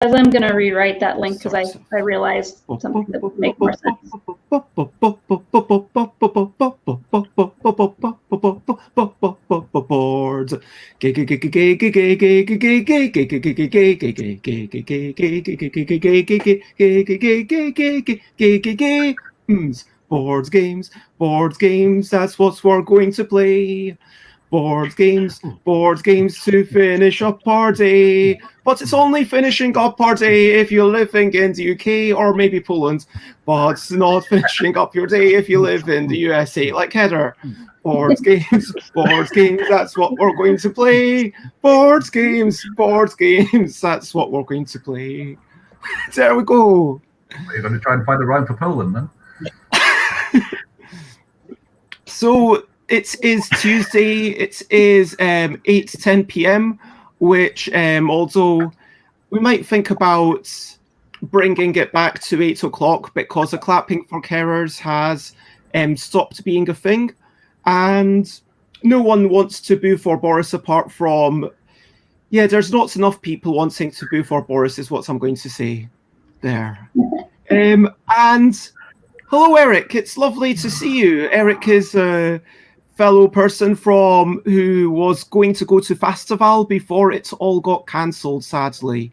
As I'm going to rewrite that link because I realized something that would make more sense. Boards. Boards games, that's what we're going to play. Board games to finish up party. But it's only finishing up party if you live in the UK or maybe Poland. But it's not finishing up your day if you live in the USA, like Heather. Board games, that's what we're going to play. Board games, that's what we're going to play. There we go. You're going to try and find a rhyme for Poland, then? So it is Tuesday. It is 8 to 10 p.m., which although we might think about bringing it back to 8 o'clock because the clapping for carers has stopped being a thing, and no one wants to boo for Boris apart from, there's not enough people wanting to boo for Boris is what I'm going to say there. And hello, Eric. It's lovely to see you. Eric is a fellow person who was going to go to Festival before it all got cancelled, sadly.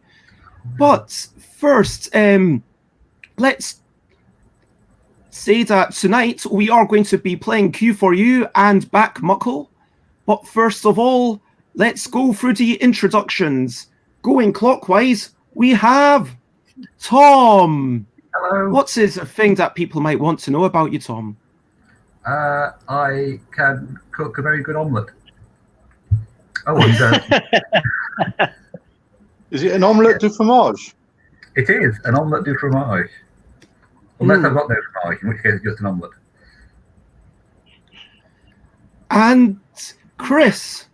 But first, let's say that tonight we are going to be playing Q4U and BACK-MUCKELL. But first of all, let's go through the introductions. Going clockwise, we have Tom. Hello. What's a thing that people might want to know about you, Tom? I can cook a very good omelette. Oh, and is it an omelette du fromage? it is an omelette du fromage. Unless I've got no fromage, in which case it's just an omelette. And Chris,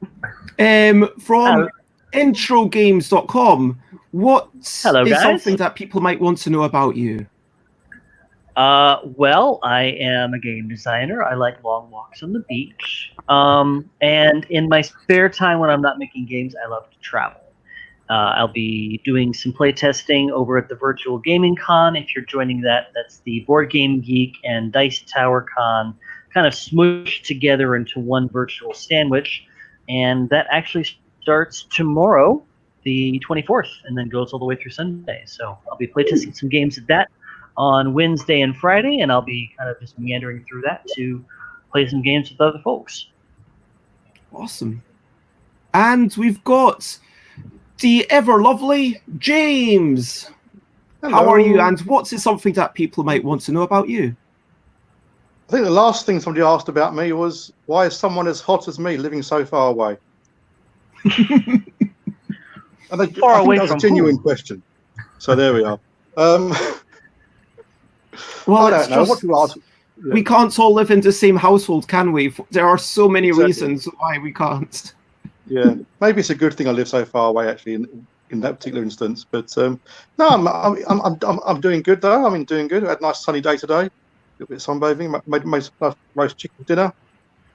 from introgames.com, what is something that people might want to know about you? Well, I am a game designer. I like long walks on the beach. And in my spare time when I'm not making games, I love to travel. I'll be doing some play testing over at the Virtual Gaming Con. If you're joining that, that's the Board Game Geek and Dice Tower Con kind of smooshed together into one virtual sandwich. And that actually starts tomorrow, the 24th, and then goes all the way through Sunday. So I'll be playtesting some games at that on Wednesday and Friday, and I'll be kind of just meandering through that to play some games with other folks. Awesome. And we've got the ever lovely James. Hello. How are you, and what's something that people might want to know about you? I think the last thing somebody asked about me was, why is someone as hot as me living so far away? And I think that was a genuine question. So there we are. Well, I don't know. What do you ask? Yeah. We can't all live in the same household, can we? There are so many reasons why we can't. Yeah, maybe it's a good thing I live so far away, actually, in that particular instance. But no, I'm doing good though. I mean, doing good. I had a nice sunny day today. A little bit of sunbathing. Made roast chicken dinner,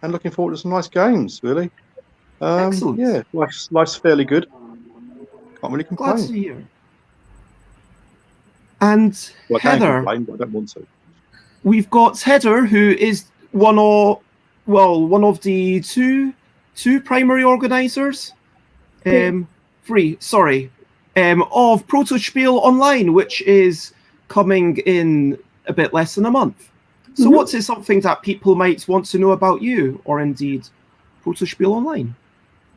and looking forward to some nice games. Really. Excellent. Yeah, life's fairly good. Can't really complain. Glad to hear. And well, I Heather, can complain, but I don't want to. We've got Heather, who is one of the two primary organisers, of Protospiel Online, which is coming in a bit less than a month. So what's something that people might want to know about you, or indeed Protospiel Online?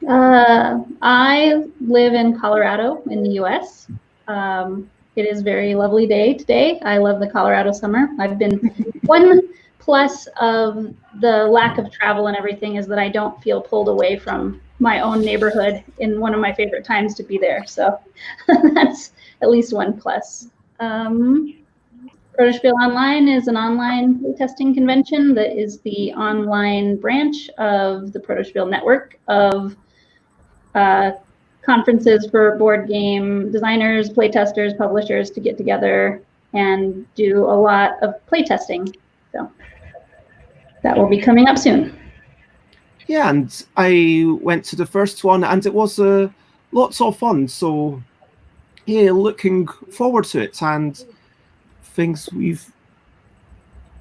I live in Colorado in the US. It is a very lovely day today. I love the Colorado summer. I've been one plus of the lack of travel and everything is that I don't feel pulled away from my own neighborhood in one of my favorite times to be there. So that's at least one plus. Protospiel Online is an online playtesting convention that is the online branch of the Protospiel network of conferences for board game designers, playtesters, publishers to get together and do a lot of playtesting. So that will be coming up soon. Yeah, and I went to the first one and it was lots of fun. So yeah, looking forward to it and things we've.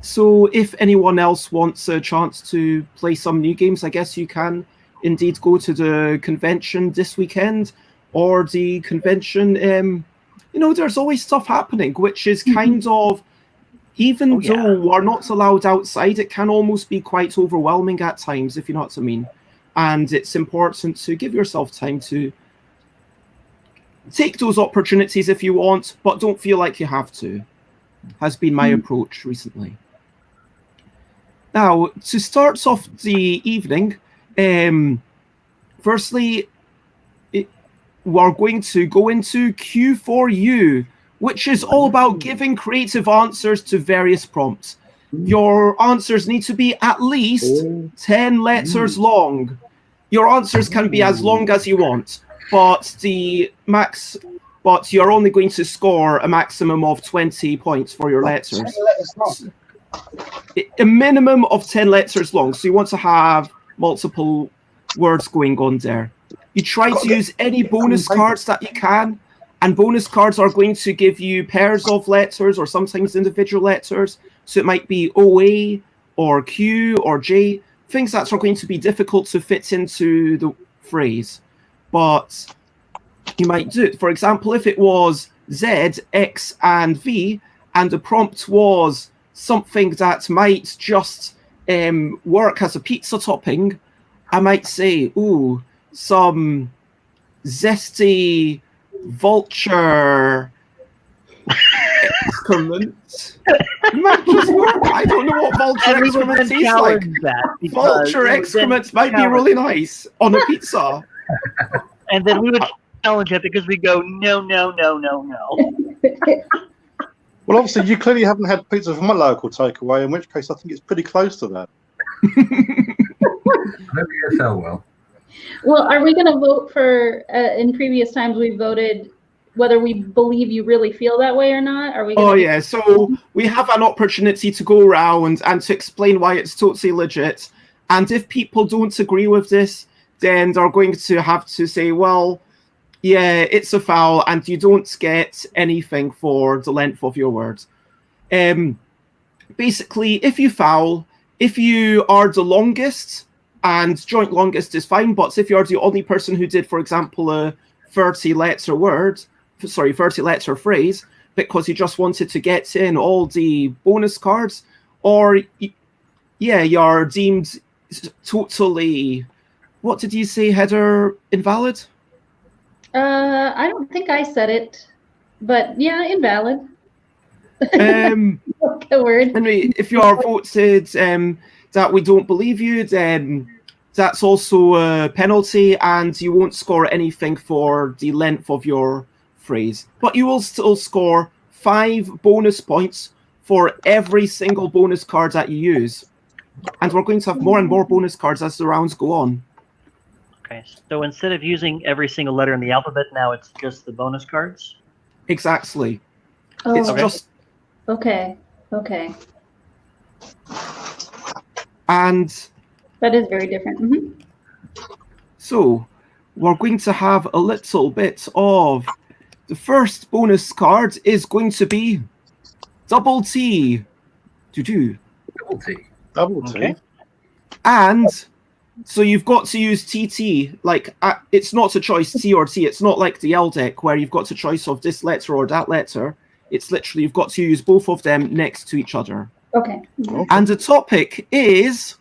So if anyone else wants a chance to play some new games, I guess you can indeed go to the convention this weekend or the convention. There's always stuff happening, which is kind of, even though we're not allowed outside, it can almost be quite overwhelming at times, if you know what I mean. And it's important to give yourself time to take those opportunities if you want, but don't feel like you have to, has been my approach recently. Now, to start off the evening, firstly, we're going to go into Q4U, which is all about giving creative answers to various prompts. Your answers need to be at least 10 letters long. Your answers can be as long as you want, but you're only going to score a maximum of 20 points for your letters. A minimum of 10 letters long, so you want to have multiple words going on there. You try to use any bonus cards that you can, and bonus cards are going to give you pairs of letters or sometimes individual letters. So it might be OA or Q or J, things that are going to be difficult to fit into the phrase. But you might do it. For example, if it was Z, X, and V, and the prompt was something that might just work as a pizza topping, I might say, ooh, some zesty vulture excrement. It might just work. I don't know what vulture excrement tastes like. Vulture excrement might be really nice on a pizza. And then we would challenge it because we go, no, no, no, no, no. Well, obviously, you clearly haven't had pizza from my local takeaway, in which case I think it's pretty close to that. Maybe you sell well. Well, are we going to vote for, in previous times we voted whether we believe you really feel that way or not? Are we gonna yeah, so we have an opportunity to go around and to explain why it's totally legit. And if people don't agree with this, then they're going to have to say, well, yeah, it's a foul, and you don't get anything for the length of your words. Basically, if you foul, if you are the longest, and joint longest is fine, but if you're the only person who did, for example, a 30-letter phrase, because you just wanted to get in all the bonus cards, or, yeah, you're deemed totally, what did you say, Heather, invalid? I don't think I said it, but yeah, invalid. The word. Anyway, if you are voted that we don't believe you, then that's also a penalty, and you won't score anything for the length of your phrase. But you will still score 5 bonus points for every single bonus card that you use. And we're going to have more and more bonus cards as the rounds go on. Okay, so instead of using every single letter in the alphabet, now it's just the bonus cards? Exactly. Oh, It's just... Okay. And... that is very different. Mm-hmm. So, we're going to have a little bit of... The first bonus card is going to be Double T. Double T. Double T. Okay. And... so you've got to use TT, like, it's not a choice T or T. It's not like the L deck where you've got a choice of this letter or that letter. It's literally, you've got to use both of them next to each other. Okay. Mm-hmm. And the topic is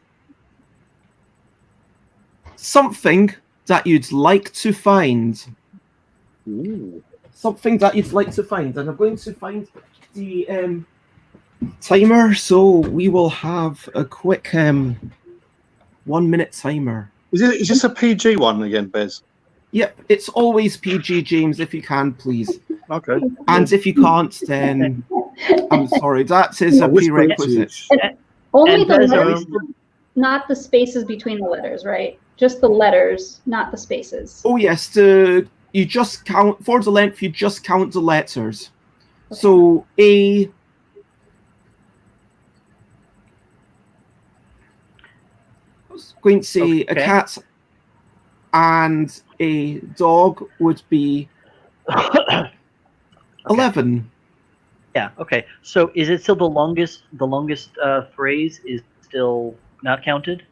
something that you'd like to find. Ooh. Something that you'd like to find. And I'm going to find the timer, so we will have a quick... 1-minute timer. Is this a PG one again, Bez? Yep, it's always PG, James, if you can, please. Okay. And if you can't, then I'm sorry. That is a prerequisite. Only And the Bez, letters, not the spaces between the letters, right? Just the letters, not the spaces. Oh, yes. You just count, for the length, you just count the letters. Okay. So, A... going to say a cat and a dog would be 11. Yeah. Okay. So is it still the longest? The longest phrase is still not counted.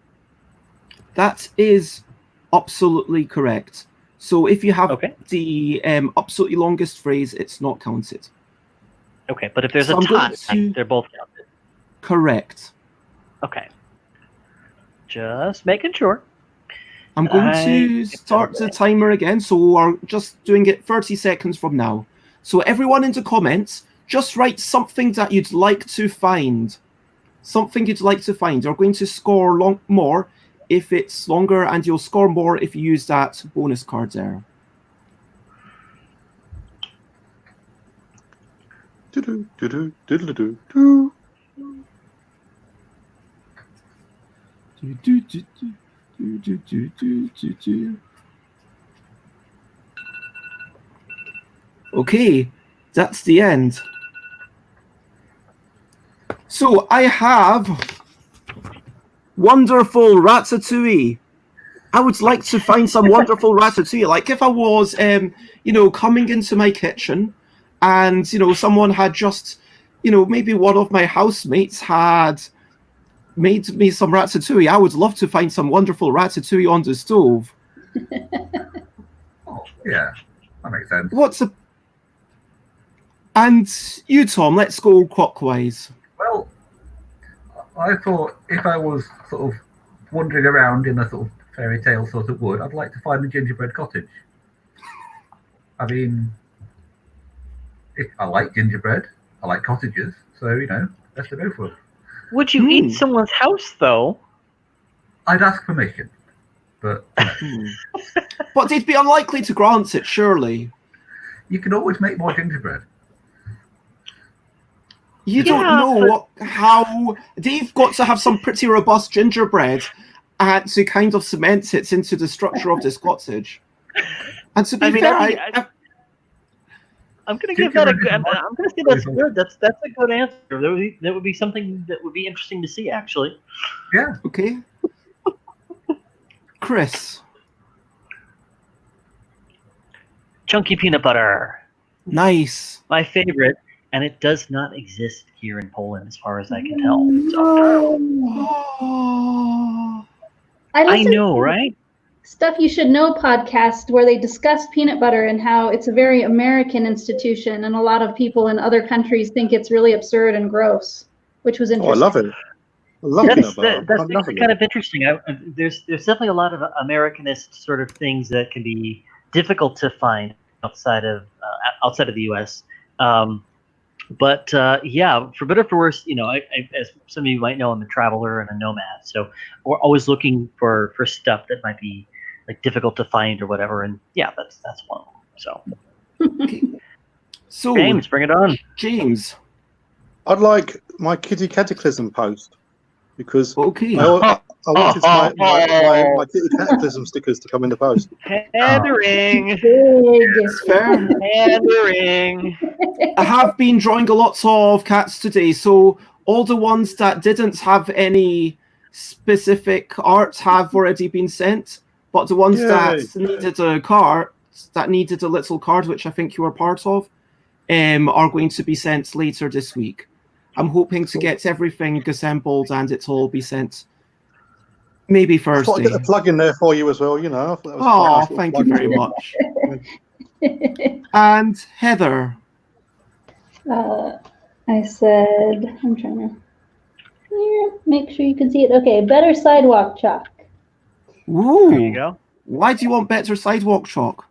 That is absolutely correct. So if you have Okay. the absolutely longest phrase, it's not counted. Okay, but if there's So a I'm going tie, to- they're both counted. Correct. Okay. Just making sure. I'm going to start the timer again. So we're just doing it 30 seconds from now. So everyone in the comments, just write something that you'd like to find. Something you'd like to find. You're going to score more if it's longer, and you'll score more if you use that bonus card there. Do-do, do-do, doodle-do-do. Okay, that's the end. So I have wonderful ratatouille. I would like to find some wonderful ratatouille. Like if I was, coming into my kitchen and, someone had just, maybe one of my housemates had made me some ratatouille. I would love to find some wonderful ratatouille on the stove. Oh, yeah, that makes sense. And you, Tom, let's go clockwise. Well, I thought if I was sort of wandering around in a sort of fairy tale sort of wood, I'd like to find a gingerbread cottage. I mean, I like gingerbread, I like cottages, so, best to go for it. Would you eat someone's house, though? I'd ask permission, but But they'd be unlikely to grant it, surely. you can always make more gingerbread. You don't know how they've got to have some pretty robust gingerbread to kind of cement it into the structure of this cottage. And to be fair, I'm going to give that a good. I'm going to say that's good. That's a good answer. That would be something that would be interesting to see, actually. Yeah. Okay. Chris. Chunky peanut butter. Nice. My favorite, and it does not exist here in Poland, as far as I can tell. So, I know, right? Stuff You Should Know podcast where they discuss peanut butter and how it's a very American institution, and a lot of people in other countries think it's really absurd and gross, which was interesting. Oh, I love it. I love peanut butter. That's I'm loving kind it. of interesting. There's definitely a lot of Americanist sort of things that can be difficult to find outside of the U.S. But for better or for worse, as some of you might know, I'm a traveler and a nomad, so we're always looking for stuff that might be like difficult to find or whatever. And that's one of them. So James, bring it on. James. I'd like my Kitty Cataclysm post because Okay. I wanted my Kitty Cataclysm stickers to come in the post. Pandering. It's fair. Pandering. I have been drawing a lot of cats today, so all the ones that didn't have any specific art have already been sent, but the ones that needed a card, that needed a little card, which I think you were part of, are going to be sent later this week. I'm hoping to get everything assembled and it'll all be sent maybe I thought I'd Thursday. get a plug in there for you as well, I thought that was Oh, quite nice thank you very much. And Heather. I said, I'm trying to make sure you can see it. Okay, better sidewalk chalk. Ooh. There you go. Why do you want better sidewalk chalk?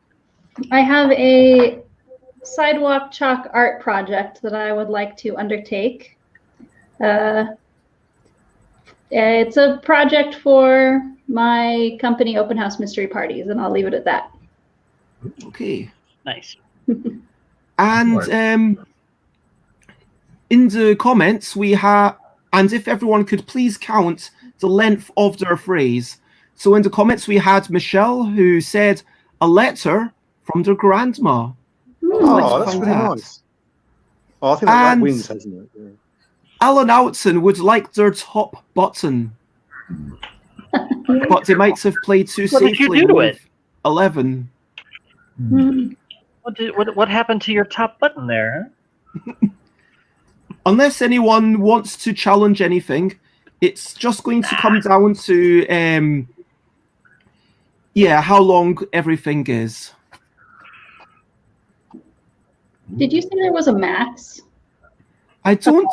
I have a sidewalk chalk art project that I would like to undertake. It's a project for my company, Open House Mystery Parties, and I'll leave it at that. Okay. Nice. And in the comments we have, and if everyone could please count the length of their phrase. So in the comments we had Michelle, who said a letter from their grandma. Oh, that's really nice. Oh, I think that wins, hasn't it? Yeah. Alan Outson would like their top button, but they might have played too What did you safely do to with it? 11. What happened to your top button there? Huh? Unless anyone wants to challenge anything, it's just going to come down to how long everything is. Did you say there was a max? I don't.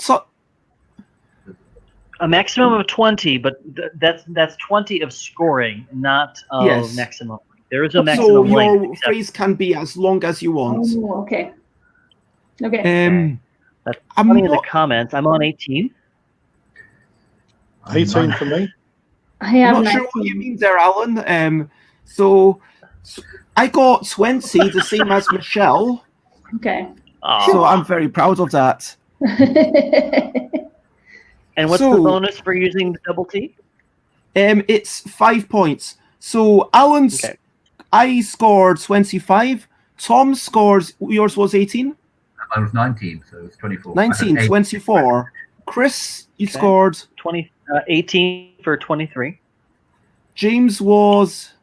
A maximum of 20, but that's 20 of scoring, not of Yes. maximum. There is a So maximum your length. phrase can be as long as you want. Oh, okay. Okay. That's I'm funny in the not- comments. I'm on 18. 18 for me. I have I'm not sure what you mean there, Alan. So I got 20, the same as Michelle. Okay. So I'm very proud of that. And what's the bonus for using the double T? It's 5 points. So Alan's, I scored 25. Tom scores, yours was 18? I was 19, so it was 24. 19, 24. Chris, you scored 18 for 23. James was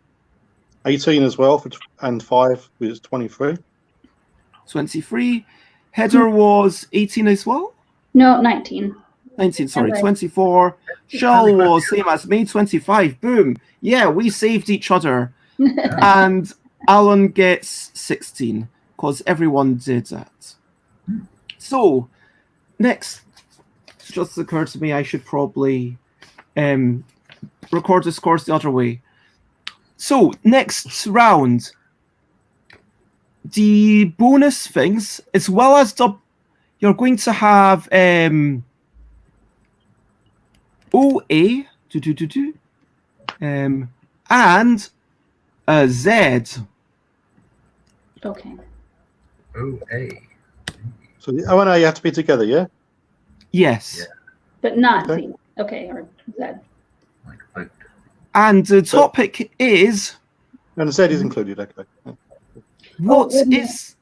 18 as well, and 5 was 23. 23. Heather was 18 as well? No, 19. 19, sorry, Okay. 24. Shell was same as me, 25. Boom. Yeah, we saved each other. And Alan gets 16, because everyone did that. So, next, just occurred to me I should probably record the scores the other way. So, next round, the bonus things, as well as you're going to have OA, and a Z. Okay. OA. So the O and A have to be together, yeah? Yes. Yeah. But not Okay. Z. Okay, or Z. Like boat. And the topic is, And the Z is included, okay. Yeah. what wait a minute. is...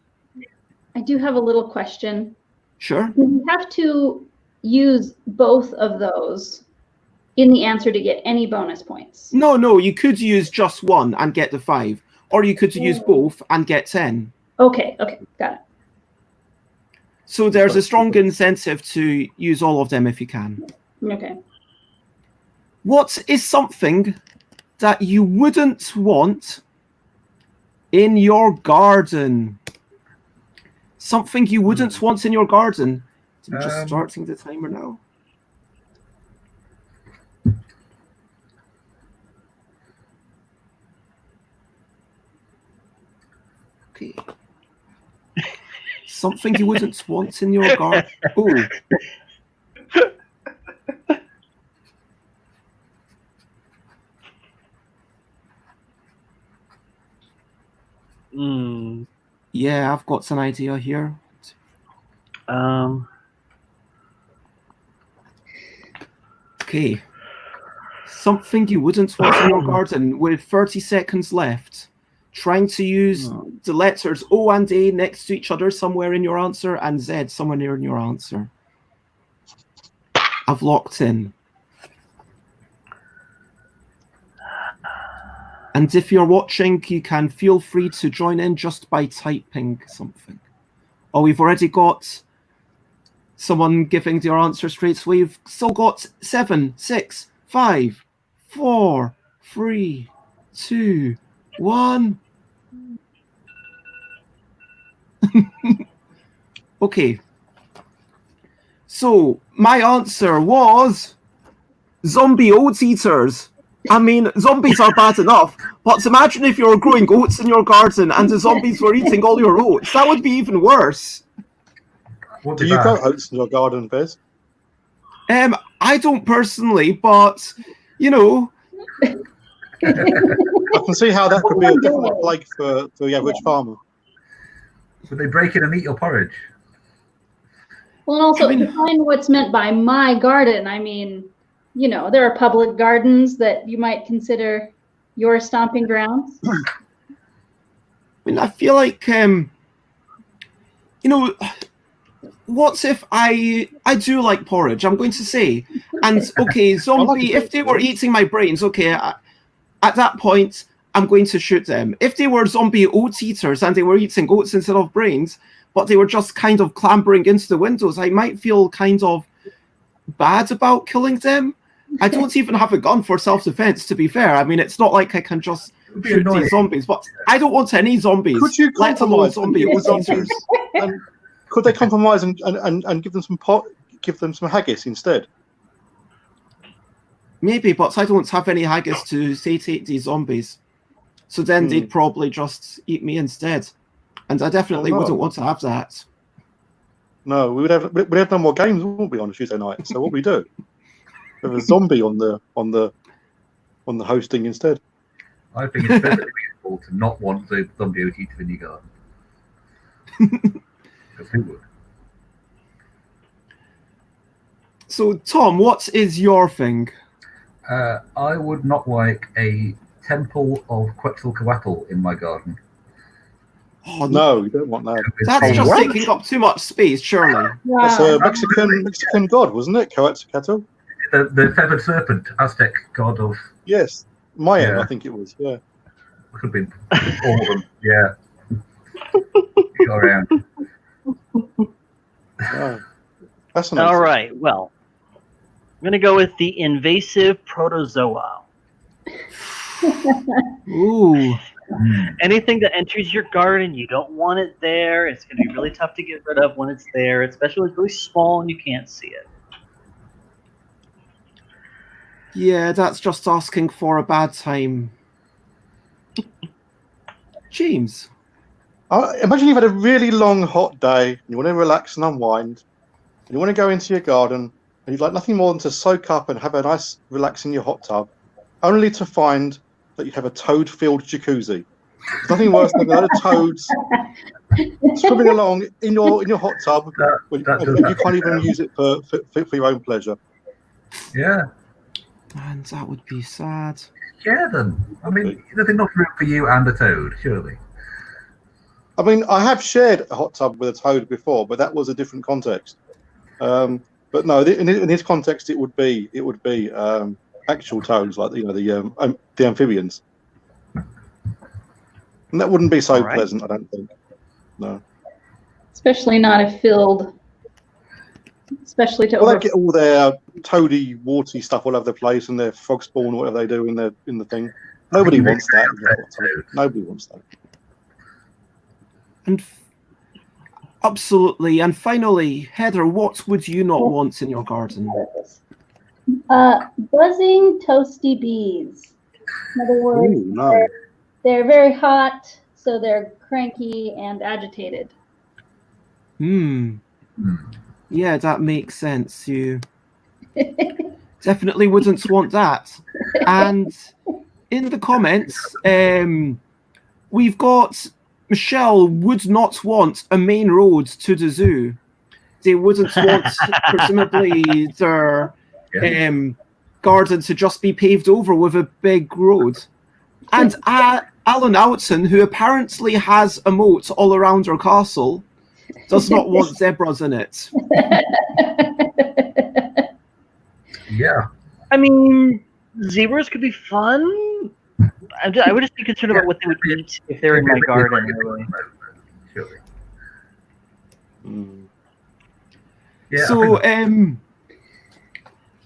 I do have a little question. Sure. You have to use both of those in the answer to get any bonus points. No, you could use just one and get the 5. Or you could use both and get 10. Okay, got it. So there's a strong incentive to use all of them if you can. Okay. What is something that you wouldn't want in your garden? Something you wouldn't want in your garden. I'm just starting the timer now. Okay. Something you wouldn't want in your garden. Oh. Yeah, I've got an idea here. Okay. Something you wouldn't want in your garden with 30 seconds left. Trying to use the letters O and A next to each other somewhere in your answer and Z somewhere near in your answer. I've locked in. And if you're watching, you can feel free to join in just by typing something. Oh, we've already got someone giving their answer straight. So we've still got 7, 6, 5, 4, 3, 2, 1. Okay. So my answer was zombie oat eaters. I mean, zombies are bad enough, but imagine if you're growing oats in your garden and the zombies were eating all your oats. That would be even worse. Do you grow oats in your garden, Bez? I don't personally, but, you know. I can see how that could be a difficult plague for the average farmer. Would they break in and eat your porridge? Well, and also define what's meant by my garden. I mean, you know, there are public gardens that you might consider your stomping grounds. I mean, I feel like, you know, what if I do like porridge, I'm going to say, and okay, zombie, if they were eating my brains, okay, at that point, I'm going to shoot them. If they were zombie oat eaters and they were eating oats instead of brains, but they were just kind of clambering into the windows, I might feel kind of bad about killing them. I don't even have a gun for self-defense, to be fair. I mean, it's not like I can just shoot these zombies, but I don't want any zombies. Could you let alone compromise zombie with oat zombies? eaters? Could they compromise and give them some haggis instead? Maybe, but I don't have any haggis to satiate these zombies. So then they'd probably just eat me instead. And I definitely wouldn't want to have that. No, we'd have no more games, wouldn't we, on a Tuesday night? So what we do? We have a zombie on the hosting instead. I think it's perfectly reasonable to not want the zombie oat eater in your garden. Because who would? So, Tom, what is your thing? I would not like a temple of Quetzalcoatl in my garden. Oh, No, you don't want that. that's just taking up too much space, surely. That's a Wow. Mexican god, wasn't it? Quetzalcoatl? The feathered serpent, Aztec god of... Yes, Mayan, Yeah. I think it was. Yeah. Could have been all of them, yeah. Go around. Wow. Fascinating. All right. Well, I'm going to go with the invasive protozoa. Ooh. Anything that enters your garden, you don't want it there. It's going to be really tough to get rid of when it's there, especially when it's really small and you can't see it. Yeah, that's just asking for a bad time. James. Imagine you've had a really long, hot day, and you want to relax and unwind, and you want to go into your garden, and you'd like nothing more than to soak up and have a nice relax in your hot tub, only to find that you have a toad-filled jacuzzi. There's nothing worse than a lot of toads swimming along in your hot tub, and you can't even use it for your own pleasure. Yeah. Man, that would be sad. Share them. I mean, there's enough room for you and a toad, surely. I mean, I have shared a hot tub with a toad before, but that was a different context. But no, in this context, it would be actual toads, like the amphibians, and that wouldn't be so All right. pleasant, I don't think. No. Especially not if filled. Especially to Well, over. they get all their toady, warty stuff all over the place, and their frog spawn, or whatever they do in the thing. Nobody wants that. Nobody wants that. And absolutely. And finally, Heather, what would you not want in your garden? Buzzing toasty bees. In other words, Ooh, no. they're very hot, so they're cranky and agitated. Yeah, that makes sense. You definitely wouldn't want that. And in the comments, we've got Michelle would not want a main road to the zoo. They wouldn't want, presumably, their garden to just be paved over with a big road. And Alan Outson, who apparently has a moat all around her castle, does not want zebras in it. Yeah. I mean, zebras could be fun. I would just be concerned about what they would eat if they're in my garden. Really. Surely. Mm. Yeah. So,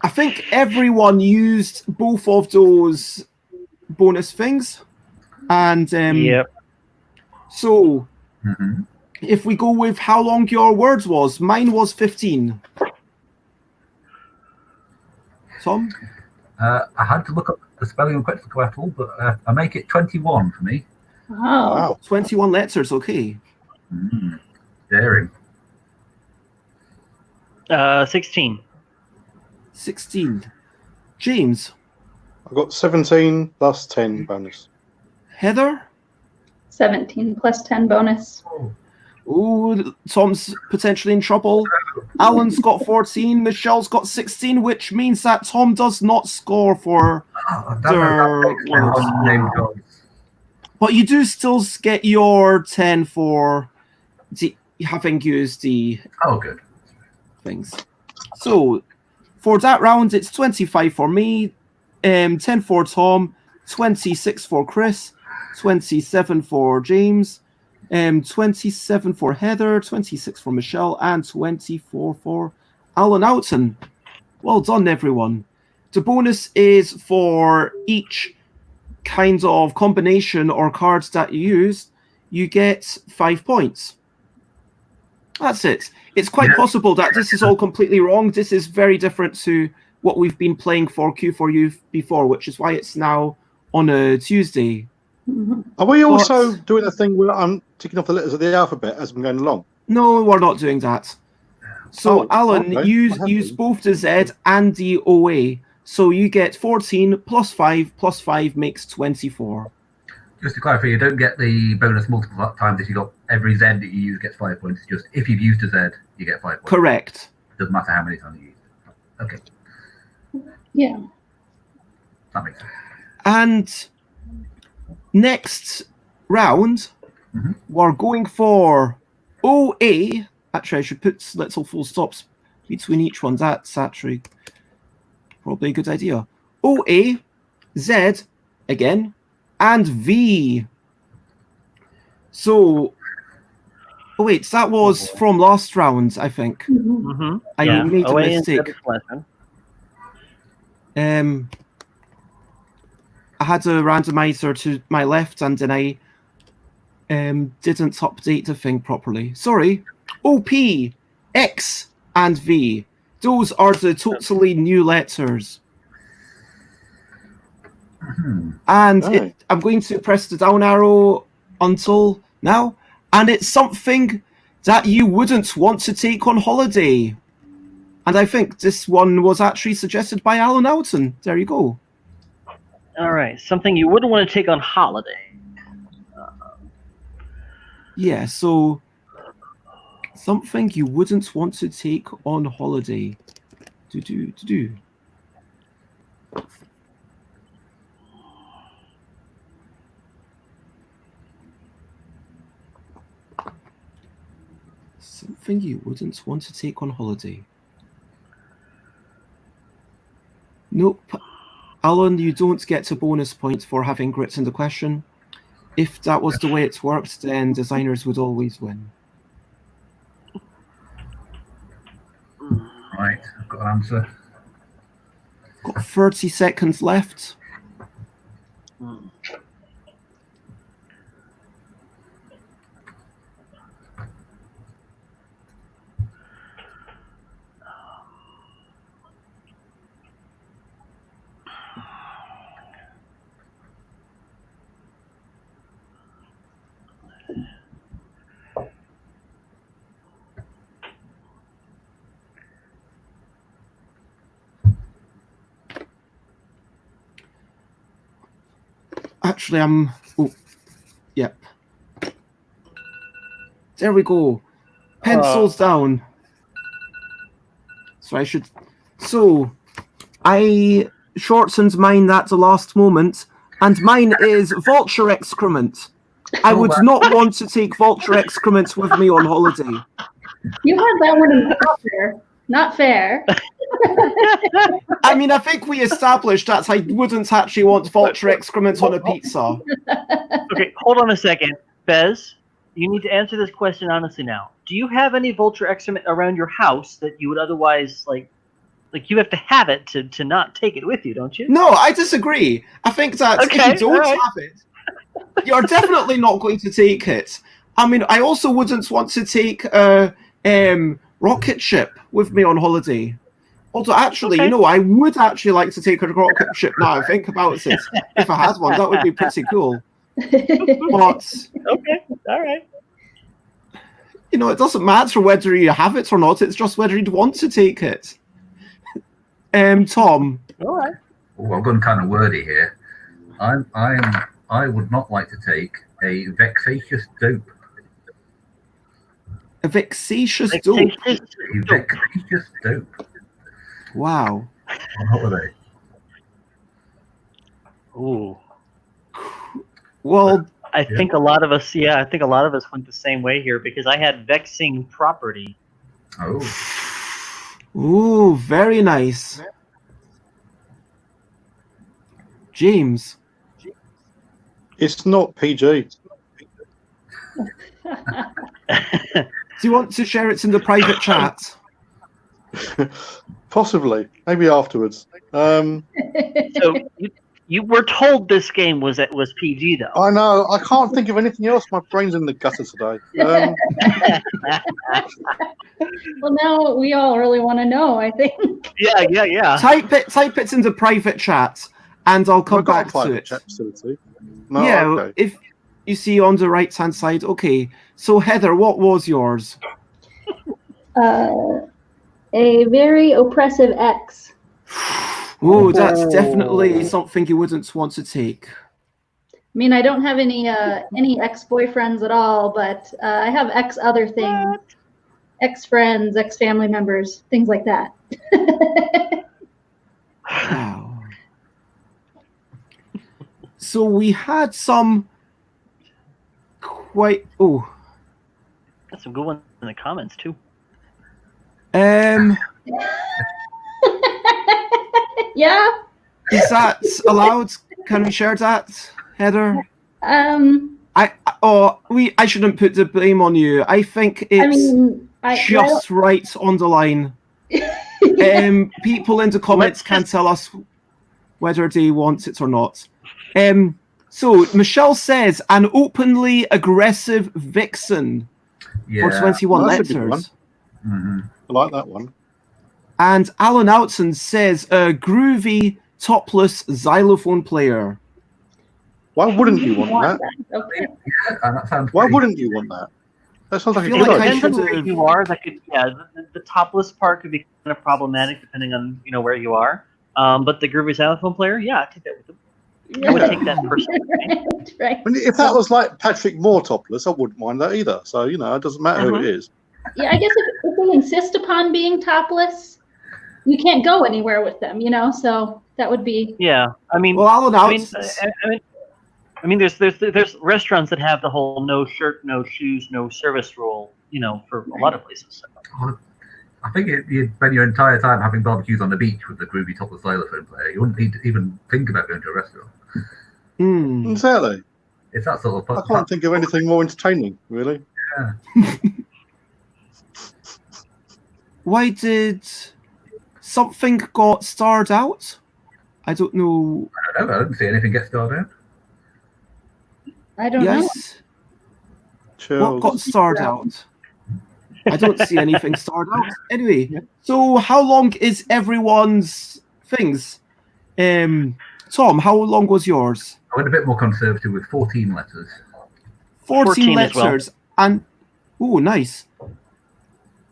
I think everyone used both of those bonus things. And Yep. so, Mhm. if we go with how long your words was, mine was 15. Tom? I had to look up the spelling of Quetzalcoatl, but I make it 21 for me. Wow. Wow. 21 letters, okay. Daring. 16. 16. James? I've got 17 plus 10 bonus. Heather? 17 plus 10 bonus. Ooh, Tom's potentially in trouble. Alan's got 14. Michelle's got 16, which means that Tom does not score for Named gods. But you do still get your 10 for having used the Oh, good. things. So, for that round, it's 25 for me, 10 for Tom, 26 for Chris, 27 for James, 27 for Heather, 26 for Michelle, and 24 for Alan Oughton. Well done, everyone. The bonus is for each kind of combination or cards that you use, you get 5 points. That's it. It's quite possible that this is all completely wrong. This is very different to what we've been playing for Q4U before, which is why it's now on a Tuesday. Are we also doing a thing where I'm ticking off the letters of the alphabet as I'm going along? No, we're not doing that. So, Alan, okay. use both the Z and the OA. So you get 14 plus 5 makes 24. Just to clarify, you don't get the bonus multiple times if you got every Z that you use gets 5 points. Just if you've used a Z, you get 5 points. Correct. Doesn't matter how many times you use it. Okay. Yeah. That makes sense. And next round, we're going for OA. Actually, I should put little full stops between each one. That's actually probably a good idea. OA, Z, again, and V. So, oh wait, that was from last round, I think. I made a mistake. I had a randomizer to my left, and then I didn't update the thing properly. Sorry. OP, X, and V. Those are the totally new letters. And I'm going to press the down arrow until now. And it's something that you wouldn't want to take on holiday. And I think this one was actually suggested by Alan Oughton. There you go. All right, something you wouldn't want to take on holiday. Yeah, so something you wouldn't want to take on holiday. Something you wouldn't want to take on holiday. Nope. Alan, you don't get a bonus point for having written the question. If that was the way it worked, then designers would always win. Right, I've got an answer. Got 30 seconds left. Actually, oh, yep. There we go. Pencils down. So I shortened mine at the last moment, and mine is vulture excrement. I would not want to take vulture excrement with me on holiday. You had that one in there. Not fair. I mean, I think we established that I wouldn't actually want vulture excrement on a pizza. Okay, hold on a second. Bez, you need to answer this question honestly now. Do you have any vulture excrement around your house that you would otherwise, like you have to have it to not take it with you, don't you? No, I disagree. I think that if you don't have it, you're definitely not going to take it. I mean, I also wouldn't want to take a rocket ship with me on holiday. Although, actually, you know, I would actually like to take a rocket ship now. I think about it. If I had one, that would be pretty cool. But okay, all right. You know, it doesn't matter whether you have it or not. It's just whether you'd want to take it. Tom. All right. Oh, I've gone kind of wordy here. I would not like to take a vexatious dope. A vexatious dope. A vexatious dope. Wow. On holiday. Ooh. Well, I think a lot of us, went the same way here because I had vexing property. Oh. Ooh, very nice. James. It's not PG. Do you want to share it in the private chat? Possibly. Maybe afterwards. So you were told this game was PG though. I know. I can't think of anything else. My brain's in the gutter today. Well, now we all really want to know, I think. Yeah. Type it in the private chat, and I'll come I've got a back to private it. chat facility. No, Yeah, okay. if you see on the right-hand side. Okay, so Heather, what was yours? A very oppressive ex. Oh, that's definitely something you wouldn't want to take. I mean, I don't have any ex-boyfriends at all, but I have ex-other things. Ex-friends, ex-family members, things like that. Wow. So we had some quite... Oh. That's some good ones in the comments too. Yeah. Is that allowed? Can we share that, Heather? I shouldn't put the blame on you. I think it's just right on the line. People in the comments can tell us whether they want it or not. So Michelle says an openly aggressive vixen for 21 that's a good one. letters. Mm-hmm. I like that one. And Alan Outson says a groovy topless xylophone player. Why wouldn't you want that? Okay. Yeah, and that sounds Why pretty- wouldn't you want that? That sounds like a feel good like idea. Depends on where should've- you are. That could, the topless part could be kind of problematic depending on where you are. But the groovy xylophone player, yeah, I take that with them. I would take that personally. Right. I mean, if that was like Patrick Moore topless, I wouldn't mind that either. So, it doesn't matter who it is. Yeah, I guess if they insist upon being topless, you can't go anywhere with them, so that would be... Yeah, I mean, Well, Alan I mean, Outson. I mean, there's restaurants that have the whole no shirt, no shoes, no service rule, for a lot of places. I think you'd spend your entire time having barbecues on the beach with the groovy topless xylophone player. You wouldn't need to even think about going to a restaurant. Exactly. It's that sort of... I can't think of anything more entertaining, really. Why did something got starred out? I don't know. I don't know. I didn't see anything get started out. I don't know. Yes. Chills. What got starred out? I don't see anything starred out. Anyway, so how long is everyone's things? Tom, how long was yours? I went a bit more conservative with 14 letters. 14 as well. letters. And, nice.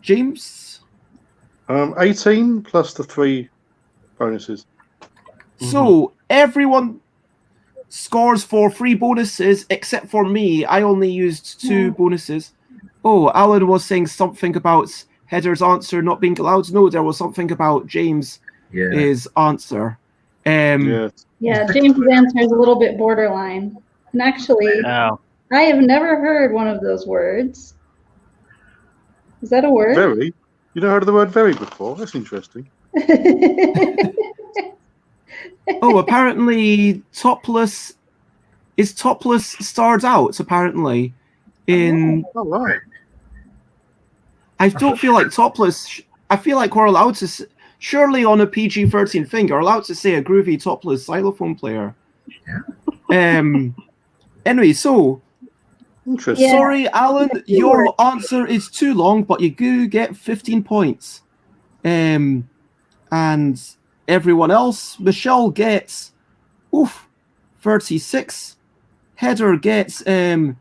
James? 18 plus the 3 bonuses. So everyone scores for 3 bonuses except for me. I only used 2 bonuses. Oh, Alan was saying something about Heather's answer not being allowed. No, there was something about James' answer. Yeah. Yeah, James' answer is a little bit borderline. And actually, Oh. I have never heard one of those words. Is that a word? Very. You never heard of the word very before? That's interesting. Oh, apparently topless starred out, apparently. In Oh, right. I don't feel like topless. I feel like we're allowed to. Surely on a PG-13 thing, you're allowed to say a groovy topless xylophone player. Yeah. Anyway, so Interesting. Yeah. sorry, Alan, your answer is too long, but you do get 15 points. And everyone else, Michelle gets 36. Heather gets 31.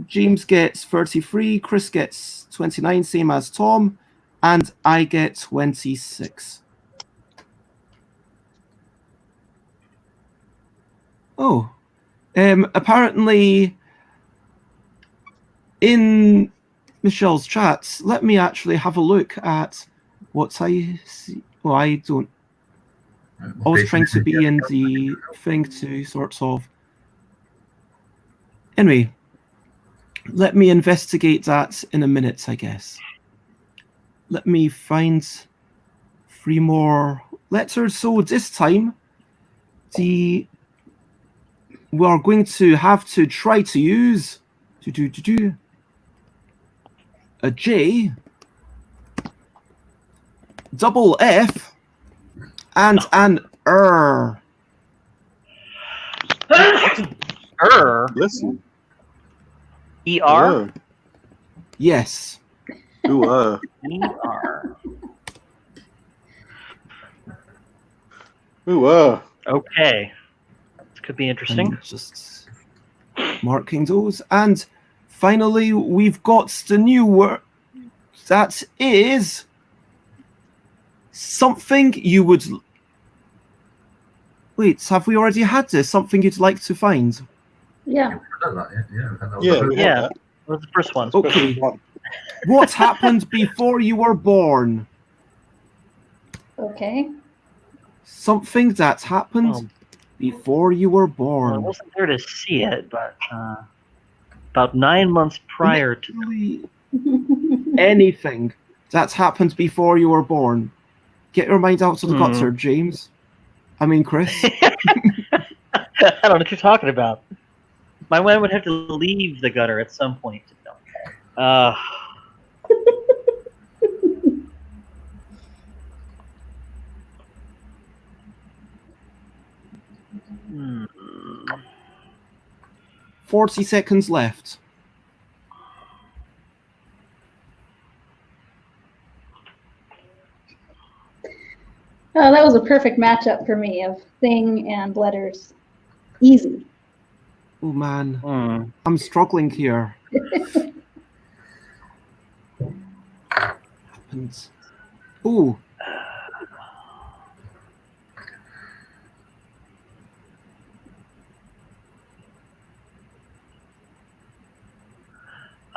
James gets 33. Chris gets 29, same as Tom, and I get 26. Oh, apparently in Michelle's chats, let me actually have a look at what I see. Oh, I don't. I was trying to be in the thing to sort of. Anyway, let me investigate that in a minute, I guess. Let me find 3 more letters. So this time, we are going to have to try to use a J, double F, and an R. Listen. ER? Yes. Ooh, ER. ooh, Okay. This could be interesting. And just marking those. And finally, we've got the new word. That is something you would... Wait, have we already had this? Something you'd like to find? Yeah. yeah, we had Yeah. that. What was the first one? Okay. One. What happened before you were born? Okay. Something that happened Oh. before you were Well, I born. wasn't there to see it, but about 9 months prior to. Literally anything that's happened before you were born. Get your mind out of the gutter, James. I mean, Chris. I don't know what you're talking about. My mind would have to leave the gutter at some point to know. Hmm. 40 seconds left. Oh, that was a perfect matchup for me of thing and letters. Easy. Oh, man. Hmm. I'm struggling here. Happens. Oh.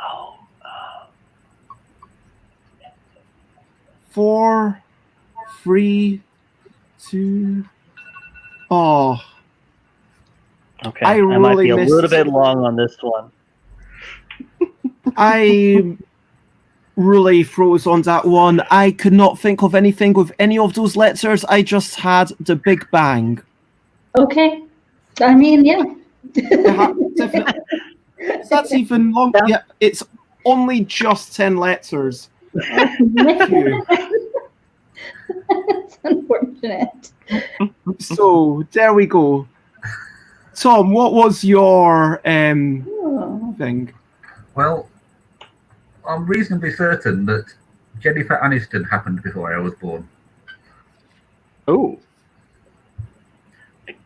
Oh. 4, 3, 2. Oh. Okay. I I might be a really little missed- bit long on this one. I really froze on that one. I could not think of anything with any of those letters. I just had the Big Bang. Okay. I mean, yeah. Definitely. That's even long. Yeah, it's only just 10 letters. Phew. That's unfortunate. So there we go. Tom, what was your Oh. thing? Well, I'm reasonably certain that Jennifer Aniston happened before I was born. Oh.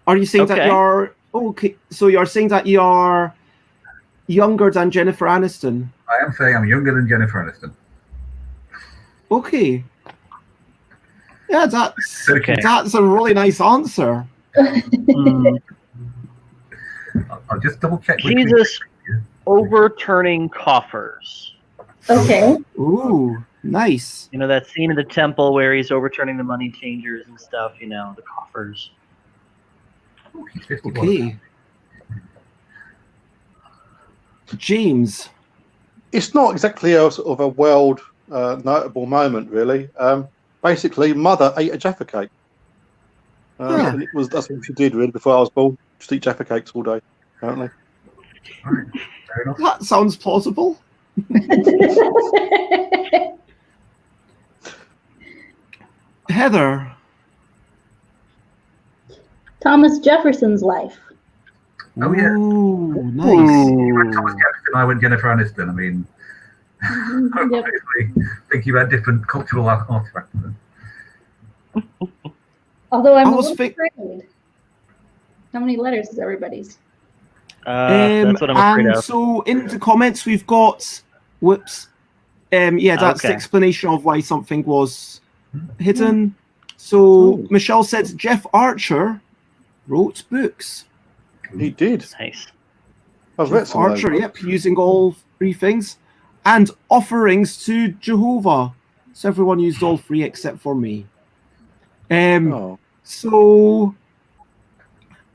Are you saying that Okay. you're okay? So you're saying that you're younger than Jennifer Aniston? I am saying I'm younger than Jennifer Aniston. Okay. Yeah, that's Okay. that's a really nice answer. Hmm. I'll just double check. Jesus overturning coffers. Okay. Ooh, nice. You know that scene in the temple where he's overturning the money changers and stuff, you know, the coffers. He's 51. Okay. James. It's not exactly a sort of a world notable moment, really. Basically, Mother ate a Jaffa cake. Yeah. And that's what she did, really, before I was born. Just eat Jaffa cakes all day, apparently. All right, fair enough. That sounds plausible. Heather. Thomas Jefferson's life. Oh, yeah. Ooh, nice. Thomas Jefferson, I went Jennifer Aniston. I mean, I'm Yep. obviously thinking about different cultural artifacts. Although I'm I a was little afraid. How many letters is everybody's? That's what I'm afraid and of. so in the comments we've got whoops. Yeah, that's the Okay. explanation of why something was hidden. So Oh. Michelle said Jeff Archer wrote books. He did. Nice. I've read Jeff some of those. Archer, yep, using all three things. And offerings to Jehovah. So everyone used all three except for me. Oh. So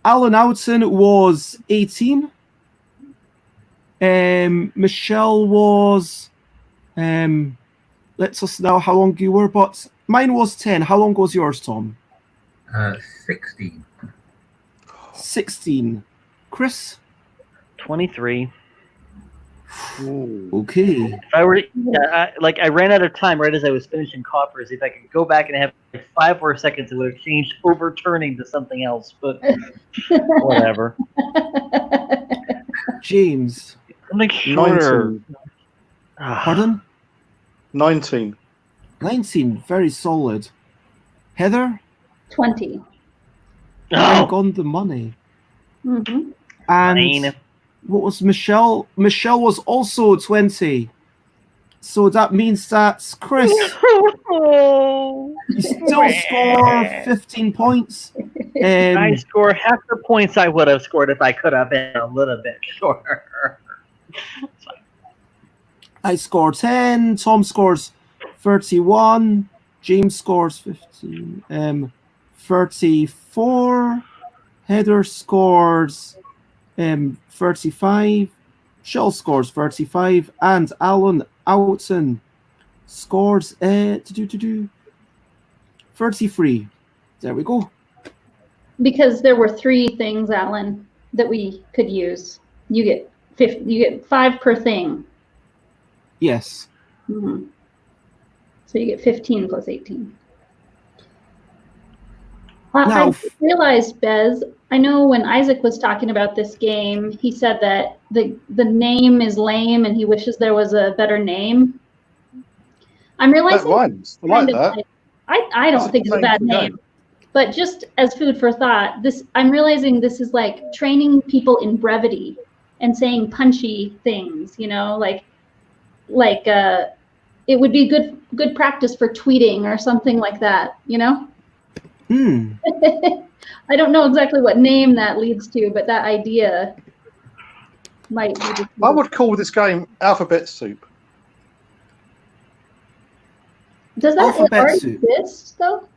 Alan Oughton was 18. Michelle was lets us know how long you were, but mine was 10. How long was yours, Tom? 16. 16. Chris? 23. Okay. If I were to, I ran out of time right as I was finishing coppers. If I could go back and have like 5 more seconds, it would have changed overturning to something else. But whatever. James? Something shorter. 19. Pardon? 19. 19. Very solid. Heather? 20. Bang Oh, on the money. Mm-hmm. And fine. what was Michelle? Michelle was also 20. So that means that's Chris. You still score 15 points. I score half the points I would have scored if I could have been a little bit shorter. I score 10. Tom scores 31. James scores 15. 34. Heather scores 35. Shell scores 35. And Alan Oughton scores 33. There we go. Because there were 3 things, Alan, that we could use. You get 50, you get 5 per thing. Yes. Mm-hmm. So you get 15 plus 18. Now, I realized, Bez, I know when Isaac was talking about this game, he said that the name is lame and he wishes there was a better name. I'm That realizing rhymes. I like that. I don't think it's a bad name. But just as food for thought, I'm realizing this is like training people in brevity and saying punchy things, you know, like it would be good practice for tweeting or something like that, you know? I don't know exactly what name that leads to, but that idea might be. I would call this game Alphabet Soup. Does that Alphabet already Soup. exist, though?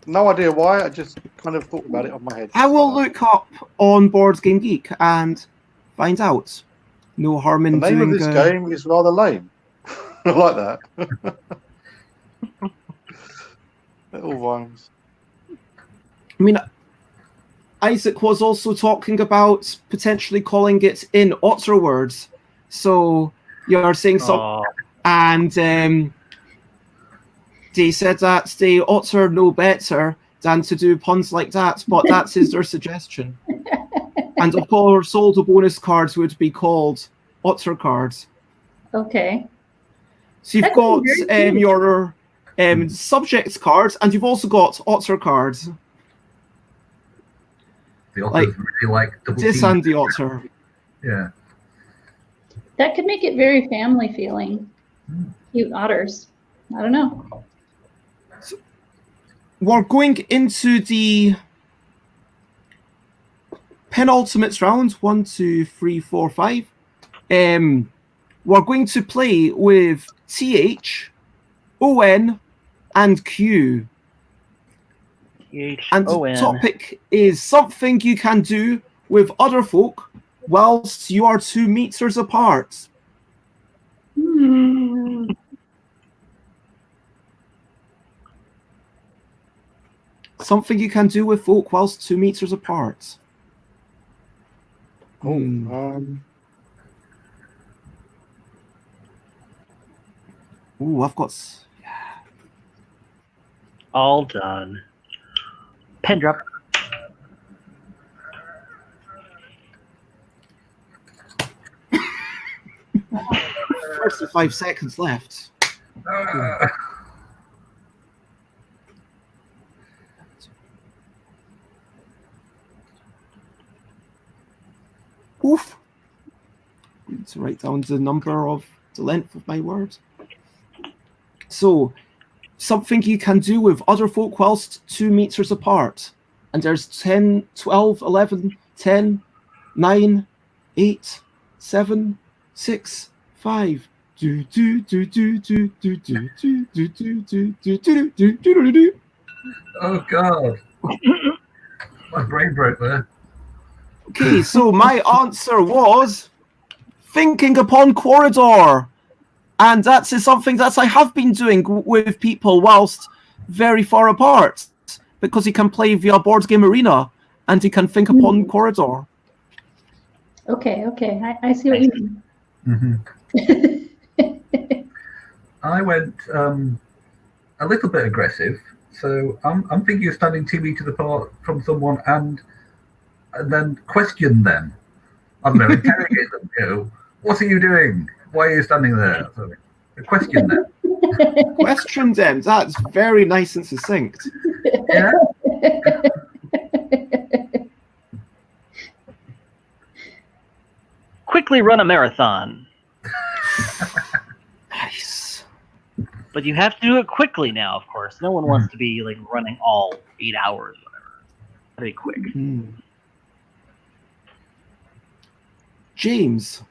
No idea why. I just kind of thought about it on my head. I will look up on Board Game Geek and find out. No harm The in name doing of this game is rather lame. I like that. It all rhymes. I mean, Isaac was also talking about potentially calling it in otter words. So you're saying something, and they said that they otter know better than to do puns like that, but that is their suggestion. And of course, all the bonus cards would be called otter cards. Okay. So you've That's got very cool. your subjects cards, and you've also got otter cards. The otters really like double This teams. and the otter. Yeah. That could make it very family feeling. Cute otters. I don't know. So we're going into the penultimate round. 1, 2, 3, 4, 5. We're going to play with TH, ON, and Q. And the topic is something you can do with other folk whilst you are 2 meters apart. Something you can do with folk whilst 2 meters apart. I've got... All done. Pen drop. 35 seconds left. Oof. I need to write down the length of my word. So, something you can do with other folk whilst 2 meters apart. And there's 10, 12, 11, 10, 9, 8, 7, 6, 5. Do do do do do do do do do do do do do do do do. Oh God. My brain broke there. Okay, so my answer was thinking upon corridor. And that is something that I have been doing with people whilst very far apart. because he can play via Board Game Arena and he can think upon corridor. Okay. I see what you mean. I went a little bit aggressive, so I'm thinking of standing 2 meters apart from someone and then question them. I don't know, interrogate them. You know, what are you doing? Why are you standing there? So, question them. Question them. That's very nice and succinct. Yeah. Quickly run a marathon. Nice. But you have to do it quickly now, of course. No one wants to be like running all 8 hours or whatever. Gotta be quick. James.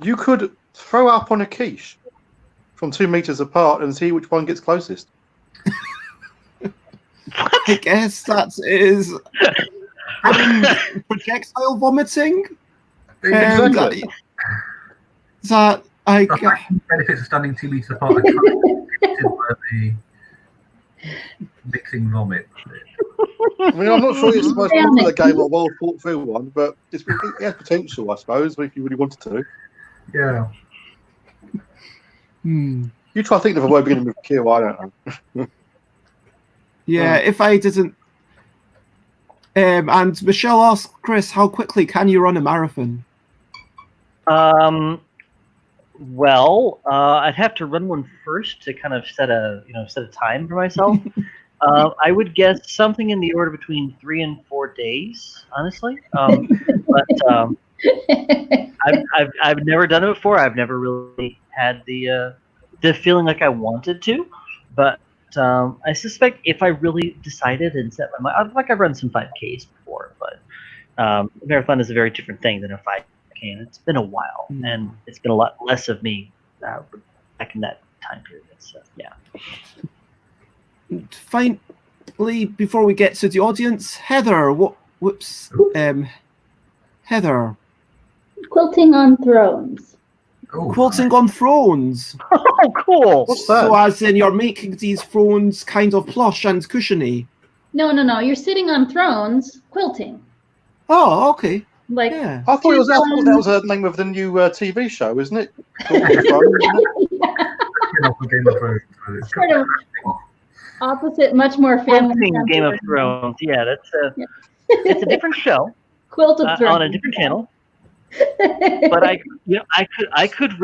You could throw up on a quiche from 2 meters apart and see which one gets closest. I guess that is projectile vomiting. Exactly. That I The benefits of standing 2 meters apart. I can't the mixing vomit. I mean, I'm not sure it's the most popular game or well thought through one, but it has potential, I suppose, if you really wanted to. Yeah. You try thinking of a word beginning with Q, I don't know. Yeah, if I didn't. And Michelle asked Chris, how quickly can you run a marathon? Well, I'd have to run one first to kind of set a time for myself. I would guess something in the order between 3 and 4 days, honestly. But I've never done it before. I've never really had the feeling like I wanted to, but I suspect if I really decided and set my mind, I've run some 5Ks before, but marathon is a very different thing than a 5K. And it's been a while, and it's been a lot less of me back in that time period. So yeah. Finally, before we get to the audience, Heather, Heather. Quilting on thrones. Oh, Quilting on thrones. Oh, cool. What's that? So as in you're making these thrones kind of plush and cushiony. No. You're sitting on thrones quilting. Oh, okay. Like Yeah. I thought that was the name of the new TV show, isn't it? sort of opposite, much more family. Quilting Game of Thrones. Yeah, that's it's a different show Quilt of Thrones on a different channel. But I could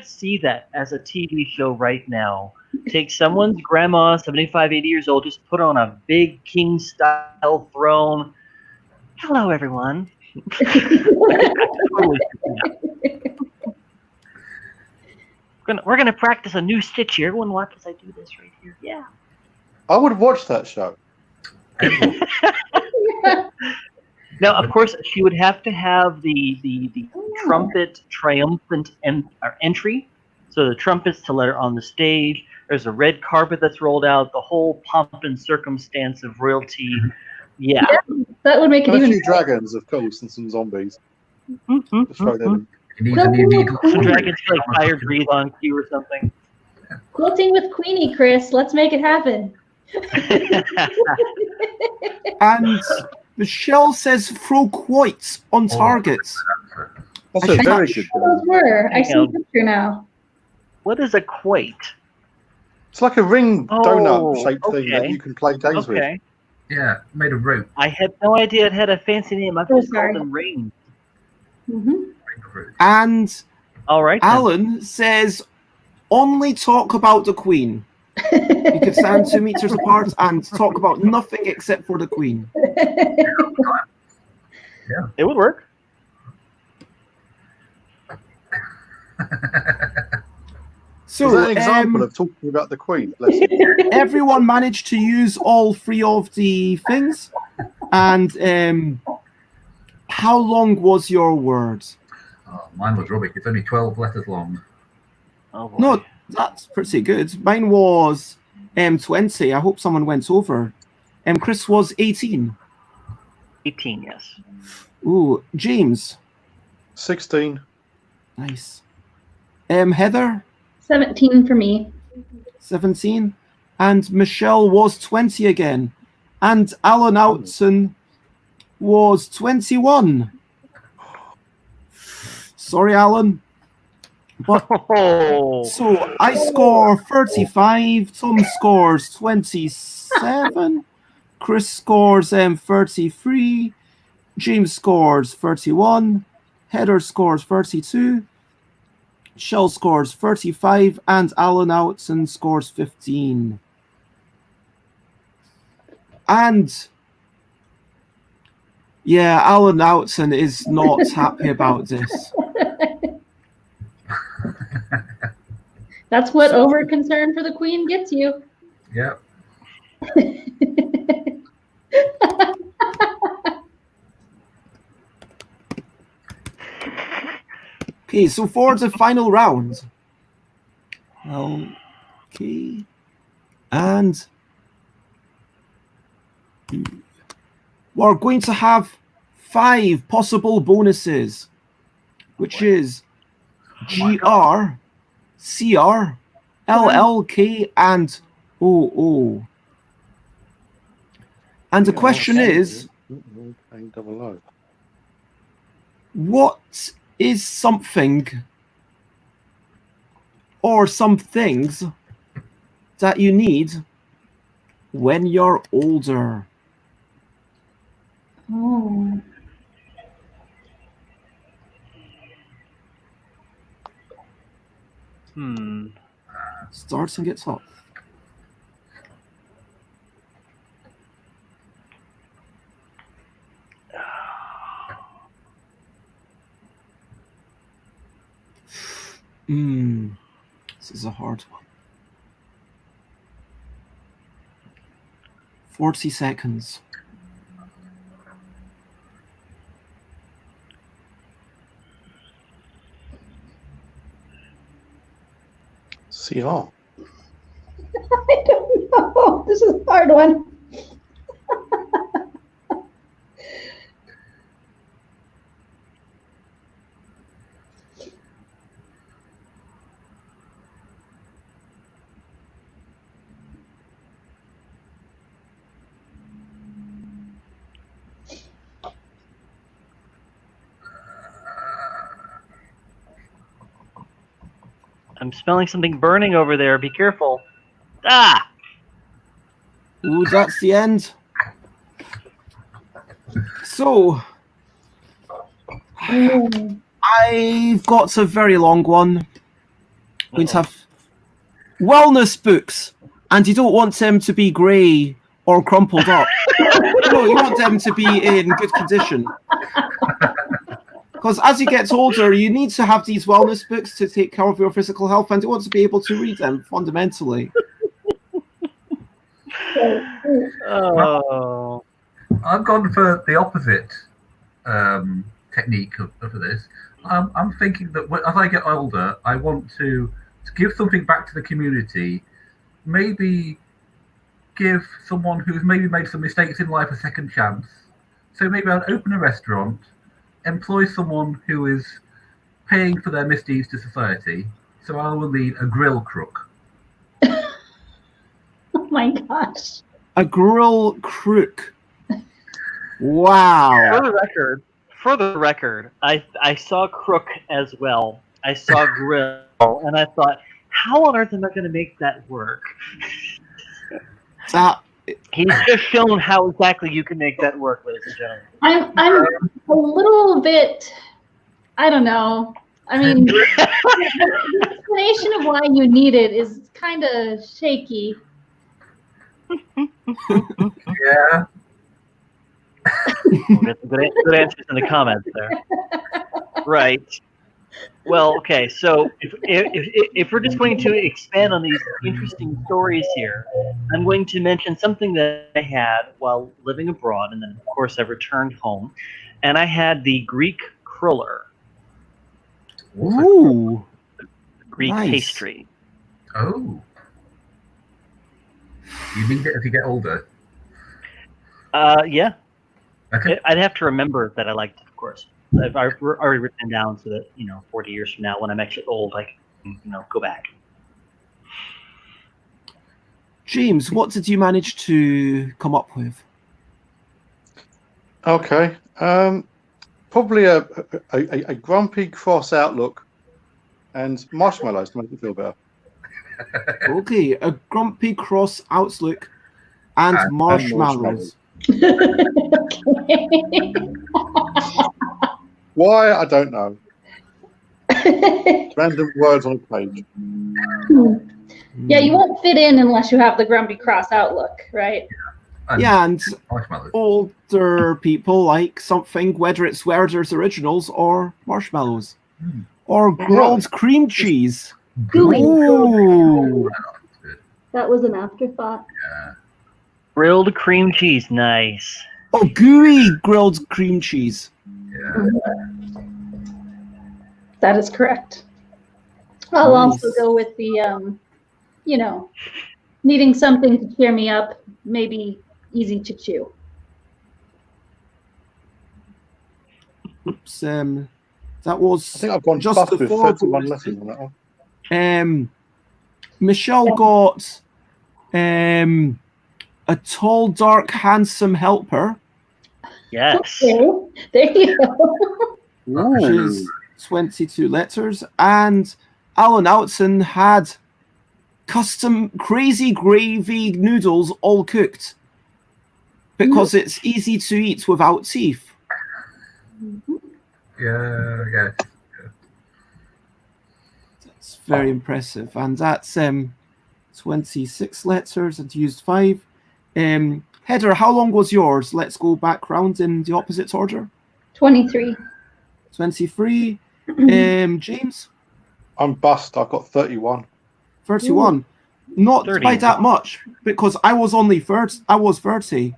see that as a TV show right now. Take someone's grandma, 75, 80 years old, just put on a big king style throne. Hello, everyone. We're gonna practice a new stitch here. Everyone watch as I do this right here. Yeah. I would watch that show. Now, of course, she would have to have the trumpet triumphant entry. So the trumpets to let her on the stage. There's a red carpet that's rolled out. The whole pomp and circumstance of royalty. Yeah. That would make it And a even few dragons, of course, and some zombies. Just throw them in. Some dragons like fire breathe on cue or something. Quilting with Queenie, Chris. Let's make it happen. And Michelle says throw quoits on targets. That's a very good Those were. I see a picture now. What is a quoit? It's like a ring donut shaped thing okay. that you can play games with. Okay. Yeah, made of rope. I had no idea it had a fancy name. I've just called them rings. Mm-hmm. And All right. Alan says only talk about the Queen. You could stand 2 meters apart and talk about nothing except for the Queen. Yeah. It would work. So Is that an example of talking about the Queen? Bless you. everyone managed to use all 3 of the things. And how long was your word? Oh, mine was rubbish. It's only 12 letters long. Oh, boy. No, that's pretty good. Mine was 20. I hope someone went over. Chris was 18. 18, yes. Ooh, James. 16. Nice. Heather. 17 for me. 17. And Michelle was 20 again. And Alan Outson was 21. Sorry, Alan. But so I score 35, Tom scores 27, Chris scores 33, James scores 31, Heather scores 32, Shell scores 35, and Alan Outson scores 15. And yeah, Alan Outson is not happy about this. That's what over concern for the queen gets you. Yep. Okay, so for the final round. Okay. And we're going to have 5 possible bonuses, which is GR, CR, LLK, and OO. And the question is, what is something or some things that you need when you're older? Oh. Starts and gets hot. This is a hard one. 40 seconds. CR. I don't know. This is a hard one. I'm smelling something burning over there. Be careful. Ah! Ooh, that's the end. So, I've got a very long one. I'm going to have wellness books, and you don't want them to be grey or crumpled up. No, you want them to be in good condition. Because as you get older, you need to have these wellness books to take care of your physical health, and you want to be able to read them fundamentally. Oh. I've gone for the opposite technique of this. I'm thinking that as I get older, I want to give something back to the community. Maybe give someone who's maybe made some mistakes in life a second chance. So maybe I'll open a restaurant, employ someone who is paying for their misdeeds to society. So I will need a grill crook. Oh my gosh. A grill crook. Wow. For the record, I saw crook as well. I saw grill, and I thought, how on earth am I going to make that work? He's just shown how exactly you can make that work, ladies and gentlemen. I'm a little bit, I don't know. I mean, the explanation of why you need it is kind of shaky. Yeah. We'll get some good answers in the comments there. Right. Well, okay. So if we're just going to expand on these interesting stories here, I'm going to mention something that I had while living abroad, and then of course I returned home, and I had the Greek cruller. Ooh. Greek Nice. pastry. Oh. You need it as you get older. Yeah. Okay. I'd have to remember that I liked it, of course. I've already written it down so that 40 years from now, when I'm actually old, I can go back. James, what did you manage to come up with? Okay. Probably a grumpy, cross outlook and marshmallows to make you feel better. Okay, a grumpy, cross outlook and marshmallows. Why? I don't know. Random words on a page. Yeah, you won't fit in unless you have the grumpy cross outlook, right? Yeah, and Marshmallows. older people like something, whether it's Werther's Originals or marshmallows. Or grilled cream cheese. Gooey. Ooh. That was an afterthought. Yeah. Grilled cream cheese, nice. Oh, gooey grilled cream cheese. Yeah. That is correct. I'll Nice. also go with the, needing something to cheer me up, maybe easy to chew. Oops, that was I think I've gone just just with before 31 bonus. letters on that one. Michelle got a tall, dark, handsome helper, Yes. Okay, there you go. which is 22 letters, and Alan Outson had custom crazy gravy noodles all cooked because it's easy to eat without teeth. Yeah. It's very impressive, and that's 26 letters and used 5. Heather, how long was yours? Let's go back round in the opposite order. 23. 23. James, I'm bust. I've got 31. 31. Not 30. by that much, because I was only 30. I was 30.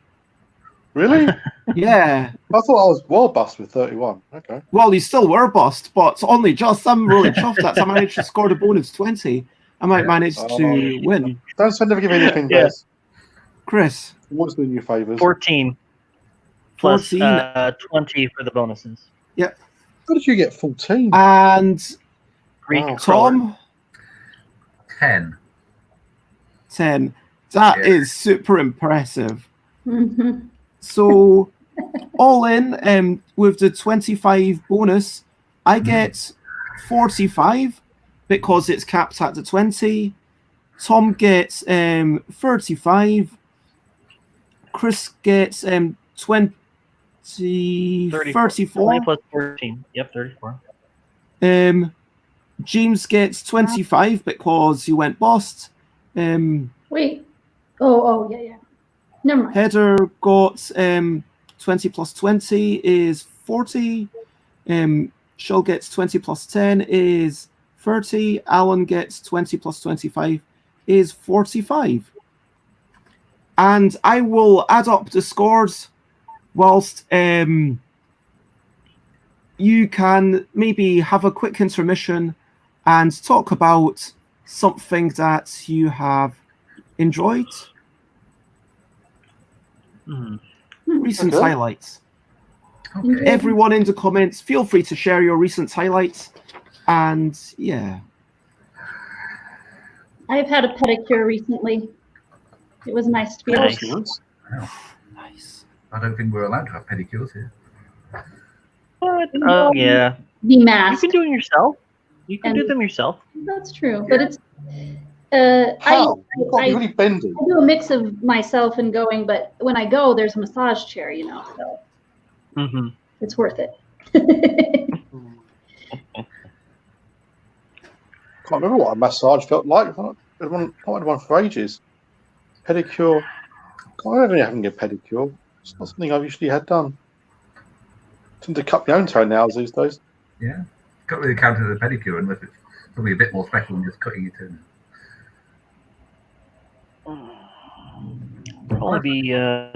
Really? I Yeah. thought I was well bust with 31. Okay. Well, you still were bust, but only just. I'm really chuffed that I managed to score the bonus 20. I might manage to win. Don't say never give anything, Yeah. Bez. Chris, What's doing you favours? 14 plus 14. 20 for the bonuses. How did you get 14? And Greek Wow. Tom, 10. 10. That Yeah. is super impressive. Mhm. So, all in, with the 25 bonus, I get 45 because it's capped at the 20. Tom gets 35. Chris gets 20, 34. 20 plus 14. Yep, 34. James gets 25 because he went bust. Wait. Oh, yeah. Never mind. Heather got 20 plus 20 is 40. Shell gets 20 plus 10 is 30. Alan gets 20 plus 25 is 45. And I will add up the scores whilst you can maybe have a quick intermission and talk about something that you have enjoyed. Recent Okay. highlights. Okay. Everyone in the comments, feel free to share your recent highlights. And yeah. I've had a pedicure recently. It was nice to be able Nice. to. Nice. I don't think we're allowed to have pedicures here. What? Oh, yeah. be You masked. can do them yourself. You can do And- them yourself. That's true, but it's. I How? You've got to be really bendy. do a mix of myself and going, but when I go, there's a massage chair, so Mm-hmm. it's worth it. Can't remember what a massage felt like. I've not had one for ages. Pedicure. Can't remember having a pedicure. It's not something I've usually had done. I tend to cut my own toenails these days. Yeah. Can't really count it as a pedicure unless it's something a bit more special than just cutting it in. Probably be I've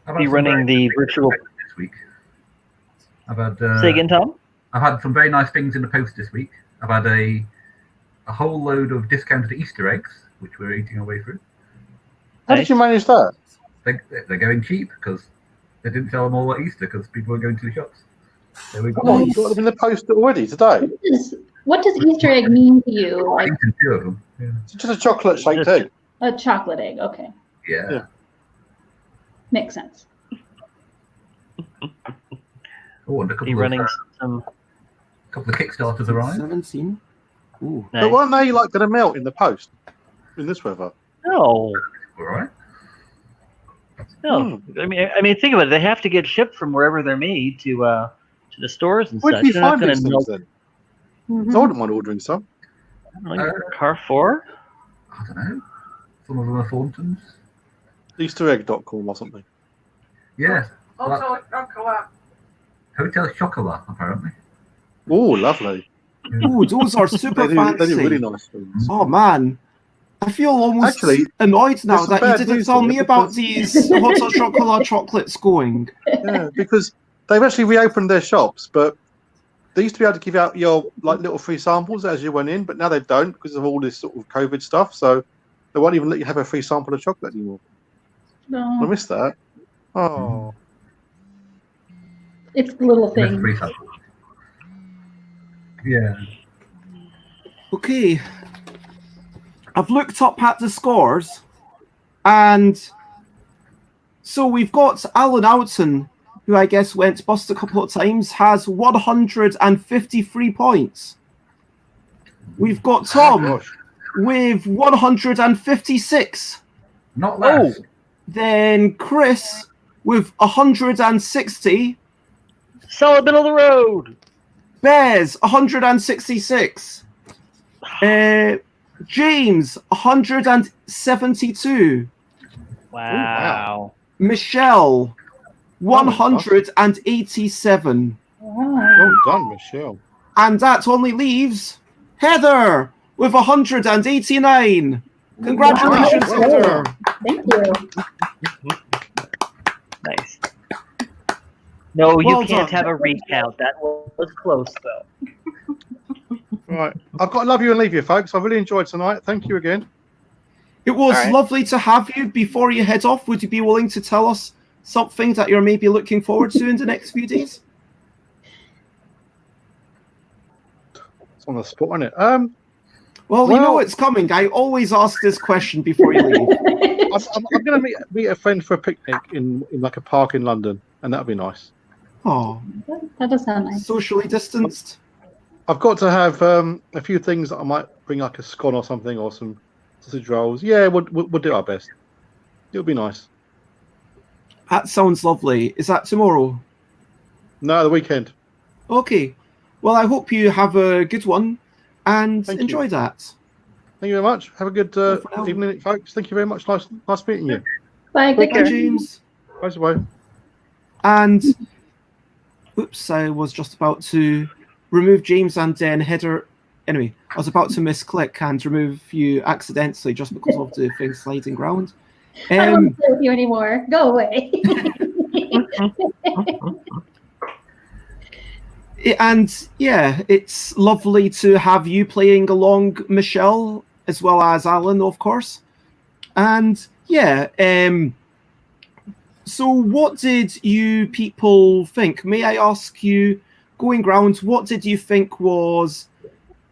had be some running very the nice virtual. things this week. I've had Say again, Tom. I've had some very nice things in the post this week. I've had a whole load of discounted Easter eggs, which we're eating our way through. How did you manage that? They're going cheap because they didn't sell them all at Easter because people were going to the shops. There we go. Oh, you got them in the post already today? This What does Easter egg mean to you? Like Eaten 2 of them. Yeah. It's just a chocolate shaped egg. a chocolate egg? Okay, Yeah. makes sense. Oh, and a Be couple running of some. Kickstarters arrived. 17. Ooh. But Nice. weren't they like going to melt in the post in this weather? No, All right. no. I mean, think about it. They have to get shipped from wherever they're made to the stores and Where such. do you They're not find going these to things melt. then? Mhm. 'Cause I wouldn't mind ordering some. I don't know, Carrefour. I don't know. Some of them are Thorntons. EasterEgg.com or something. Yeah. Also, chocolate. Hotel Chocolat, apparently. Oh, lovely. Ooh, those are super They fancy. do really nice things. Oh man, I feel almost Actually, annoyed now there's some that you bad didn't news tell here me about because- these hot chocolate chocolates going. Yeah, because they've actually reopened their shops, but they used to be able to give out your like little free samples as you went in, but now they don't because of all this sort of COVID stuff. So they won't even let you have a free sample of chocolate anymore. I No, missed that. Oh, it's the little That's thing. free sample. Yeah. Okay, I've looked up at the scores, and so we've got Alan Oughton, who I guess went bust a couple of times, has 153 points. We've got Tom gosh. with 156. Not less. Then Chris with 160. Solid middle of the road. Bez 166. James 172. Wow. Michelle 187. Wow. Well done, Michelle. And that only leaves Heather with 189. Congratulations, Wow. Heather. Thank you. Nice. No, you Well can't done. have a recount. That was close, though. Right, I've got to love you and leave you, folks. I really enjoyed tonight. Thank you again. It was All right. lovely to have you. Before you head off, would you be willing to tell us something that you're maybe looking forward to in the next few days? It's on the spot, isn't it? Well, you know Well- it's coming. I always ask this question before you leave. I'm going to meet a friend for a picnic in like a park in London, and that'll be nice. Oh, That does sound nice. socially distanced. I've got to have a few things that I might bring, like a scone or something, or some sausage rolls. Yeah, we'll do our best. It'll be nice. That sounds lovely. Is that tomorrow? No, the weekend. Okay. Well, I hope you have a good one and Thank you. enjoy that. Thank you very much. Have a good for now. evening, folks. Thank you very much. Nice meeting you. Bye. Take Bye, care. James. Bye, bye. And oops, I was just about to remove James and then Heather. Anyway, I was about to misclick and remove you accidentally just because of the thing sliding round. I don't want to play with you anymore. Go away. And yeah, it's lovely to have you playing along, Michelle, as well as Alan, of course. And yeah, so what did you people think? May I ask you, going round, what did you think was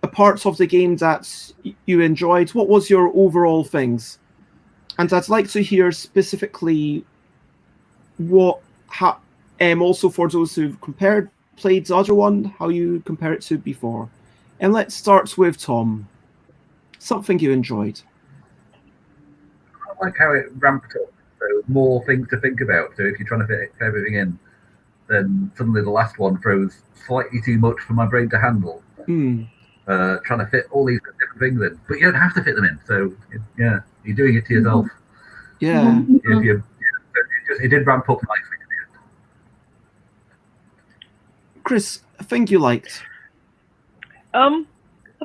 a part of the game that you enjoyed? What was your overall things? And I'd like to hear specifically what, also for those who've played the other one, how you compare it to before. And let's start with Tom. Something you enjoyed. I like how it ramped up. So more things to think about. So if you're trying to fit everything in, then suddenly the last one throws slightly too much for my brain to handle. Trying to fit all these different things in, but you don't have to fit them in. So yeah, you're doing it to yourself. Yeah. It did ramp up nicely. Chris, a thing you liked. I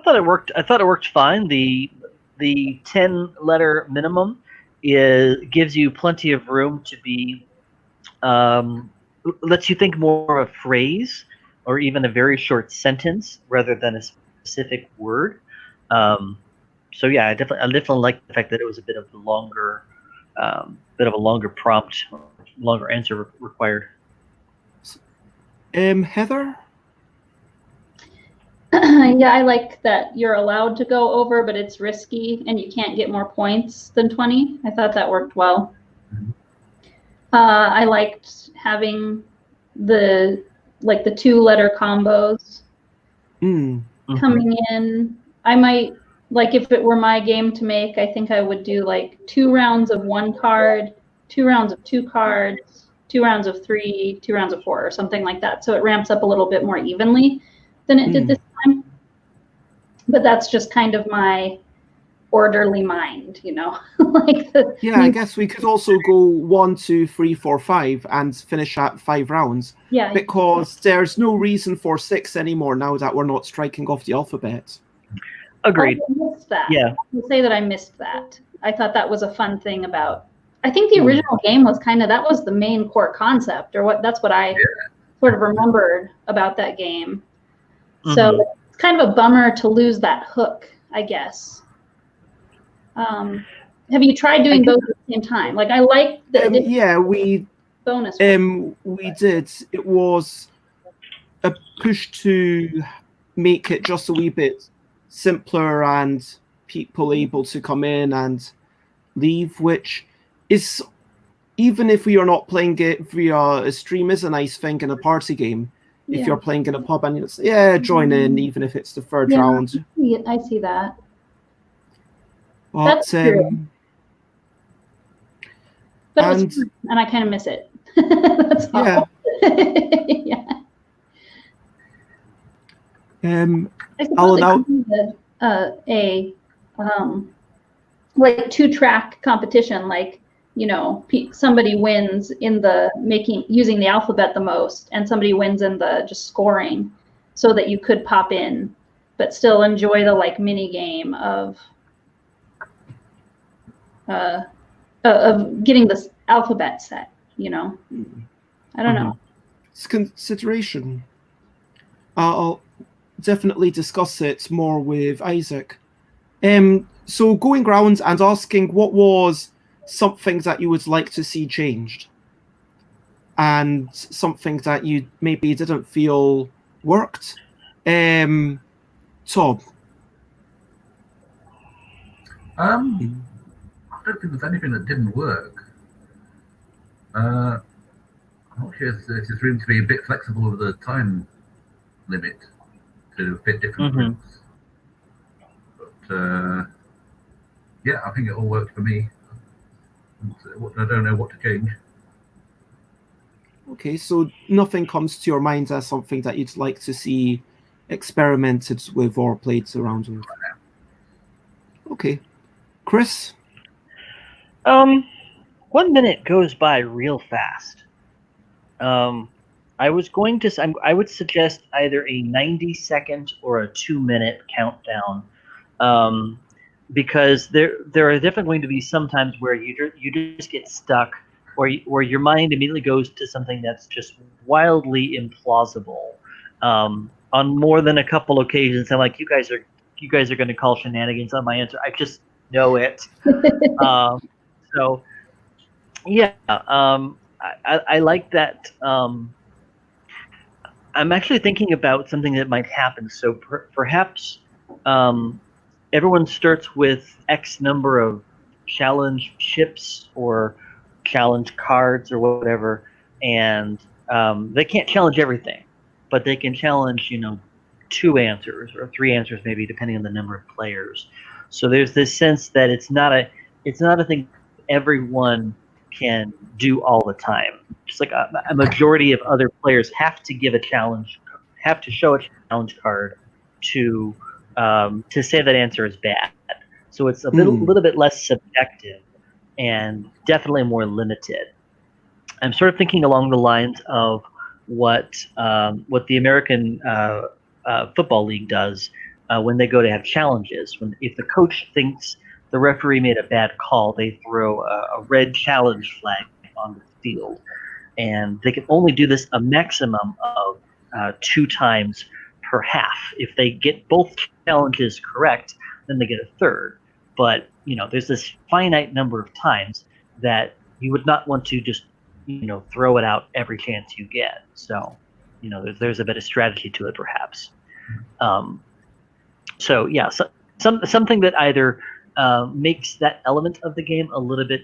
thought it worked. I thought it worked fine. The 10-letter minimum gives you plenty of room to be lets you think more of a phrase or even a very short sentence rather than a specific word. So yeah, I definitely like the fact that it was a bit of a longer prompt, longer answer required. Heather? Yeah, I like that you're allowed to go over, but it's risky and you can't get more points than 20. I thought that worked well. I liked having the 2-letter combos coming in. I might, like, if it were my game to make, I think I would do like 2 rounds of 1 card, 2 rounds of 2 cards, 2 rounds of 3, 2 rounds of 4, or something like that. So it ramps up a little bit more evenly than it did this time. But that's just kind of my orderly mind, I guess we could also go 1, 2, 3, 4, 5 and finish at 5 rounds. Yeah. Because there's no reason for 6 anymore now that we're not striking off the alphabet. Agreed. I missed that. Yeah. I will say that I missed that. I thought that was a fun thing about. I think the original game was that was the main core concept, or that's what I sort of remembered about that game. So it's kind of a bummer to lose that hook, I guess. Have you tried doing both at the same time? Like, I like the we bonus. We did. It was a push to make it just a wee bit simpler and people able to come in and leave, which is, even if we are not playing it via a stream, is a nice thing in a party game. If you're playing in a pub and it's join in, even if it's the third round. I see that. But, that's true. But it was fun, and I kind of miss it. That's all. I suppose a like 2-track competition, like, somebody wins in the using the alphabet the most, and somebody wins in the just scoring, so that you could pop in, but still enjoy the mini game of getting this alphabet set. I don't know. It's consideration. I'll definitely discuss it more with Isaac. So going round and asking what was something that you would like to see changed, and something that you maybe didn't feel worked. Tom. I don't think there's anything that didn't work. I'm not sure if there's room to be a bit flexible with the time limit to fit different groups. But I think it all worked for me. I don't know what to change. Okay, so nothing comes to your mind as something that you'd like to see experimented with or played around with. Okay. Chris? 1 minute goes by real fast. I would suggest either a 90-second or a 2-minute countdown, because there are definitely going to be some times where you just get stuck, or your mind immediately goes to something that's just wildly implausible. On more than a couple occasions, I'm like, you guys are going to call shenanigans on my answer. I just know it. So yeah, I like that. I'm actually thinking about something that might happen. So perhaps everyone starts with X number of challenge chips or challenge cards or whatever, and they can't challenge everything, but they can challenge 2 answers or 3 answers, maybe, depending on the number of players. So there's this sense that it's not a thing everyone can do all the time. Just like a majority of other players have to show a challenge card to say that answer is bad. So it's a little bit less subjective and definitely more limited. I'm sort of thinking along the lines of what the American Football League does when they go to have challenges. If the coach thinks the referee made a bad call, they throw a red challenge flag on the field. And they can only do this a maximum of 2 times per half. If they get both challenges correct, then they get a third. But there's this finite number of times that you would not want to just throw it out every chance you get. So there's a bit of strategy to it, perhaps. So yeah, something that either makes that element of the game a little bit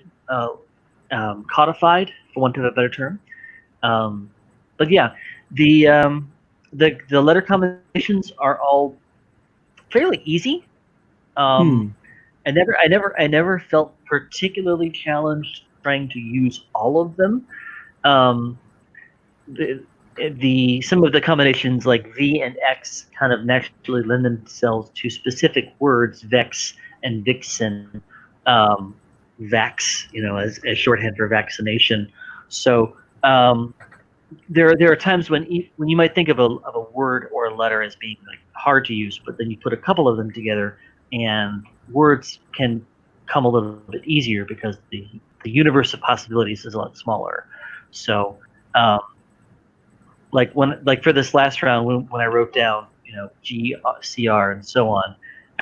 codified, for want of a better term. But yeah, the letter combinations are all fairly easy. I never felt particularly challenged trying to use all of them. Some of the combinations like V and X kind of naturally lend themselves to specific words, Vex and Vixen, Vax, as shorthand for vaccination. So there are times when you might think of a word or a letter as being like hard to use, but then you put a couple of them together, and words can come a little bit easier because the universe of possibilities is a lot smaller. So, like for this last round, when I wrote down G, CR, and so on,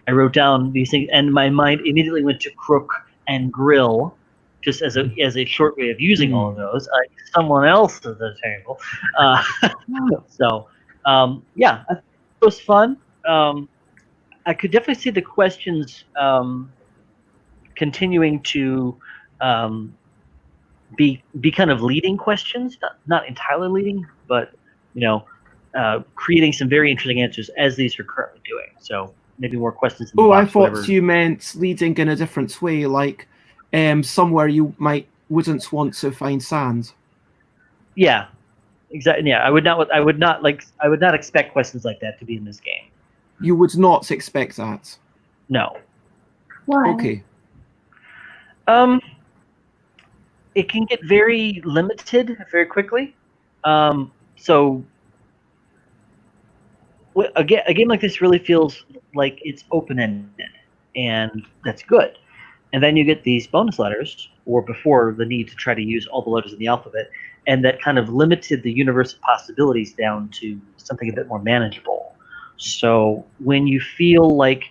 I wrote down these things, and my mind immediately went to crook and grill, just as a short way of using all of those. Someone else at the table. So, yeah, it was fun. I could definitely see the questions continuing to be kind of leading questions, not entirely leading, but creating some very interesting answers as these are currently doing. So maybe more questions. In the box, I thought whatever. you meant leading in a different way, like somewhere you wouldn't want to find sand. Yeah, exactly. Yeah, I would not expect questions like that to be in this game. You would not expect that. No. Why? Okay. It can get very limited very quickly. So a game like this really feels like it's open-ended, and that's good. And then you get these bonus letters, or before the need to try to use all the letters in the alphabet, and that kind of limited the universe of possibilities down to something a bit more manageable. So when you feel like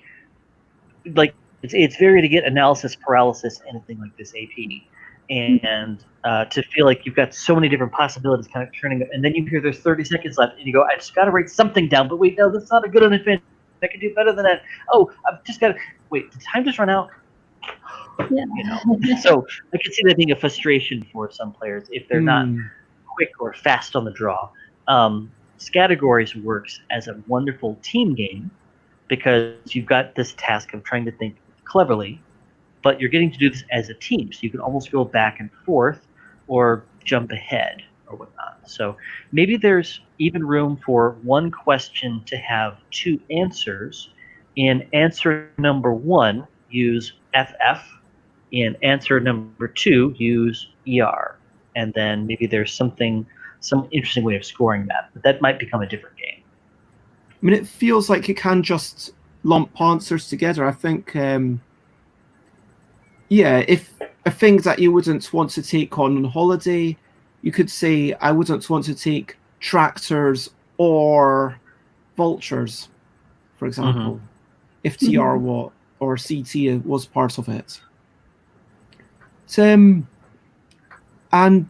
it's very to get analysis paralysis, anything like this AP, and to feel like you've got so many different possibilities kind of turning, and then you hear there's 30 seconds left, and you go, I just got to write something down, but wait, no, that's not a good enough advantage. I can do better than that. Oh, I've just got to wait. Did time just run out? Yeah. So I can see that being a frustration for some players if they're not quick or fast on the draw. Categories works as a wonderful team game because you've got this task of trying to think cleverly, but you're getting to do this as a team, so you can almost go back and forth or jump ahead or whatnot. So maybe there's even room for one question to have two answers. In answer number 1, use FF. In answer number 2, use ER. And then maybe there's some interesting way of scoring that, but that might become a different game. I mean, it feels like you can just lump answers together. I think, if a thing that you wouldn't want to take on holiday, you could say, I wouldn't want to take tractors or vultures, for example, if TR or CT was part of it. And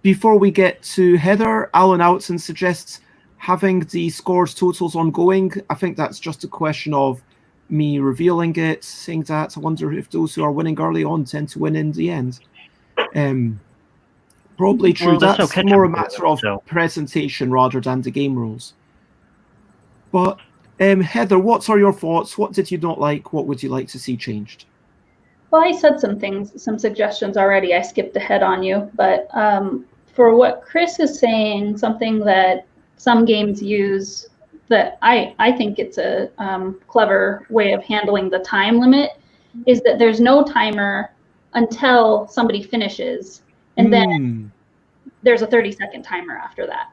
before we get to Heather, Alan Outson suggests having the scores totals ongoing. I think that's just a question of me revealing it, saying that. I wonder if those who are winning early on tend to win in the end. Probably true. Well, that's more a matter of presentation rather than the game rules. But Heather, what are your thoughts? What did you not like? What would you like to see changed? Well, I said some suggestions already. I skipped ahead on you, but for what Chris is saying, something that some games use that I think it's a clever way of handling the time limit is that there's no timer until somebody finishes, and then there's a 30-second timer after that.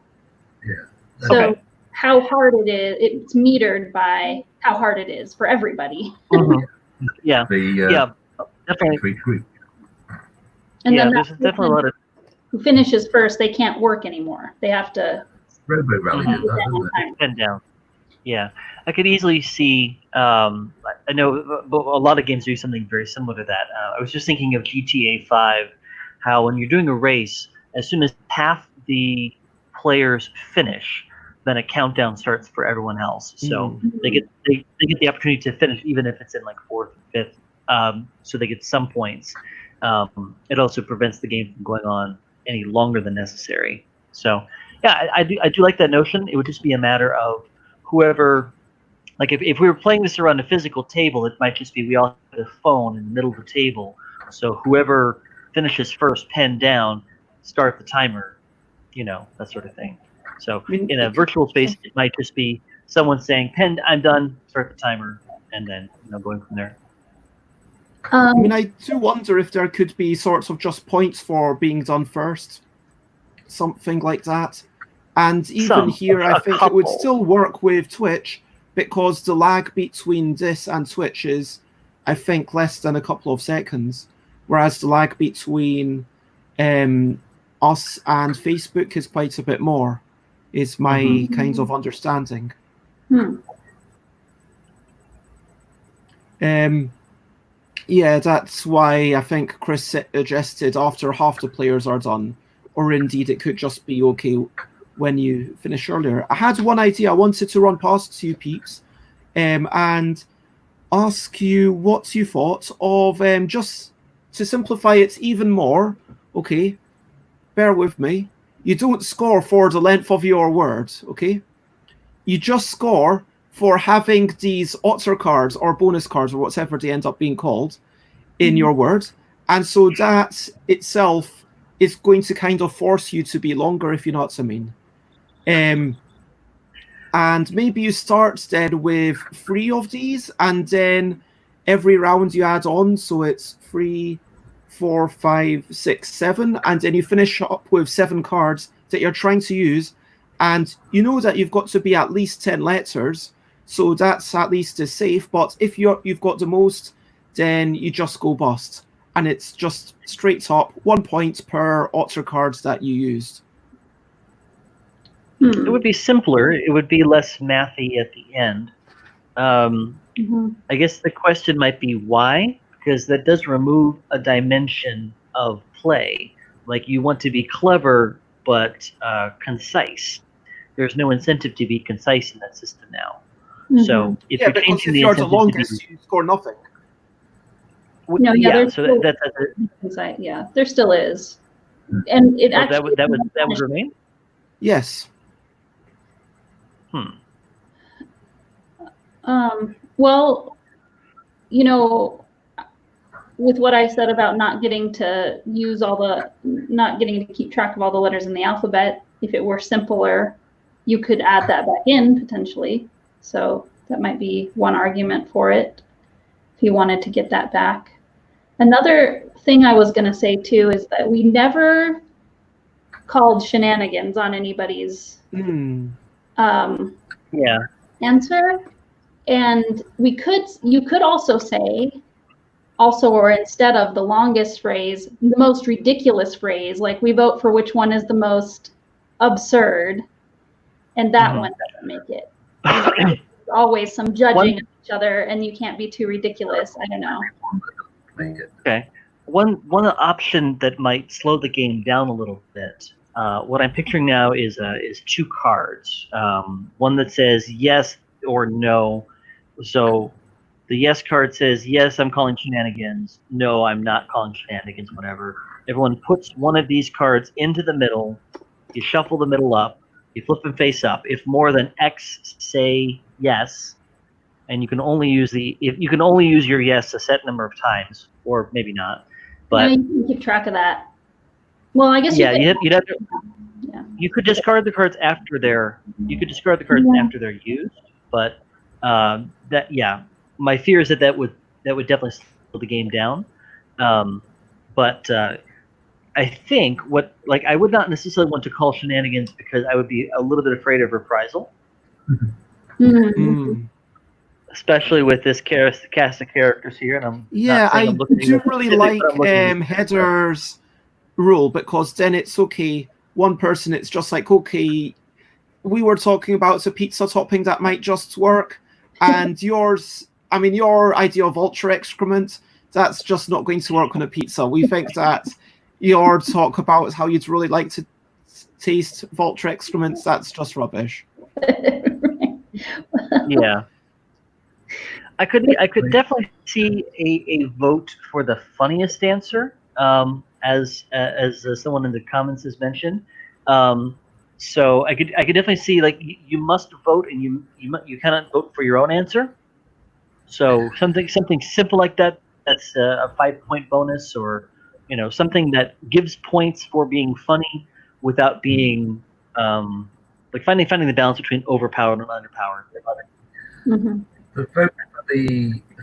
Yeah. So how hard it is, it's metered by how hard it is for everybody. Yeah. Definitely. And then there's definitely a lot of who finishes first, they can't work anymore. They have to Robo Rally did that, doesn't it? pen down. Yeah, I could easily see. I know a lot of games do something very similar to that. I was just thinking of GTA 5, how when you're doing a race, as soon as half the players finish, then a countdown starts for everyone else. So they get the opportunity to finish, even if it's in like fourth or fifth. So they get some points. It also prevents the game from going on any longer than necessary. So yeah, I do like that notion. It would just be a matter of whoever, like if we were playing this around a physical table, it might just be we all have a phone in the middle of the table. So whoever finishes first, pen down, start the timer, that sort of thing. So in a virtual space, it might just be someone saying, pen, I'm done, start the timer, and then going from there. I do wonder if there could be sorts of just points for being done first, something like that. And even here, I think it would still work with Twitch, because the lag between this and Twitch is, I think, less than a couple of seconds, whereas the lag between us and Facebook is quite a bit more, is my kind of understanding. Yeah, that's why I think Chris suggested after half the players are done, or indeed it could just be okay when you finish earlier. I had one idea I wanted to run past you, peeps, and ask you what you thought of, just to simplify it even more, okay, bear with me, you don't score for the length of your word, okay? You just score for having these otter cards or bonus cards or whatever they end up being called in your word. And so that itself is going to kind of force you to be longer, if you know what I mean. And maybe you start then with 3 of these, and then every round you add on. So it's 3, 4, 5, 6, 7, and then you finish up with 7 cards that you're trying to use. And you know that you've got to be at least 10 letters. So that's at least as safe. But if you've got the most, then you just go bust. And it's just straight up 1 point per otter cards that you used. It would be simpler. It would be less mathy at the end. I guess the question might be why, because that does remove a dimension of play. Like, you want to be clever but concise. There's no incentive to be concise in that system now. So if you're changing the you're the incentive longest, you score nothing. No, so there still is, and it actually that would remain. Yes. Well, with what I said about not getting to keep track of all the letters in the alphabet, if it were simpler, you could add that back in potentially. So that might be one argument for it, if you wanted to get that back. Another thing I was going to say too is that we never called shenanigans on anybody's answer, and you could also say or instead of the longest phrase, the most ridiculous phrase, like we vote for which one is the most absurd, and that one doesn't make it. There's always some judging of each other, and you can't be too ridiculous. I don't know. Okay. One option that might slow the game down a little bit. What I'm picturing now is 2 cards. One that says yes or no. So the yes card says yes, I'm calling shenanigans. No, I'm not calling shenanigans. Whatever. Everyone puts one of these cards into the middle. You shuffle the middle up. You flip them face up. If more than X say yes, and you can only use your yes a set number of times, or maybe not. But you can keep track of that. Well, I guess you'd have to. Yeah. You could discard the cards after they're. You could discard the cards after they're used, but my fear is that would definitely slow the game down. But I think I would not necessarily want to call shenanigans, because I would be a little bit afraid of reprisal. Especially with this cast of characters here, and I do really like Heather's rule, because then it's okay. One person, it's just like, okay, we were talking about a pizza topping that might just work, and your idea of ultra excrement, that's just not going to work on a pizza. We think that your talk about how you'd really like to taste vulture excrements, that's just rubbish. Yeah. I could definitely see a vote for the funniest answer, as someone in the comments has mentioned. So I could definitely see, like, you must vote, and you cannot vote for your own answer. So something simple like that. That's a 5-point bonus, or something that gives points for being funny without being like finding the balance between overpowered and underpowered. Mhm. The vote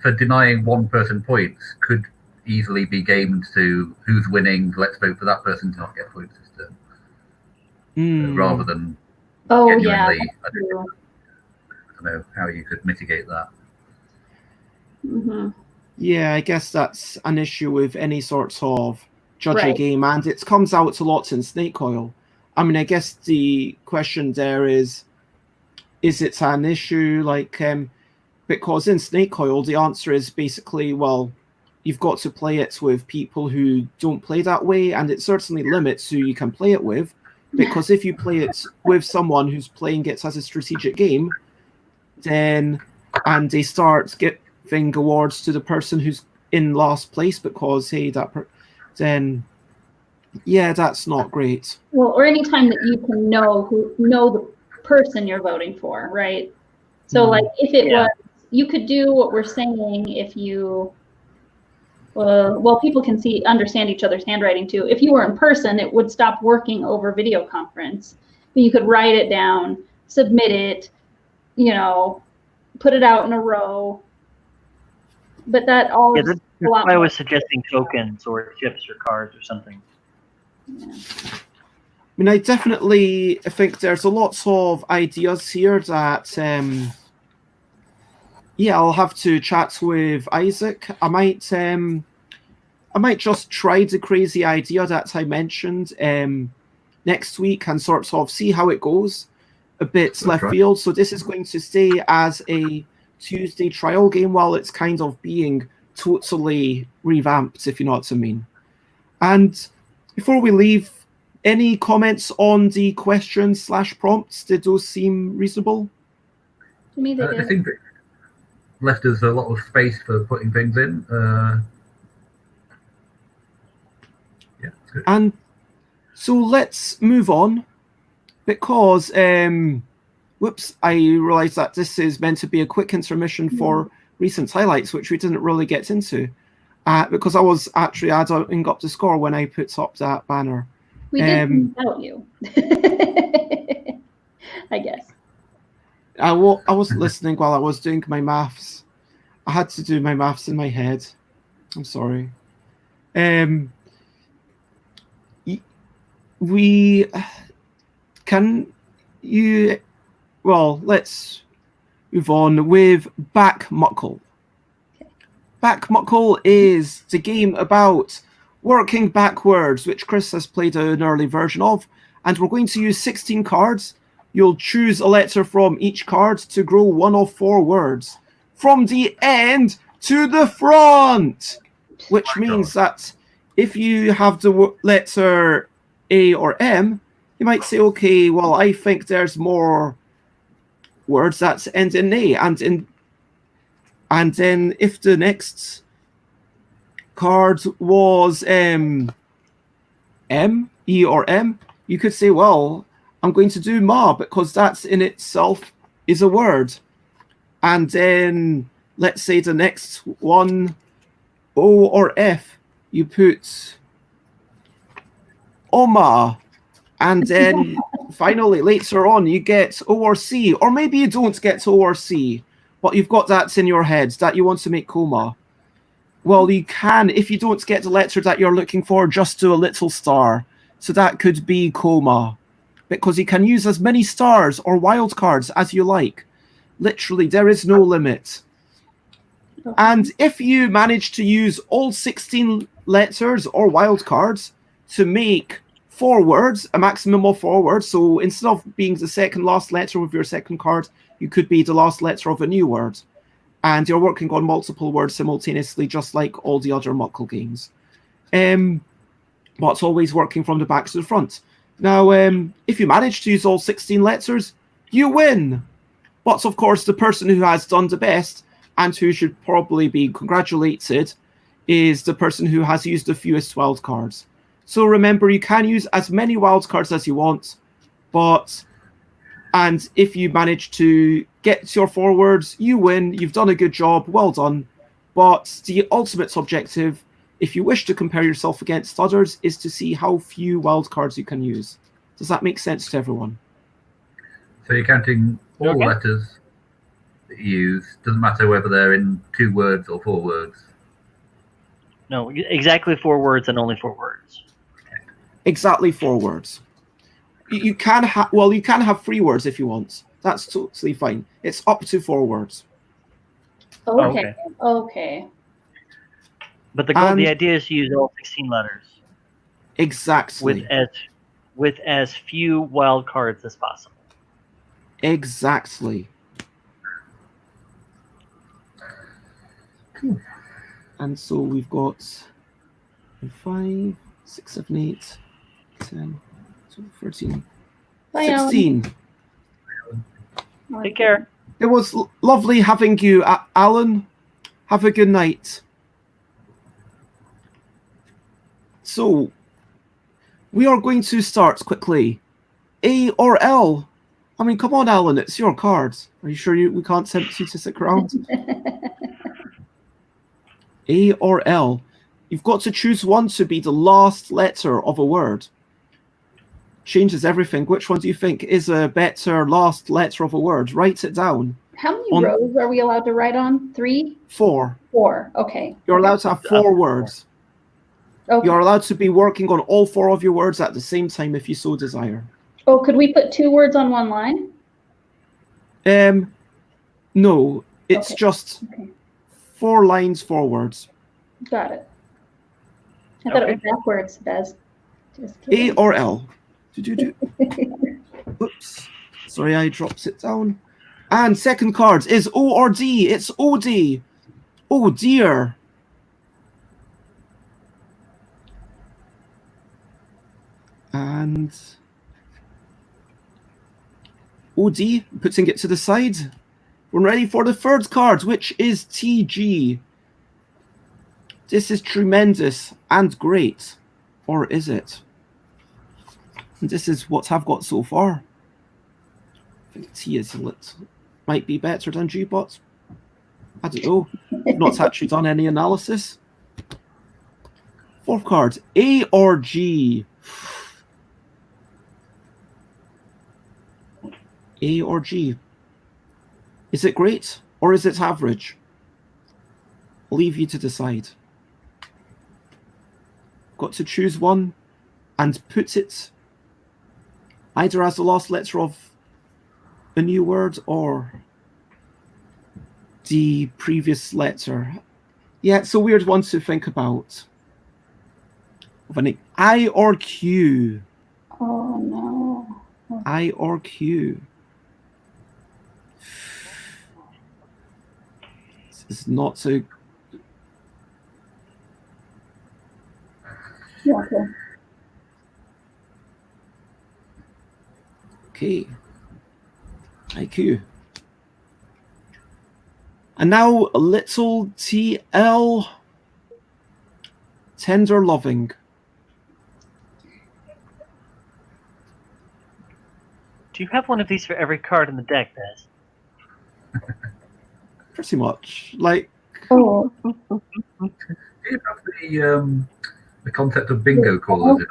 for denying one person points could easily be gamed to who's winning. Let's vote for that person to not get points this turn, rather than Oh genuinely. yeah. I don't know how you could mitigate that. Mm-hmm. Yeah, I guess that's an issue with any sorts of judgy Right. game, and it comes out a lot in Snake Oil. I mean, I guess the question there is it an issue, like, because in Snake Oil, the answer is basically, well, you've got to play it with people who don't play that way, and it certainly limits who you can play it with, because if you play it with someone who's playing it as a strategic game, then, and they start giving awards to the person who's in last place because, hey, then, yeah, that's not great. Well, or any time that you can know the person you're voting for, right? So, like, if it was, you could do what we're saying if you, well, people can understand each other's handwriting too. If you were in person, it would stop working over video conference. But you could write it down, submit it, put it out in a row. But that all is that's a lot why I more. was suggesting tokens or chips or cards or something. Yeah. I mean, I definitely think there's a lot of ideas here that, I'll have to chat with Isaac. I might just try the crazy idea that I mentioned next week and sort of see how it goes. A bit left field. So this is going to stay as a Tuesday trial game while it's kind of being totally revamped, if you know what I mean. And before we leave, any comments on the questions/prompts? Did those seem reasonable? To me, they I did. think it left us a lot of space for putting things in. Yeah, it's good. And so let's move on, because whoops, I realized that this is meant to be a quick intermission for recent highlights, which we didn't really get into, because I was actually adding up the score when I put up that banner. We did without you. I guess. I wasn't listening while I was doing my maths. I had to do my maths in my head. I'm sorry. Let's move on with BACK-MUCKELL. BACK-MUCKELL is the game about working backwards, which Chris has played an early version of, and we're going to use 16 cards. You'll choose a letter from each card to grow one of 4 words from the end to the front, which means that if you have the letter A or M, you might say, okay, well, I think there's more words that end in A, and then if the next card was M, E or M, you could say, well, I'm going to do ma, because that's in itself is a word. And then let's say the next one, O or F, you put Oma. And then finally, later on, you get O or C. Or maybe you don't get O or C, but you've got that in your head that you want to make coma. Well, you can, if you don't get the letter that you're looking for, just do a little star. So that could be coma, because you can use as many stars or wildcards as you like. Literally, there is no limit. And if you manage to use all 16 letters or wildcards to make 4 words, a maximum of 4 words, so instead of being the second last letter of your second card, you could be the last letter of a new word. And you're working on multiple words simultaneously, just like all the other Muckle games. But it's always working from the back to the front. Now, if you manage to use all 16 letters, you win. But of course, the person who has done the best and who should probably be congratulated is the person who has used the fewest wildcards. So remember, you can use as many wildcards as you want, and if you manage to get your forwards, you win. You've done a good job. Well done. But the ultimate objective, if you wish to compare yourself against others, is to see how few wildcards you can use. Does that make sense to everyone? So you're counting all Okay. letters that you use. Doesn't matter whether they're in 2 words or 4 words. No, exactly 4 words and only 4 words. Exactly 4 words. You can have, well, you can have 3 words if you want. That's totally fine. It's up to 4 words. Okay. Okay. But the goal, And- the idea is to use all 16 letters Exactly. with as few wild cards as possible. Exactly. And so we've got 5, 6, 7, 8, 10, 12, 13, Bye, Alan. 16. Take care. It was lovely having you, Alan. Have a good night. So, we are going to start quickly. A or L? I mean, come on, Alan, it's your cards. Are you sure we can't tempt you to stick around? A or L? You've got to choose one to be the last letter of a word. Changes everything. Which one do you think is a better last letter of a word? Write it down. How many rows are we allowed to write on? 3? 4. 4. Okay. You're allowed to have 4 words. Okay. You're allowed to be working on all 4 of your words at the same time if you so desire. Oh, could we put 2 words on one line? No, it's Okay. just Okay. 4 lines, 4 words. Got it. I thought Okay. it was backwards, Bez. Just A kidding. or L? Oops. Sorry, I dropped it down. And second card is O or D. It's OD. Oh dear. And OD, putting it to the side. We're ready for the third card, which is TG. This is tremendous and great. Or is it? And this is what I've got so far. I think T is might be better than G, but I don't know. I've not actually done any analysis. Fourth card, A or G? A or G? Is it great or is it average? I'll leave you to decide. Got to choose one and put it either as the last letter of a new word or the previous letter. Yeah, it's a weird one to think about. Of an I or Q? Oh, no. I or Q? This is not so... Yeah, okay. Okay. IQ. And now a little TL. Tender loving. Do you have one of these for every card in the deck, Bez? Pretty much. Like, Oh, Do you have the concept of bingo callers?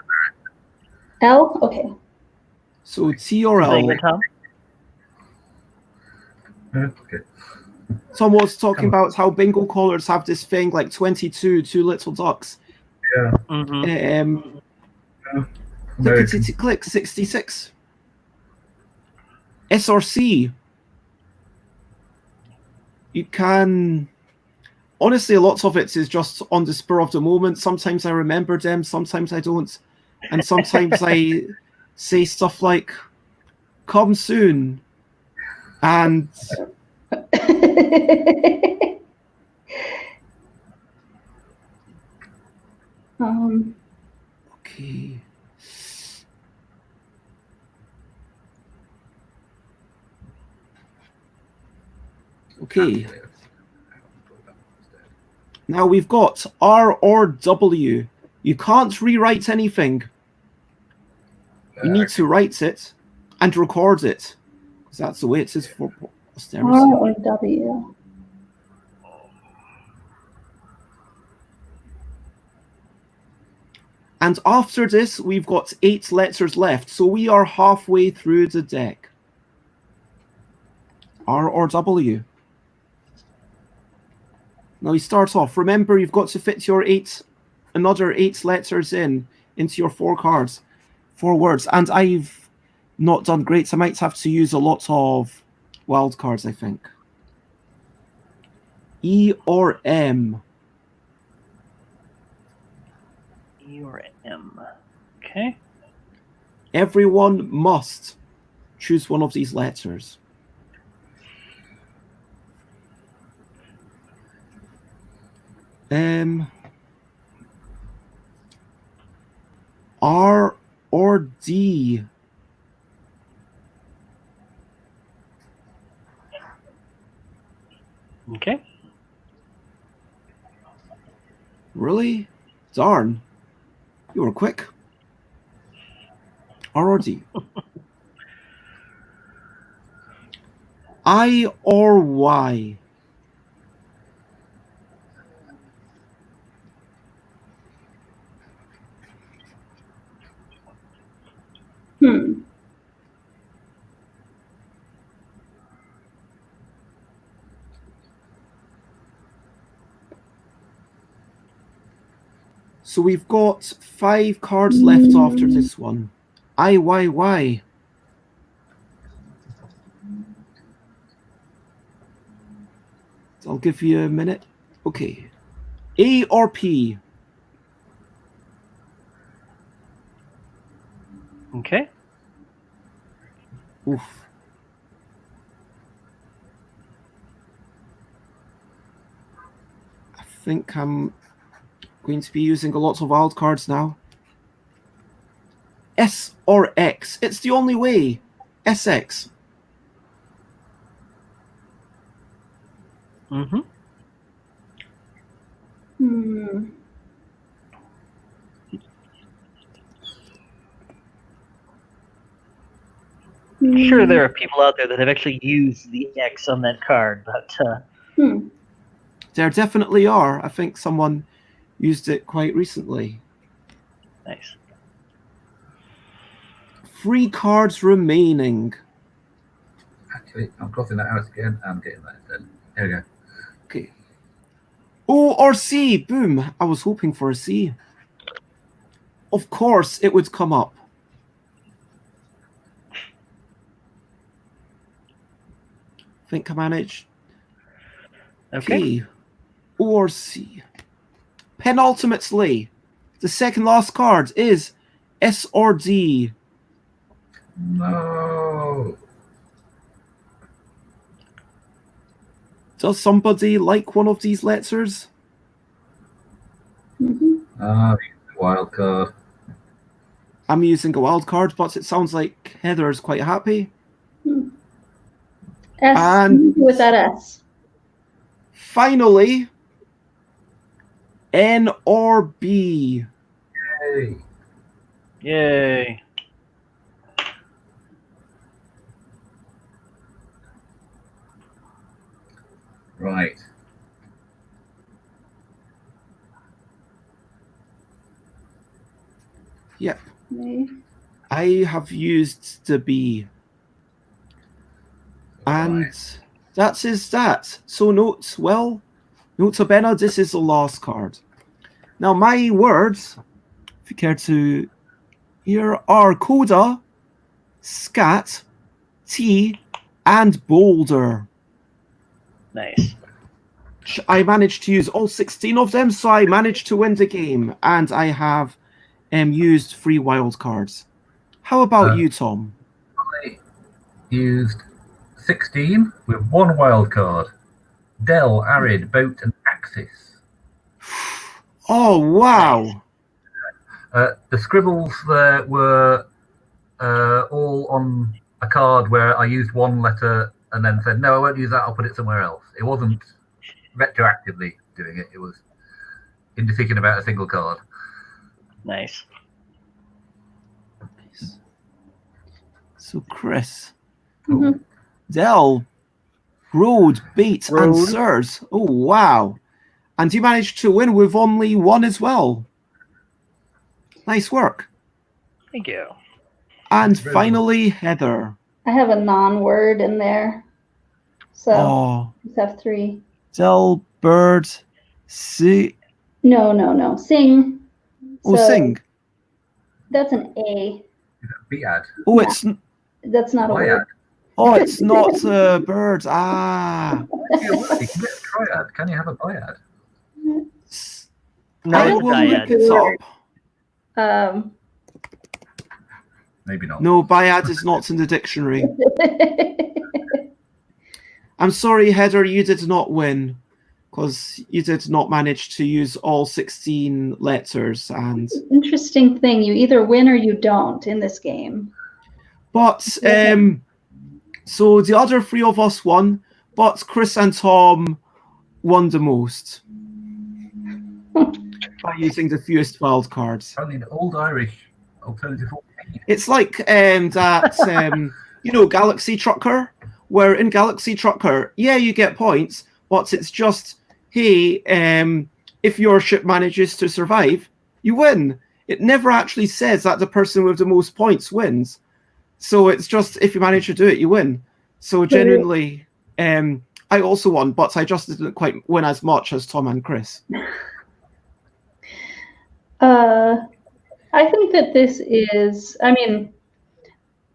L? Okay. so T or L. Saying that, Tom? Okay. Tom was talking about how bingo callers have this thing like 22, 2 little ducks. Yeah. Mm-hmm. American. Click 66. S or C. You can... Honestly, lots of it is just on the spur of the moment. Sometimes I remember them, sometimes I don't. And sometimes I say stuff like, come soon. And okay. Okay. Now we've got R or W. You can't rewrite anything. You need to write it and record it, because that's the way it is for posterity. R or W. And after this, we've got 8 letters left, so we are halfway through the deck. R or W. Now we start off. Remember, you've got to fit your another 8 letters into your 4 cards, 4 words. And I've not done great. So I might have to use a lot of wild cards, I think. E or M. E or M. Okay. Everyone must choose one of these letters. R or D. Okay. Really? Darn. You were quick. R or D. I or Y. So we've got 5 cards left after this one. I, Y, Y. So I'll give you a minute. Okay. A or P. Okay. Oof. I think I'm going to be using a lot of wild cards now. S or X. It's the only way. SX. Mm-hmm. Sure, there are people out there that have actually used the X on that card, but There definitely are. I think someone used it quite recently. nice. 3 cards remaining. Actually, I'm crossing that out again. I'm getting that instead. There we go. Okay. O or C. Boom. I was hoping for a C. Of course it would come up. Think I managed. Okay. O or C. Penultimately, the second last card is S or D. No. Does somebody like one of these letters? Wild card. I'm using a wild card, but it sounds like Heather's quite happy. S And with that S. finally, N or B. Hey. Yay. Right. Yep. Okay. I have used the B. And Right. that is that. So note to bene, this is the last card. Now my words, if you care to hear, are coda, scat, tea, and boulder. Nice. I managed to use all 16 of them, so I managed to win the game, and I have used 3 wild cards. How about you, Tom? I used 16 with 1 wild card. Dell, Arid, Boat, and Axis. Oh, wow. The scribbles there were all on a card where I used 1 letter and then said, no, I won't use that, I'll put it somewhere else. It wasn't retroactively doing it, it was indecision about a single card. Nice. So, Chris, Mhm. Dell, Road, Beat, and Road. Sirs. Oh, wow. And you managed to win with only one as well. Nice work. Thank you. And Very finally, Heather. I have a non-word in there, so Oh, just have 3. Dell, Bird, See. No. Sing. Oh, So Sing. That's an A. Bead. Oh, Yeah. it's That's not a Triad. word. oh, it's not a bird. Ah, Yeah, well, you can get a triad. Can you have a biad? No, I it's a will look dyad. it up. Maybe not. No, biad is not in the dictionary. I'm sorry, Heather, you did not win because you did not manage to use all 16 letters. And Interesting thing. You either win or you don't in this game. but so the other 3 of us won, but Chris and Tom won the most by using the fewest wild cards. Only an old Irish alternative. It's like that Galaxy Trucker, where in Galaxy Trucker, yeah, you get points, but it's just, hey, if your ship manages to survive, you win. It never actually says that the person with the most points wins. So it's just, if you manage to do it, you win. So genuinely, I also won, but I just didn't quite win as much as Tom and Chris. I think that this is, I mean,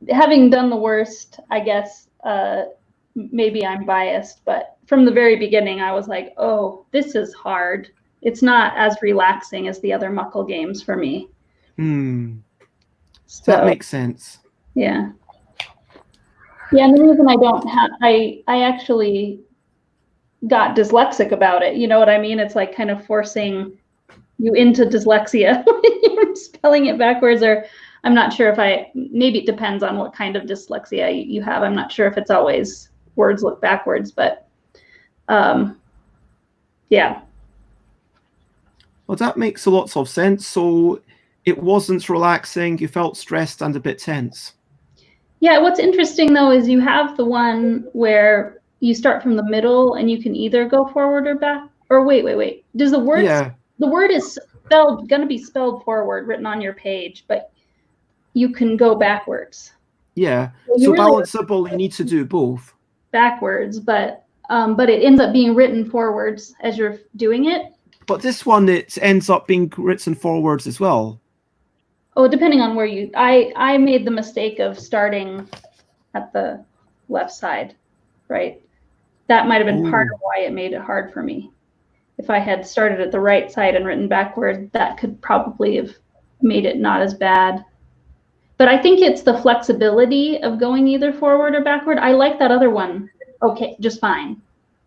having done the worst, I guess, maybe I'm biased, but from the very beginning, I was like, oh, this is hard. It's not as relaxing as the other Muckle games for me. So, That makes sense. yeah. Yeah, and the reason I don't have, I actually got dyslexic about it. You know what I mean? It's like kind of forcing you into dyslexia when you're spelling it backwards, or I'm not sure if maybe it depends on what kind of dyslexia you have. I'm not sure if it's always words look backwards, but yeah. Well, that makes a lot of sense. So it wasn't relaxing. You felt stressed and a bit tense. Yeah, what's interesting though is you have the one where you start from the middle and you can either go forward or back. Or wait. Does the word? Yeah. The word is going to be spelled forward, written on your page, but you can go backwards. Yeah. Well, So you really balanceable, you need to do both. backwards, but it ends up being written forwards as you're doing it. But this one, it ends up being written forwards as well. Oh, depending on where I made the mistake of starting at the left side, right? That might have been part of why it made it hard for me. If I had started at the right side and written backward, that could probably have made it not as bad. But I think it's the flexibility of going either forward or backward. I like that other one. Okay, just fine.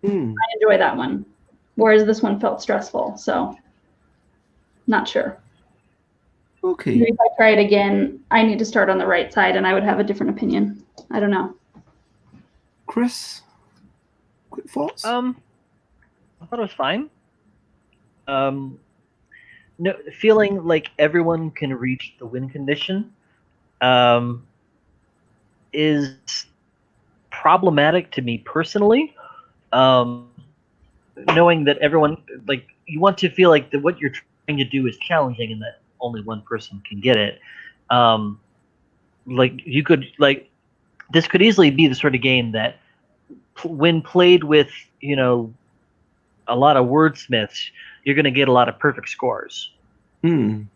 I enjoy that one. Whereas this one felt stressful, so not sure. Okay. Maybe if I try it again, I need to start on the right side and I would have a different opinion. I don't know. Chris, quick thoughts? I thought it was fine. No, feeling like everyone can reach the win condition is problematic to me personally. Knowing that everyone, like, you want to feel like that what you're trying to do is challenging and that only one person can get it. Like, you could, like, this could easily be the sort of game that when played with, a lot of wordsmiths, you're going to get a lot of perfect scores. And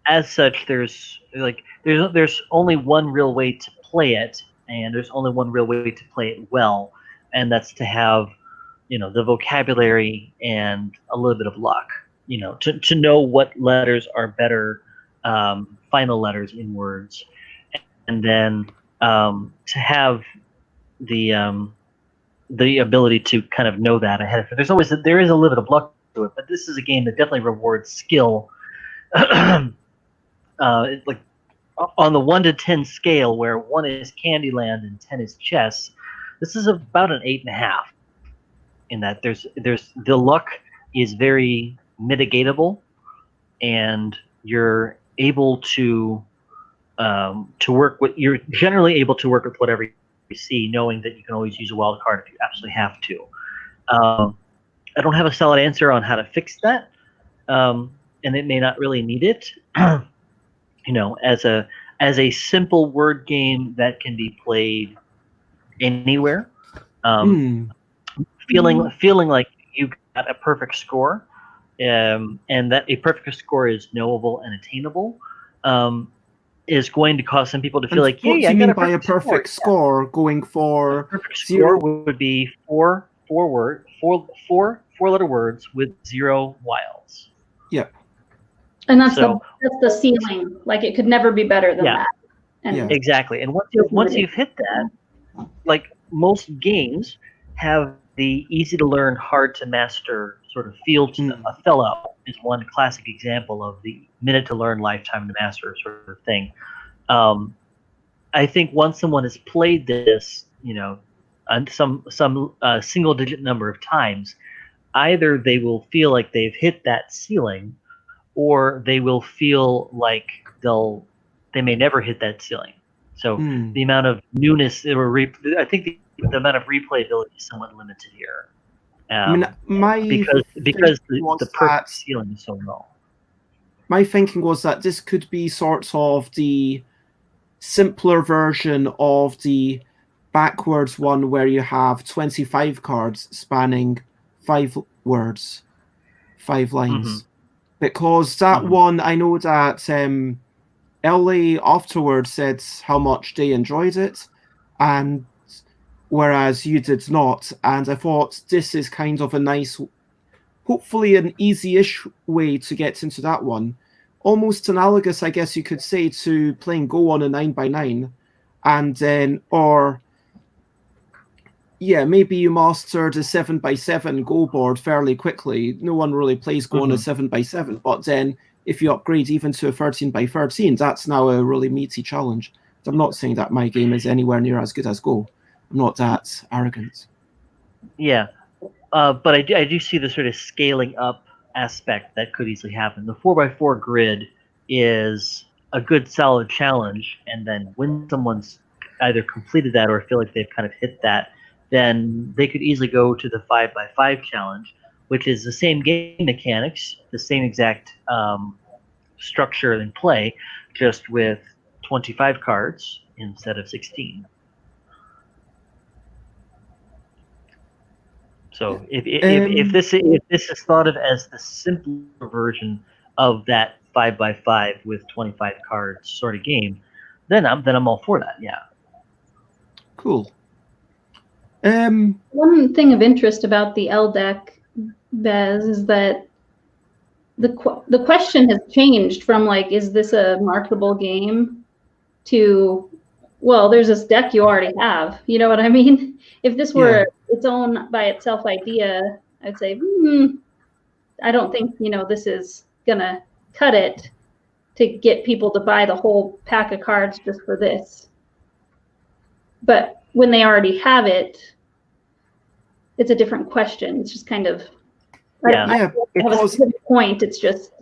as such, there's only one real way to play it, and there's only one real way to play it well, and that's to have, the vocabulary and a little bit of luck, to know what letters are better final letters in words, and then to have the ability to kind of know that ahead of time. There is a little bit of luck to it, but this is a game that definitely rewards skill. Like on the 1 to 10 scale, where 1 is Candyland and 10 is chess, this is about an 8.5. In that there's the luck is very mitigatable, and you're able to work with. You're generally able to work with whatever you see, knowing that you can always use a wild card if you absolutely have to. I don't have a solid answer on how to fix that, and it may not really need it. As a simple word game that can be played anywhere. Feeling like you got a perfect score, and that a perfect score is knowable and attainable, is going to cause some people to feel like, what "Hey, do I you got mean a by a perfect score? Going for A perfect zero? score would be four letter words with 0 wilds." Yep. And that's So- the ceiling. Like it could never be better than Yeah. that. And Yeah. Exactly. And once you've hit that, like most games have the easy to learn, hard to master sort of feel to them. Othello is one classic example of the minute to learn, lifetime to master sort of thing. I think once someone has played this, some single digit number of times, either they will feel like they've hit that ceiling, or they will feel like they may never hit that ceiling. So the amount of newness, I think the amount of replayability is somewhat limited here. Because the perfect ceiling is so low. My thinking was that this could be sort of the simpler version of the backwards one, where you have 25 cards spanning 5 words, 5 lines. Because that one, I know that LA afterwards said how much they enjoyed it, and whereas you did not. And I thought this is kind of a nice, hopefully an easy-ish way to get into that one. Almost analogous, I guess you could say, to playing Go on a 9x9, and then, maybe you mastered a 7x7 Go board fairly quickly. No one really plays Go on a 7x7, but then if you upgrade even to a 13x13, that's now a really meaty challenge. I'm not saying that my game is anywhere near as good as Go. I'm not that arrogant. Yeah, but I do see the sort of scaling up aspect that could easily happen. The 4x4 grid is a good solid challenge, and then when someone's either completed that or feel like they've kind of hit that, then they could easily go to the 5x5 challenge, which is the same game mechanics, the same exact structure and play, just with 25 cards instead of 16. So if this is thought of as the simpler version of that 5x5 with 25 cards sort of game, then I'm all for that. Yeah. Cool. One thing of interest about the L deck, Bez, is that the question has changed from like, is this a marketable game, to, well, there's this deck you already have. You know what I mean? If this were its own by itself idea, I'd say, I don't think this is gonna cut it to get people to buy the whole pack of cards just for this. But when they already have it, it's a different question. It's just kind of, I have a specific point. It's just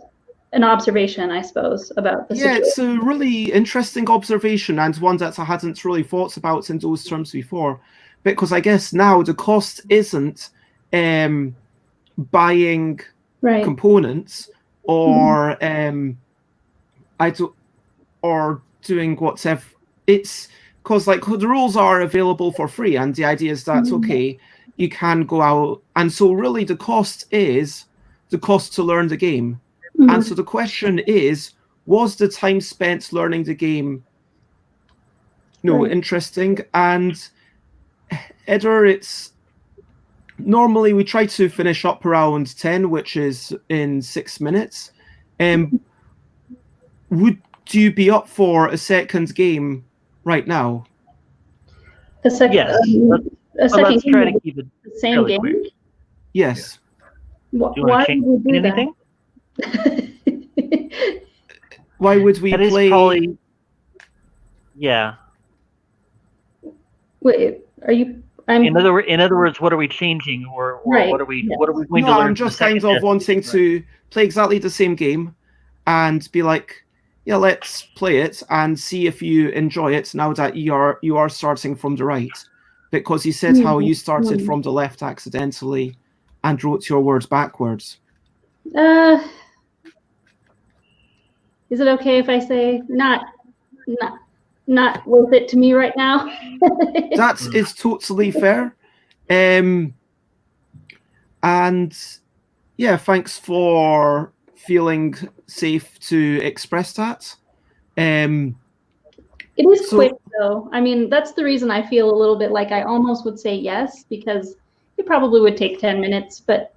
an observation, I suppose, about the situation. It's a really interesting observation, and one that I hadn't really thought about in those terms before. Because I guess now the cost isn't buying components or or doing whatever. It's because like the rules are available for free, and the idea is that okay, you can go out, and so really the cost is the cost to learn the game. And so the question is, was the time spent learning the game interesting? And either it's normally we try to finish up around 10, which is in 6 minutes. Would you be up for a second game right now? A second, yes. a second let's try to keep it the same game. Quick. Yes. Why would we do anything? that? Why would we That is play? probably Yeah. Wait, are you? In other words, what are we changing, or Right, what are we yeah. what are we going No, to learn? I'm from the just kind second of wanting to play exactly the same game and be like, yeah, let's play it and see if you enjoy it now that you are starting from the right. Because you said how you started from the left accidentally and wrote your words backwards. Is it okay if I say not worth it to me right now? That is totally fair. And yeah, thanks for feeling safe to express that. It is quick though. I mean, that's the reason I feel a little bit like I almost would say yes, because it probably would take 10 minutes, but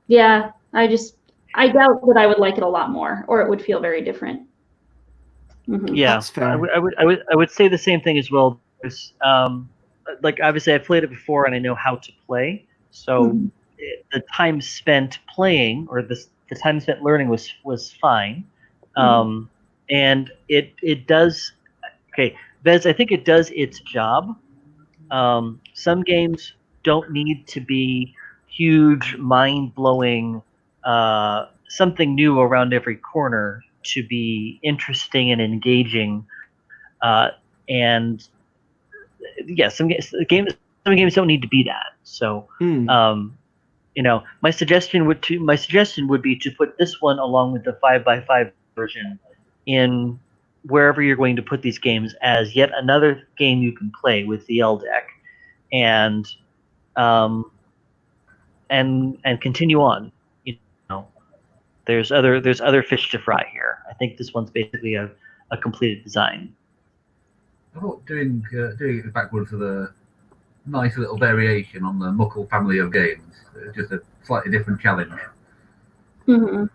yeah, I doubt that I would like it a lot more, or it would feel very different. Mm-hmm. Yeah, that's fair. I would say the same thing as well. Like obviously I've played it before and I know how to play, so the time spent playing or the time spent learning was fine. And it does. Okay, Vez, I think it does its job. Some games don't need to be huge, mind-blowing, something new around every corner to be interesting and engaging. And yeah, some games don't need to be that. So, my suggestion would be to put this one along with the 5x5 version in wherever you're going to put these games as yet another game you can play with the L deck, and continue on. There's other fish to fry here. I think this one's basically a completed design. I thought doing it backwards with a nice little variation on the Muckle family of games. Just a slightly different challenge. Mm-hmm.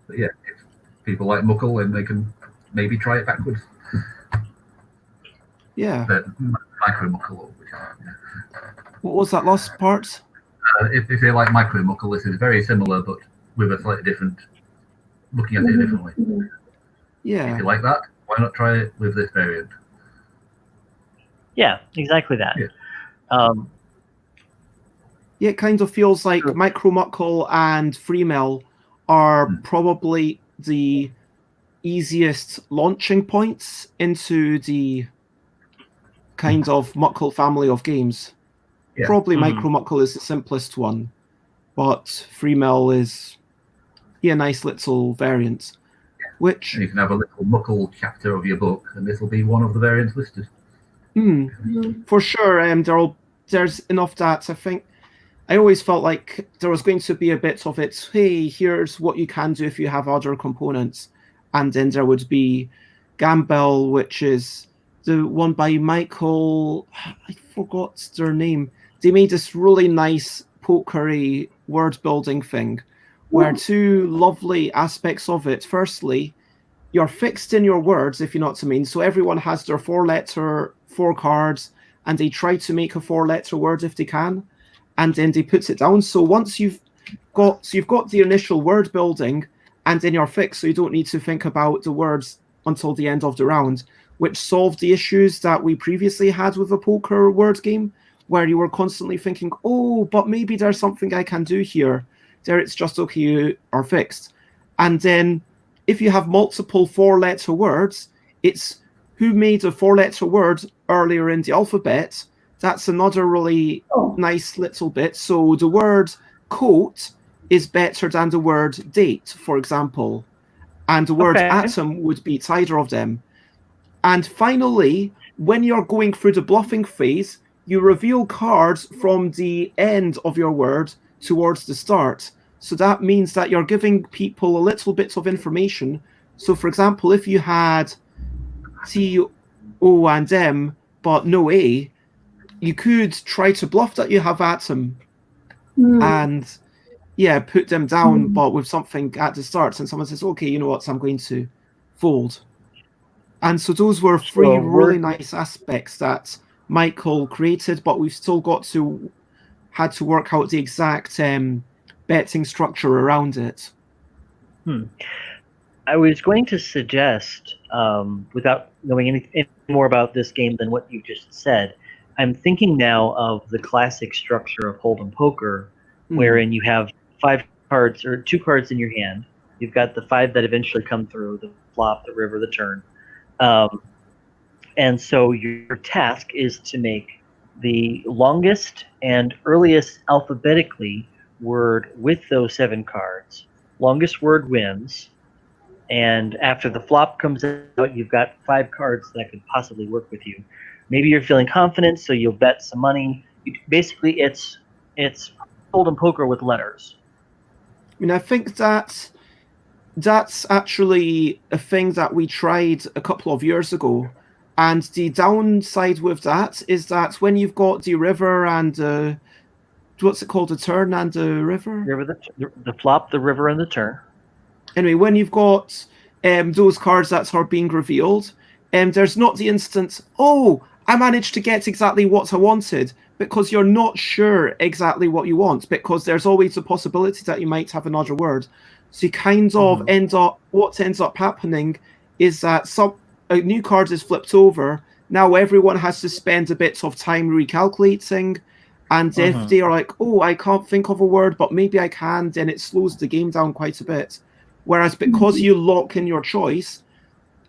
But yeah, if people like Muckle, then they can maybe try it backwards. Yeah. But Micro Muckle. What was that last part? If they like Micro Muckle, this is very similar, but with a slightly different, looking at it differently. Yeah. If you like that, why not try it with this variant? Yeah, exactly that. Yeah. Yeah, it kind of feels like Micro Muckle and Freemill are probably the easiest launching points into the kind of Muckle family of games. Yeah. Probably Micro Muckle is the simplest one, but Freemill is a nice little variant. Which and you can have a little Muckle chapter of your book, and this will be one of the variants listed. For sure, there's enough that I think I always felt like there was going to be a bit of it. Hey, here's what you can do if you have other components, and then there would be Gamble, which is the one by Michael. I forgot their name. They made this really nice pokery word building thing, where two lovely aspects of it. Firstly, you're fixed in your words, if you know what I mean. So everyone has their 4 cards, and they try to make a 4-letter word if they can, and then they put it down. So once you've got the initial word building, and then you're fixed, so you don't need to think about the words until the end of the round, which solved the issues that we previously had with a poker word game, where you were constantly thinking, oh, but maybe there's something I can do here. There it's just okay, you are fixed. And then if you have multiple 4-letter words, it's who made a 4-letter word earlier in the alphabet. That's another really nice little bit. So the word coat is better than the word date, for example. And the word atom would beat either of them. And finally, when you're going through the bluffing phase, you reveal cards from the end of your word towards the start. So that means that you're giving people a little bit of information. So for example, if you had T, O, and M, but no A, you could try to bluff that you have atom and put them down, but with something at the start. And someone says, okay, you know what, so I'm going to fold. And so those were 3 really nice aspects that Michael created, but we've still had to work out the exact betting structure around it. I was going to suggest without knowing any more about this game than what you just said, I'm thinking now of the classic structure of Hold'em poker, wherein you have 5 cards or 2 cards in your hand. You've got the 5 that eventually come through: the flop, the river, the turn. And so your task is to make the longest and earliest alphabetically word with those 7 cards. Longest word wins. And after the flop comes out, you've got 5 cards that could possibly work with you. Maybe you're feeling confident, so you'll bet some money. Basically, it's Hold'em poker with letters. I mean, I think that's actually a thing that we tried a couple of years ago. And the downside with that is that when you've got the river and what's it called, the turn and the river? The flop, the river, and the turn. Anyway, when you've got those cards that are being revealed, there's not the instant, oh, I managed to get exactly what I wanted, because you're not sure exactly what you want, because there's always a possibility that you might have another word. So you kind of what ends up happening is that a new card is flipped over. Now everyone has to spend a bit of time recalculating. And if they are like, oh, I can't think of a word, but maybe I can, then it slows the game down quite a bit. Whereas because you lock in your choice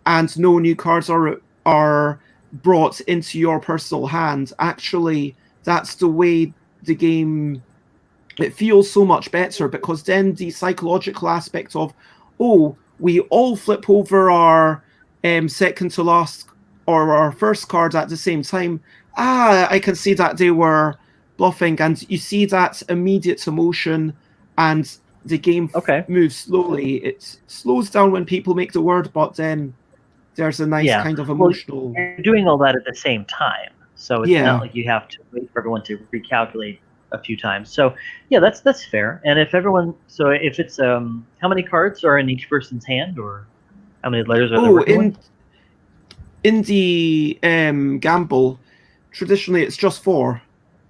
and no new cards are brought into your personal hand, actually, that's the way the game, it feels so much better, because then the psychological aspect of, oh, we all flip over our second to last or our first card at the same time. I can see that they were bluffing, and you see that immediate emotion, and the game moves slowly. It slows down when people make the word, but then there's a nice kind of emotional... Well, you're doing all that at the same time, so it's not like you have to wait for everyone to recalculate a few times. So yeah, that's fair. And if it's how many cards are in each person's hand, or how many letters are there working with? In the gamble, traditionally it's just 4.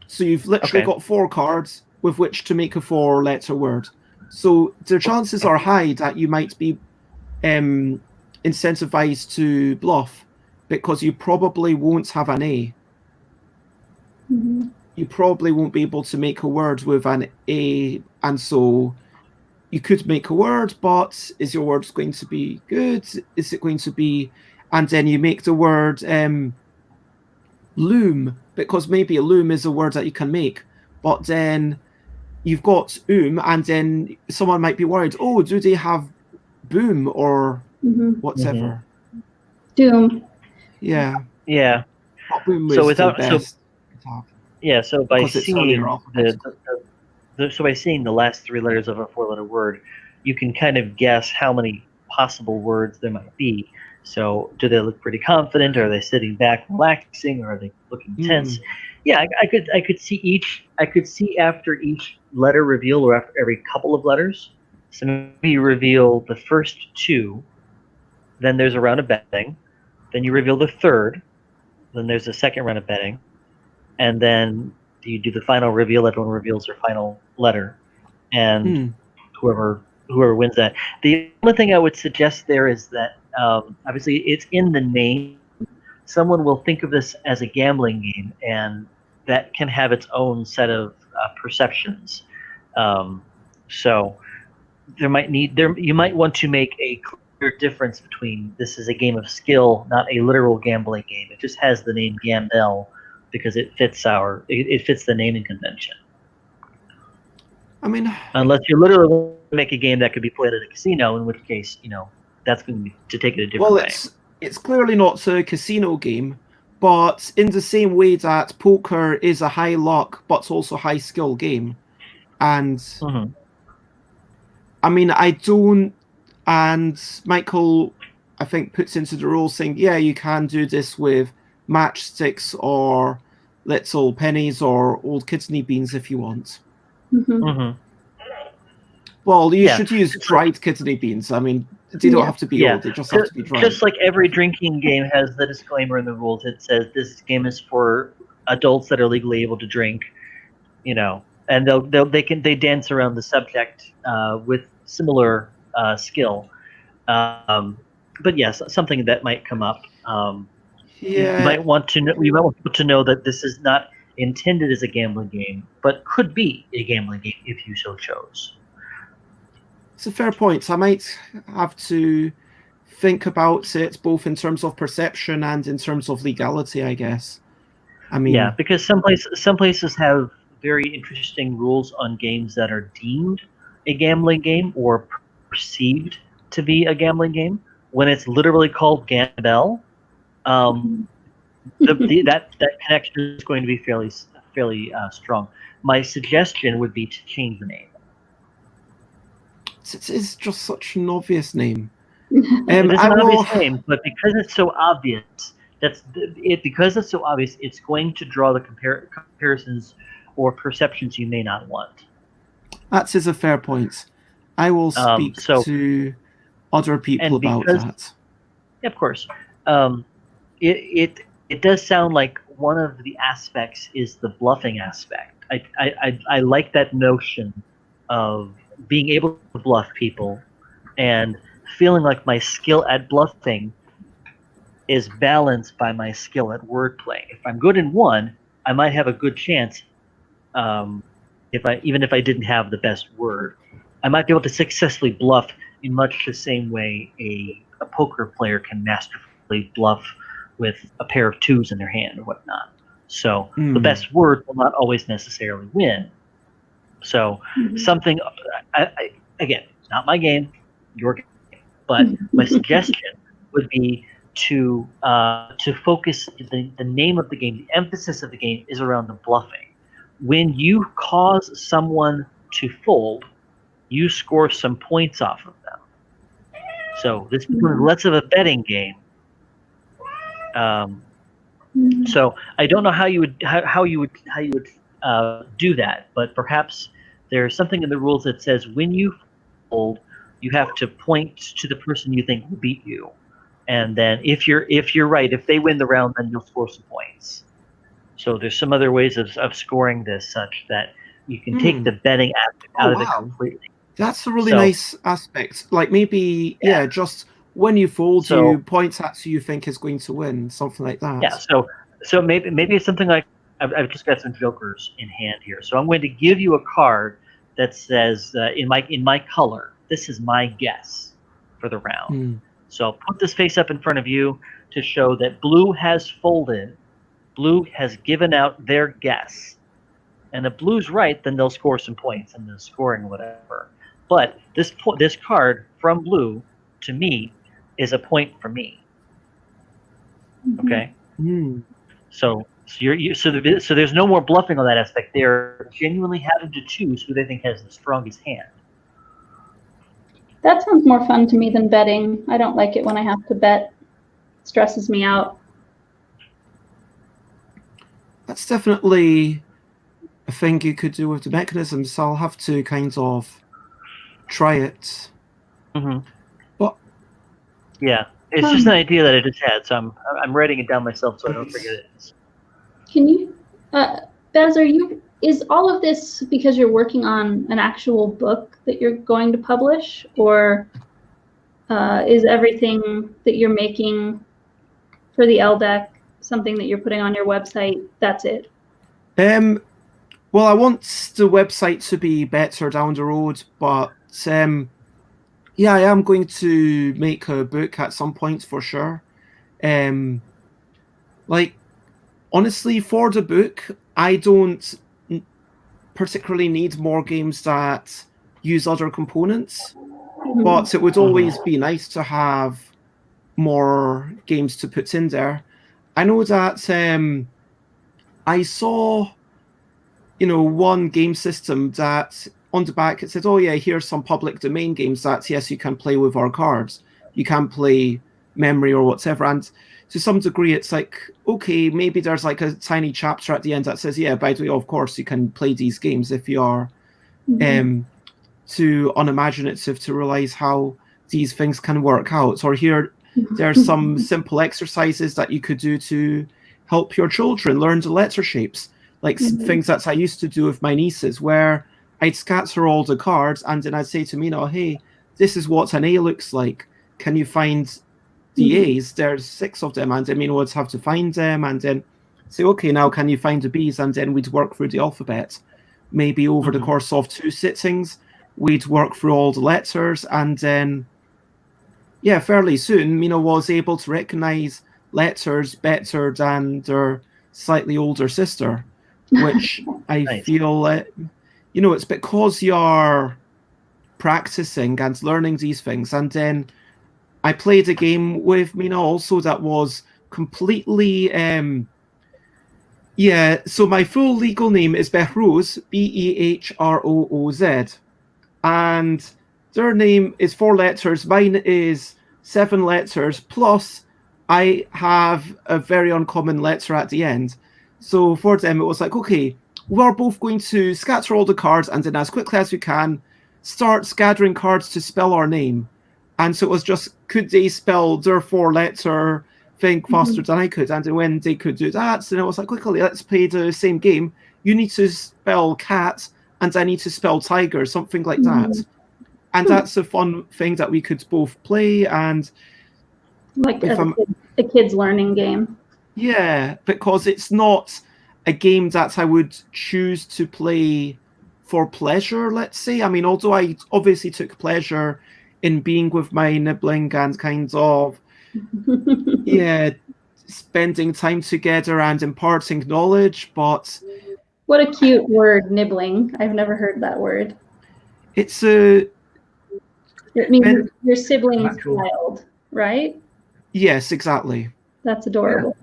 So you've literally got 4 cards with which to make a 4-letter word. So the chances are high that you might be incentivized to bluff, because you probably won't have an A. You probably won't be able to make a word with an A, and so you could make a word, but is your word going to be good? Is it going to be... And then you make the word loom, because maybe a loom is a word that you can make, but then you've got and then someone might be worried, oh, do they have boom or whatever? Doom. Yeah. Boom so without so by seeing by seeing the last 3 letters of a 4-letter word, you can kind of guess how many possible words there might be. So do they look pretty confident? Are they sitting back relaxing? Or are they looking tense? Yeah, I could see after each letter reveal, or after every couple of letters. So maybe you reveal the first 2, then there's a round of betting, then you reveal the 3rd, then there's a second round of betting, and then you do the final reveal. Everyone reveals their final letter, and whoever wins that. The only thing I would suggest there is that obviously it's in the name. Someone will think of this as a gambling game, and that can have its own set of perceptions. So you might want to make a clear difference between this is a game of skill, not a literal gambling game. It just has the name Gamble because it fits the naming convention. I mean, unless you literally want to make a game that could be played at a casino, in which case, that's going to be to take it a different way. Well, it's clearly not a casino game, but in the same way that poker is a high luck but also high skill game. And I mean, and Michael, I think, puts into the rules saying, yeah, you can do this with matchsticks or little pennies or old kidney beans if you want. Well, you should use dried kidney beans. I mean, they don't have to be old, they just have to be dried. Just like every drinking game has the disclaimer in the rules. It says this game is for adults that are legally able to drink, and they dance around the subject with similar skill. but yes, something that might come up. You Yeah, might want to know. You might want people to know that this is not intended as a gambling game, but could be a gambling game if you so chose. it's a fair point. I might have to think about it both in terms of perception and in terms of legality, I guess. I mean, Yeah, because some places have very interesting rules on games that are deemed a gambling game or perceived to be a gambling game when it's literally called Gamble. That connection is going to be fairly strong. My suggestion would be to change the name. it is just such an obvious name. It is I an will. obvious name, but because it's so obvious, because it's so obvious, it's going to draw the comparisons or perceptions you may not want. That is a fair point. I will speak So- to other people about because- that. Of course, it does sound like one of the aspects is the bluffing aspect. I like that notion of being able to bluff people and feeling like my skill at bluffing is balanced by my skill at wordplay. If I'm good in one, I might have a good chance. Even if I didn't have the best word, I might be able to successfully bluff in much the same way a poker player can masterfully bluff with a pair of twos in their hand or whatnot. So the best word will not always necessarily win. So something, again, not my game, your game, but my suggestion would be to focus the name of the game. The emphasis of the game is around the bluffing. When you cause someone to fold, you score some points off of them. So this becomes less of a betting game. So I don't know how you would do that, but perhaps there's something in the rules that says when you fold, you have to point to the person you think will beat you, and then if you're right, if they win the round, then you'll score some points. So there's some other ways of scoring this such that you can take the betting aspect out of it completely. That's a really nice aspect. Like maybe, just when you fold, you point at who you think is going to win, something like that. Yeah. So maybe it's something like I've just got some jokers in hand here. So I'm going to give you a card that says in my color, this is my guess for the round. So put this face up in front of you to show that blue has folded. Blue has given out their guess. And if blue's right, then they'll score some points and the scoring whatever. But this card from blue to me is a point for me. Okay. So there's no more bluffing on that aspect. They're genuinely having to choose who they think has the strongest hand. That sounds more fun to me than betting. I don't like it when I have to bet. It stresses me out. That's definitely a thing you could do with the mechanisms. So I'll have to kind of try it. But yeah, it's just an idea that I just had, so I'm writing it down myself so I don't forget it. Can you, Baz, is all of this because you're working on an actual book that you're going to publish, or is everything that you're making for the LDEC something that you're putting on your website? That's it. Well, I want the website to be better down the road, but yeah, I am going to make a book at some point for sure. Like, honestly, for the book, I don't particularly need more games that use other components, but it would always be nice to have more games to put in there. I know that I saw, one game system that on the back it said, oh yeah, here's some public domain games that, yes, you can play with our cards. You can play memory or whatever. And to some degree, it's like, okay, maybe there's like a tiny chapter at the end that says, yeah, by the way, of course, you can play these games if you are too unimaginative to realize how these things can work out. Or here, there's some simple exercises that you could do to help your children learn the letter shapes. Like things that I used to do with my nieces, where I'd scatter all the cards and then I'd say to Mina, hey, this is what an A looks like. Can you find DAs, there's 6 of them, and then we would have to find them, and then say, okay, now can you find the Bs? And then we'd work through the alphabet. Maybe over the course of 2 sittings, we'd work through all the letters, and then, yeah, fairly soon, Mina was able to recognize letters better than their slightly older sister, which I Nice. feel, it's because you're practicing and learning these things. And then I played a game with Mina also that was completely, so my full legal name is Behrooz, Behrooz, and their name is 4 letters, mine is 7 letters, plus I have a very uncommon letter at the end. So for them, it was like, okay, we're both going to scatter all the cards, and then as quickly as we can, start scattering cards to spell our name. And so it was just, could they spell their 4-letter thing faster than I could? And then when they could do that, then it was like, quickly, let's play the same game. You need to spell cat, and I need to spell tiger, something like that. And that's a fun thing that we could both play. And Like a kid's learning game. yeah, because it's not a game that I would choose to play for pleasure, let's say. I mean, although I obviously took pleasure in being with my nibbling and kind of, spending time together and imparting knowledge, but... What a cute word, nibbling. I've never heard that word. It's a... It means your sibling's child, right? Yes, exactly. That's adorable.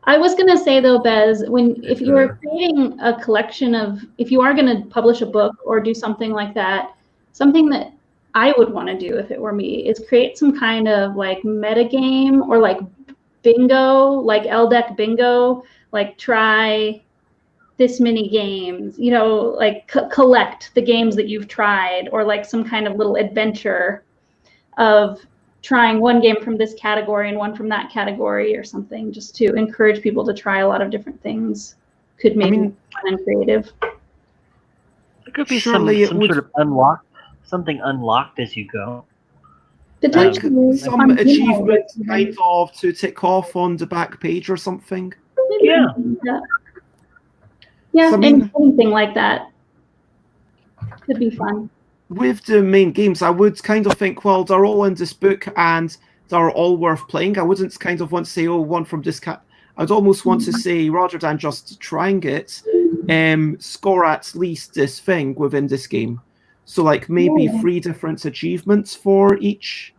I was going to say though, Bez, if you are creating a collection of, if you are going to publish a book or do something like that, something that I would want to do if it were me is create some kind of like meta game or like bingo, like LDEC bingo, like try this many games, like collect the games that you've tried, or like some kind of little adventure of trying one game from this category and one from that category or something, just to encourage people to try a lot of different things. Could make it fun and creative. It could be some sort of something unlocked as you go. Potentially some achievement kind of to tick off on the back page or something. Yeah. Yeah, So, I mean, anything like that could be fun. With the main games, I would kind of think, well, they're all in this book and they're all worth playing. I wouldn't kind of want to say, oh, one from this cat. I'd almost want to say, rather than just trying it, score at least this thing within this game. So, like, maybe 3 different achievements for each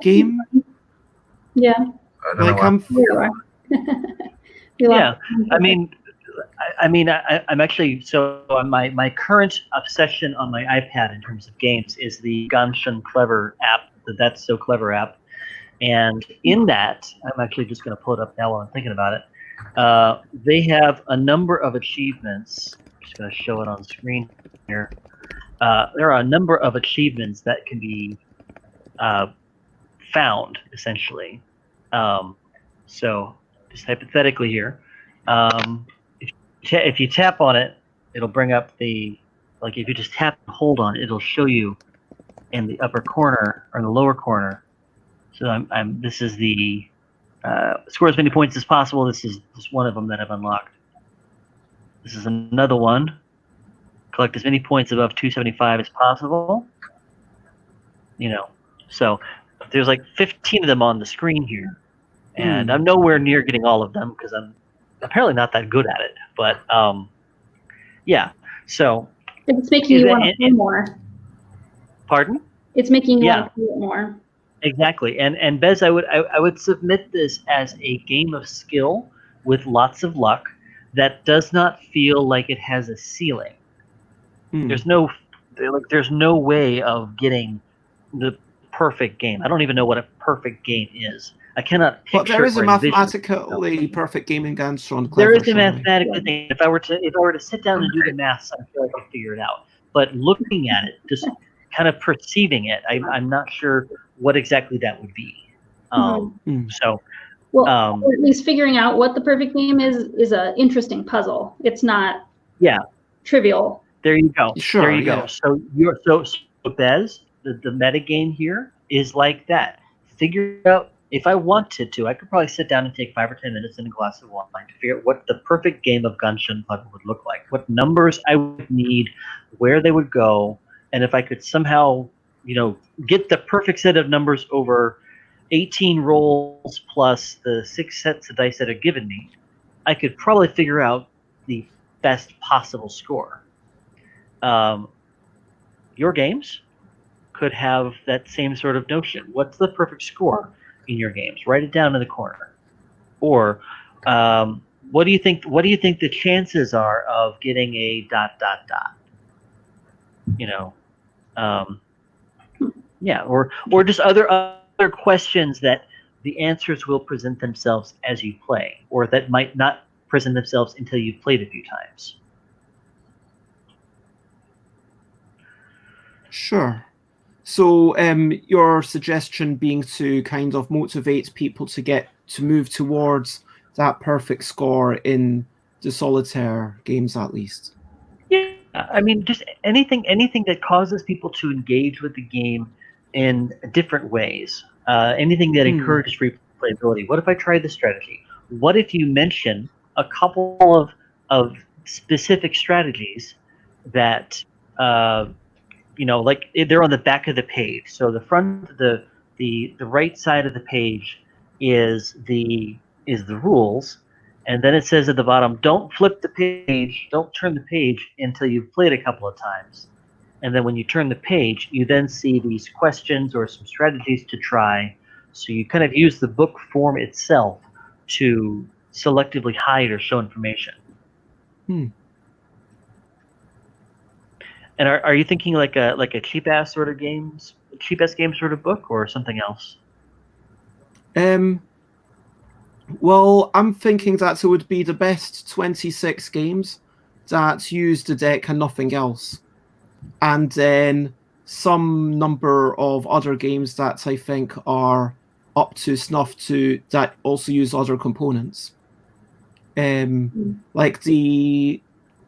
game. Yeah. Like, I'm actually, so my current obsession on my iPad in terms of games is the Ganshin Clever app, the That's So Clever app. And in that, I'm actually just going to pull it up now while I'm thinking about it. They have a number of achievements. I'm just going to show it on screen here. There are a number of achievements that can be found, essentially. So just hypothetically here, if you tap on it, it'll bring up if you just tap and hold on it, it'll show you in the upper corner or in the lower corner. So this is the score as many points as possible. This is just one of them that I've unlocked. This is another one. Collect as many points above 275 as possible. So there's like 15 of them on the screen here, and I'm nowhere near getting all of them because I'm apparently not that good at it. But so it's making you want to do more. Pardon? It's making you want to do it more. Exactly. And Bez, I would submit this as a game of skill with lots of luck that does not feel like it has a ceiling. There's no way of getting the perfect game. I don't even know what a perfect game is. I cannot picture. But there is a mathematically perfect game in Ganshin Clever. There is a mathematical thing. If I were to sit down and do the maths, I feel like I'll figure it out. But looking at it, just kind of perceiving it, I'm not sure what exactly that would be. So, or at least figuring out what the perfect game is an interesting puzzle. It's not trivial. There you go. Sure, there you go. So so Bez, the meta game here is like that. Figure out if I wanted to, I could probably sit down and take 5 or 10 minutes and a glass of wine to figure out what the perfect game of Genshin Puzzle would look like, what numbers I would need, where they would go, and if I could somehow, get the perfect set of numbers over 18 rolls plus the 6 sets of dice that are given me, I could probably figure out the best possible score. Your games could have that same sort of notion. What's the perfect score in your games? Write it down in the corner. Or what do you think the chances are of getting a ... Or just other questions that the answers will present themselves as you play, or that might not present themselves until you've played a few times. Sure. So your suggestion being to kind of motivate people to move towards that perfect score in the solitaire games, at least. Yeah, I mean, just anything that causes people to engage with the game in different ways. Anything that encourages replayability. What if I tried this strategy? What if you mention a couple of specific strategies that like they're on the back of the page. So the front, the right side of the page is the rules, and then it says at the bottom, don't flip the page, don't turn the page until you've played a couple of times. And then when you turn the page, you then see these questions or some strategies to try. So you kind of use the book form itself to selectively hide or show information. And are you thinking like a cheap ass game sort of book, or something else? Well, I'm thinking that it would be the best 26 games that use the deck and nothing else, and then some number of other games that I think are up to snuff that also use other components, like the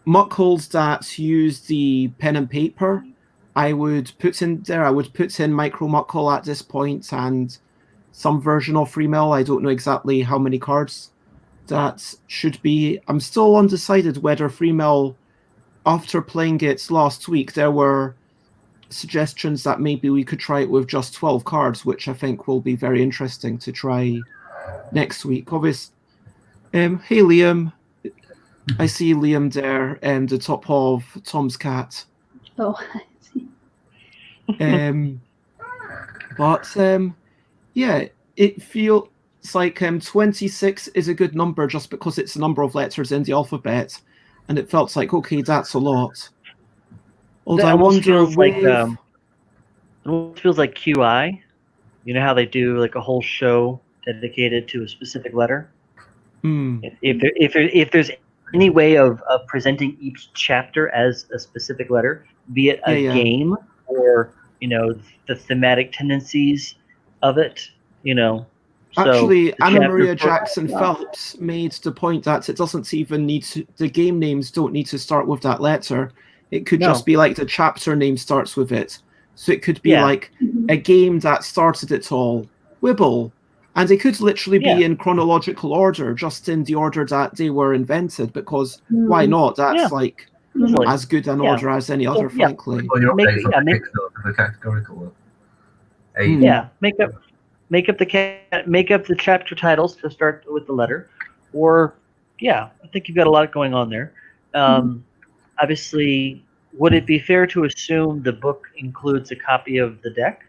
Muckles that use the pen and paper. I would put in there. I would put in Micro Muckle at this point and some version of Free Mill. I don't know exactly how many cards that should be. I'm still undecided whether Free Mill, after playing it last week, there were suggestions that maybe we could try it with just 12 cards, which I think will be very interesting to try next week. Obviously, hey Liam, I see Liam there, the top of Tom's cat. Oh, I see. Yeah, it feels like 26 is a good number just because it's the number of letters in the alphabet, and it felt like, okay, that's a lot. Although I wonder feels like it feels like QI. You know how they do like a whole show dedicated to a specific letter? If there's any way of presenting each chapter as a specific letter, be it a game or the thematic tendencies of it, Actually, so Anna Maria Jackson Phelps made the point that it doesn't even need to, the game names don't need to start with that letter. It could just be like the chapter name starts with it. So it could be like a game that started it all, Wibble. And they could literally be in chronological order, just in the order that they were invented, because why not? That's like as good an order as any other, frankly. Make up the chapter titles to start with the letter, or I think you've got a lot going on there. Obviously, would it be fair to assume the book includes a copy of the deck?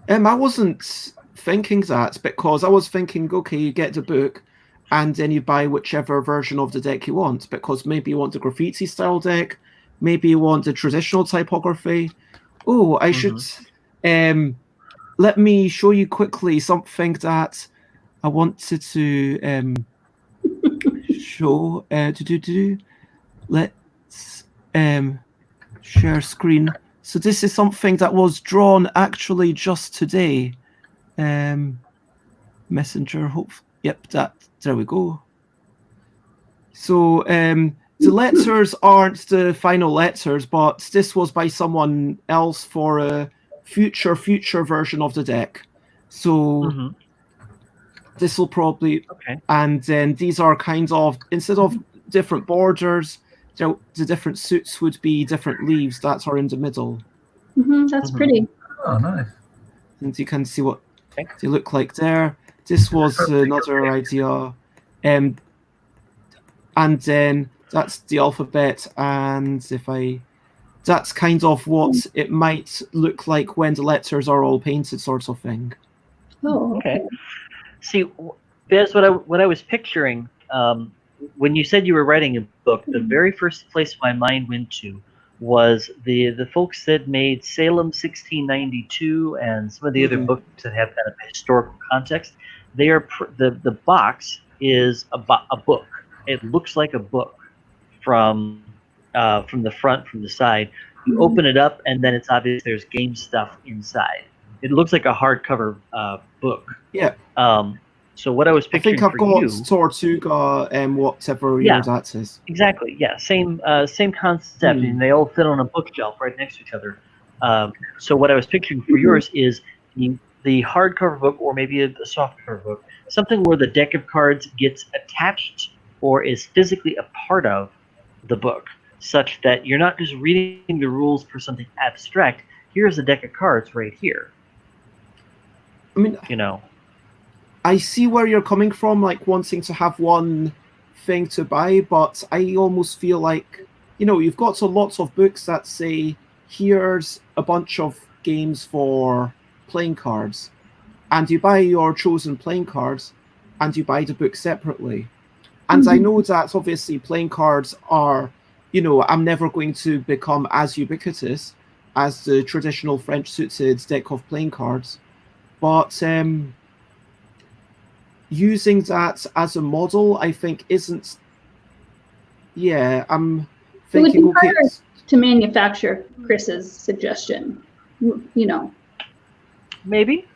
I wasn't thinking that, because I was thinking, okay, you get the book and then you buy whichever version of the deck you want, because maybe you want the graffiti style deck, maybe you want the traditional typography. Oh, I should let me show you quickly something that I wanted to show. Let's share screen. So this is something that was drawn actually just today. Messenger, hope. Yep, there we go. So the letters aren't the final letters, but this was by someone else for a future version of the deck. So Mhm. this will probably, Okay. and then these are kind of, instead of different borders, the different suits would be different leaves that are in the middle. That's Mhm. pretty. Oh, nice. And you can see what Okay. they look like there. This was another idea. And then that's the alphabet, and that's kind of what it might look like when the letters are all painted, sort of thing. Oh, Okay. See, Bez, what I was picturing when you said you were writing a book, the very first place my mind went to was the folks that made Salem 1692 and some of the other books that have kind of historical context. They are the box is a book. It looks like a book from the front, from the side. You open it up, and then it's obvious there's game stuff inside. It looks like a hardcover book. Yeah. So what I was I picturing think I've for got you, Tortuga, whatever Yeah. year that is. exactly, yeah, same concept, and they all fit on a bookshelf right next to each other. So what I was picturing for yours is the hardcover book, or maybe a softcover book, something where the deck of cards gets attached or is physically a part of the book, such that you're not just reading the rules for something abstract. Here's a deck of cards right here. I mean, You know. I see where you're coming from, like wanting to have one thing to buy, but I almost feel like, you've got a lot of books that say, here's a bunch of games for playing cards, and you buy your chosen playing cards, and you buy the book separately. And I know that obviously playing cards are, I'm never going to become as ubiquitous as the traditional French suited deck of playing cards, but using that as a model, I think isn't. Yeah, I'm thinking. It would be Okay, harder to manufacture Chris's suggestion. Maybe.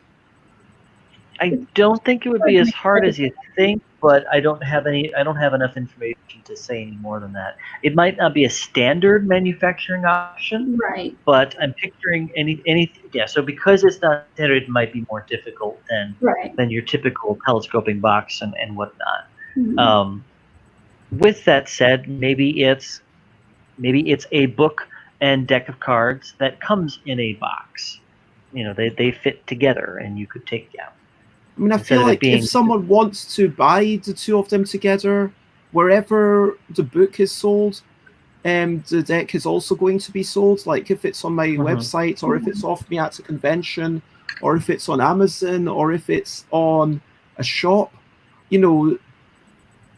I don't think it would be as hard as you think, but I don't have enough information to say any more than that. It might not be a standard manufacturing option, Right. but I'm picturing yeah. So because it's not standard, it might be more difficult than your typical telescoping box and whatnot. With that said, maybe it's a book and deck of cards that comes in a box. They fit together, and you could take out. I mean, I feel like if someone wants to buy the two of them together, wherever the book is sold, the deck is also going to be sold. Like if it's on my website, or if it's off me at a convention, or if it's on Amazon, or if it's on a shop, you're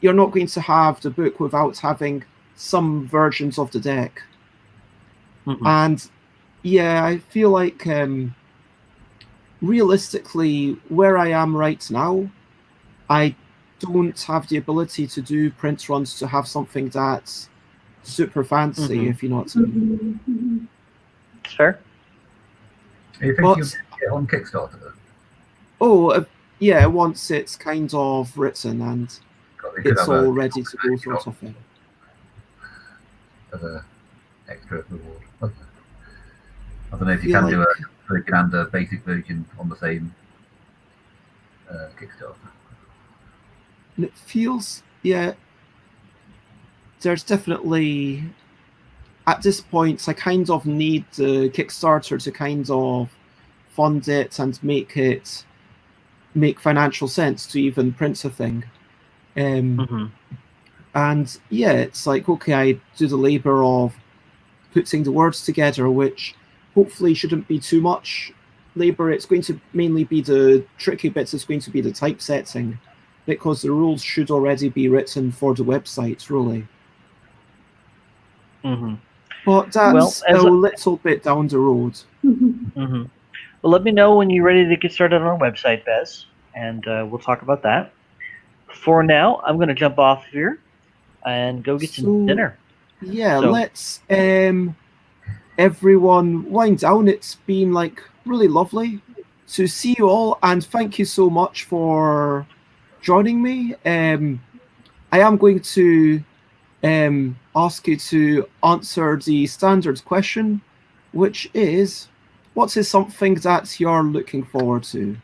not going to have the book without having some versions of the deck. And yeah, I feel like realistically, where I am right now, I don't have the ability to do print runs to have something that's super fancy, if you know what I mean. Sure. Do you think you get on Kickstarter? Oh, yeah, once it's kind of written and it's all ready to go, sort of thing. As an extra reward. I don't know if you can do a Broken and a basic version on the same Kickstarter. And it feels, there's definitely, at this point, I kind of need the Kickstarter to kind of fund it and make financial sense to even print a thing. And yeah, it's like, okay, I do the labor of putting the words together, which hopefully shouldn't be too much labor. It's going to mainly be the tricky bits. It's going to be the typesetting, because the rules should already be written for the website, really. But that's a little bit down the road. Well, let me know when you're ready to get started on our website, Bez, and we'll talk about that. For now, I'm going to jump off here and go get some dinner. Yeah, let's everyone wind down. It's been like really lovely to see you all, and thank you so much for joining me. I am going to ask you to answer the standard question, which is, what is something that you're looking forward to?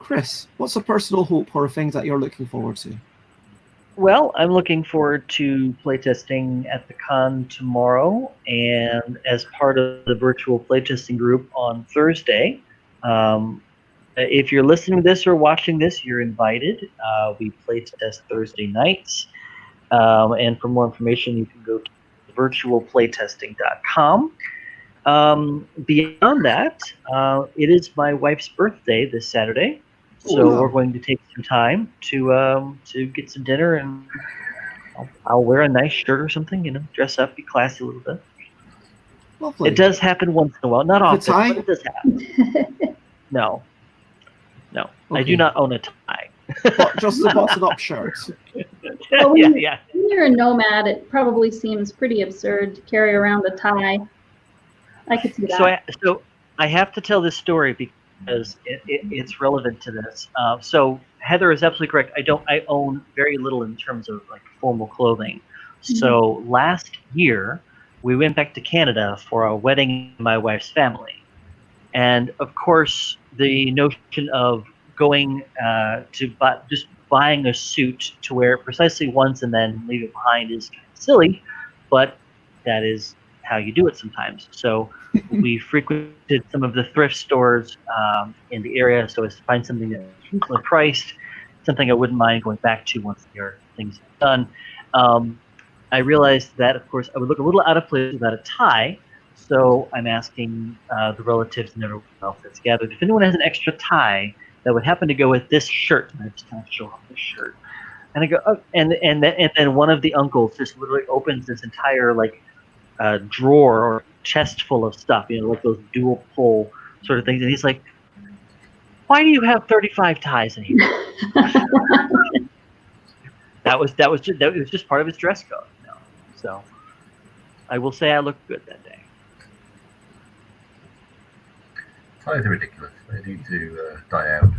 Chris, what's a personal hope or a thing that you're looking forward to? Well, I'm looking forward to playtesting at the con tomorrow, and as part of the virtual playtesting group on Thursday. If you're listening to this or watching this, you're invited. We playtest Thursday nights, and for more information, you can go to virtualplaytesting.com. Beyond that, it is my wife's birthday this Saturday. So wow. we're going to take some time to get some dinner, and I'll wear a nice shirt or something, dress up, be classy a little bit. Lovely. It does happen once in a while, not often, tie? but it does happen. No, I do Okay. not own a tie. But just a button-up shirt. Well, yeah. When you're a nomad, it probably seems pretty absurd to carry around a tie. I could see that. So I have to tell this story because it's relevant to this. So Heather is absolutely correct. I own very little in terms of like formal clothing. So last year we went back to Canada for a wedding in my wife's family, and of course the notion of going just buying a suit to wear it precisely once and then leave it behind is kind of silly, but that is how you do it sometimes. So we frequented some of the thrift stores in the area so as to find something that's reasonably priced, something I wouldn't mind going back to once your things are done. I realized that, of course, I would look a little out of place without a tie, so I'm asking the relatives and everyone else that's gathered if anyone has an extra tie that would happen to go with this shirt. And I just kind of show off this shirt. And I go, oh, and then one of the uncles just literally opens this entire drawer or chest full of stuff, like those dual pull sort of things. And he's like, "Why do you have 35 ties in here?" That was just part of his dress code. So I will say I looked good that day. Ties are ridiculous. They need to die out.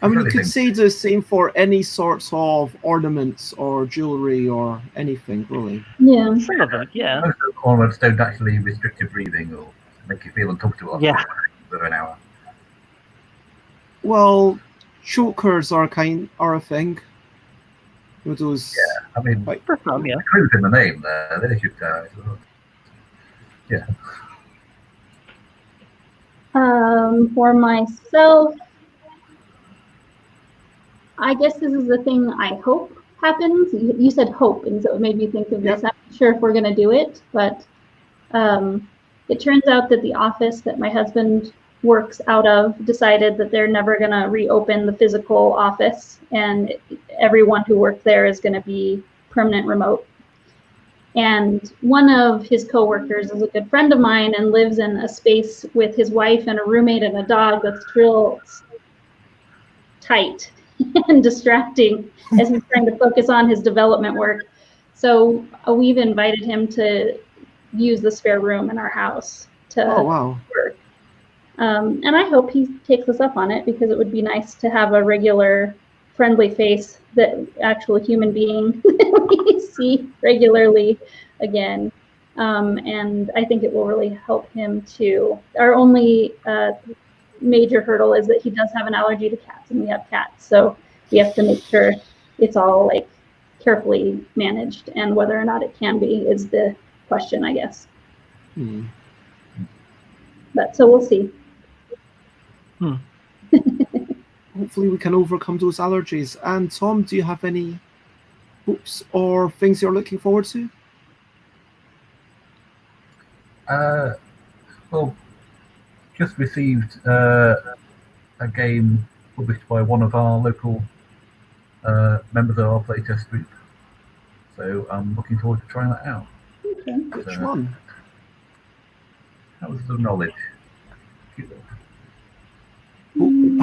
I mean, you could say the same for any sorts of ornaments or jewelry or anything, really. Yeah. Some of it, yeah. Most of the ornaments don't actually restrict your breathing or make you feel uncomfortable Yeah. for an hour. Well, chokers are a thing. Those. Yeah, I mean, For some, yeah. clues in the name there. They should as well. Yeah. For myself, I guess this is the thing I hope happens. You said hope, and so it made me think of this. I'm not sure if we're going to do it, but it turns out that the office that my husband works out of decided that they're never going to reopen the physical office, and everyone who worked there is going to be permanent remote. And one of his coworkers is a good friend of mine and lives in a space with his wife and a roommate and a dog that's real tight and distracting as he's trying to focus on his development work. So we've invited him to use the spare room in our house to work. And I hope he takes us up on it, because it would be nice to have a regular friendly face, that actual human being we see regularly again. And I think it will really help him too. Our only major hurdle is that he does have an allergy to cats, and we have cats. So we have to make sure it's all carefully managed, and whether or not it can be is the question, I guess. But so we'll see. Hopefully we can overcome those allergies. And Tom, do you have any hopes or things you're looking forward to? Well, just received a game published by one of our local members of our playtest group. So I'm looking forward to trying that out. Okay. Which one? Houses of Knowledge. Cute little.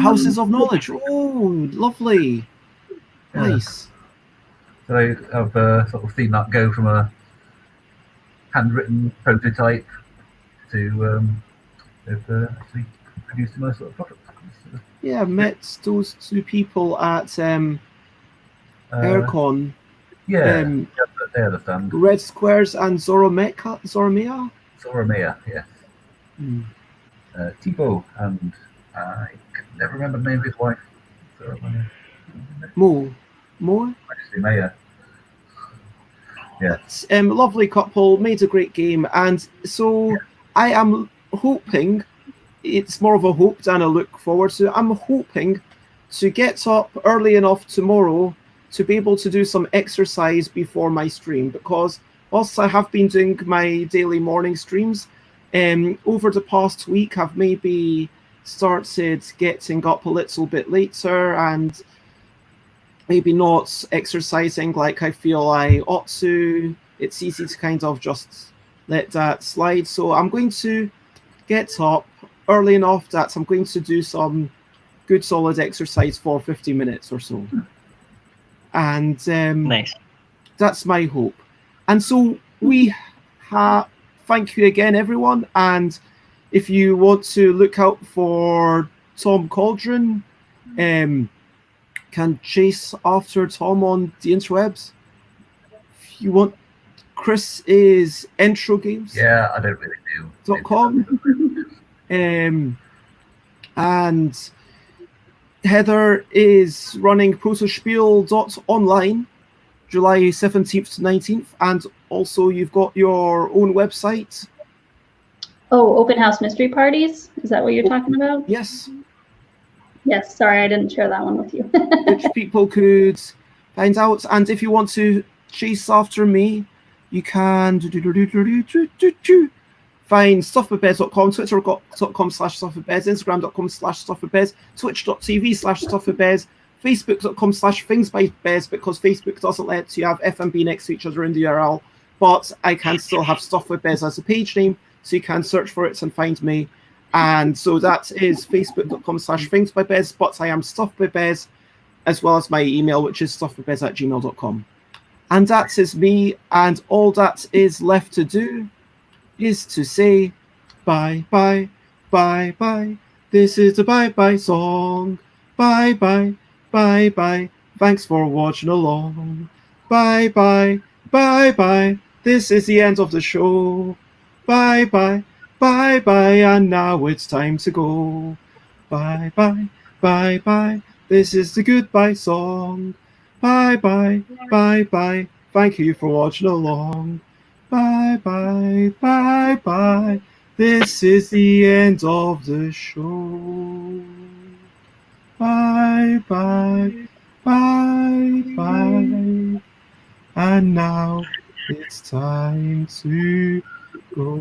Houses of Knowledge. Oh, lovely. Yeah. Nice. So I've sort of seen that go from a handwritten prototype to they've actually produced a nice sort of product. Yeah, I met those two people at Aircon. Yeah, they understand. Red Squares and Zoromea? Zoromea, yes. Thibaut and I can never remember the name of his wife. So, More. Actually, Maya. Yeah. Lovely couple, made a great game, and so I am hoping, it's more of a hope than a look forward to. I'm hoping to get up early enough tomorrow to be able to do some exercise before my stream, because whilst I have been doing my daily morning streams, over the past week I've maybe started getting up a little bit later and maybe not exercising like I feel I ought to. It's easy to kind of just let that slide. So I'm going to get up early enough that I'm going to do some good solid exercise for 50 minutes or so. And Nice. that's my hope. And so we thank you again, everyone. And if you want to look out for Tom Cauldron, can chase after Tom on the interwebs. If you want, Chris is Intro Games. Yeah, I don't really do. .com. And Heather is running protospiel.online, July 17th to 19th. And also you've got your own website. Oh, open house mystery parties? Is that what you're talking about? Yes. Yes, sorry, I didn't share that one with you. Which people could find out. And if you want to chase after me, you can find stuffwithbez.com, twitter.com/stuffwithbez, instagram.com/stuffwithbez, twitch.tv/stuffwithbez, facebook.com/thingsbybez, because Facebook doesn't let you have FMB next to each other in the URL, but I can still have stuffwithbez as a page name, so you can search for it and find me. And so that is facebook.com/thingsbybez, but I am stuffwithbez, as well as my email, which is stuffwithbez@gmail.com. And that is me, and all that is left to do is to say bye, bye, bye, bye. This is the bye-bye song. Bye, bye, bye, bye. Thanks for watching along. Bye, bye, bye, bye. This is the end of the show. Bye, bye. Bye bye, and now it's time to go. Bye bye, bye bye. This is the goodbye song. Bye bye, bye bye. Thank you for watching along. Bye bye, bye bye. This is the end of the show. Bye bye, bye bye. And now it's time to go.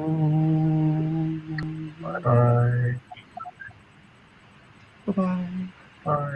Bye-bye. Bye-bye. Bye.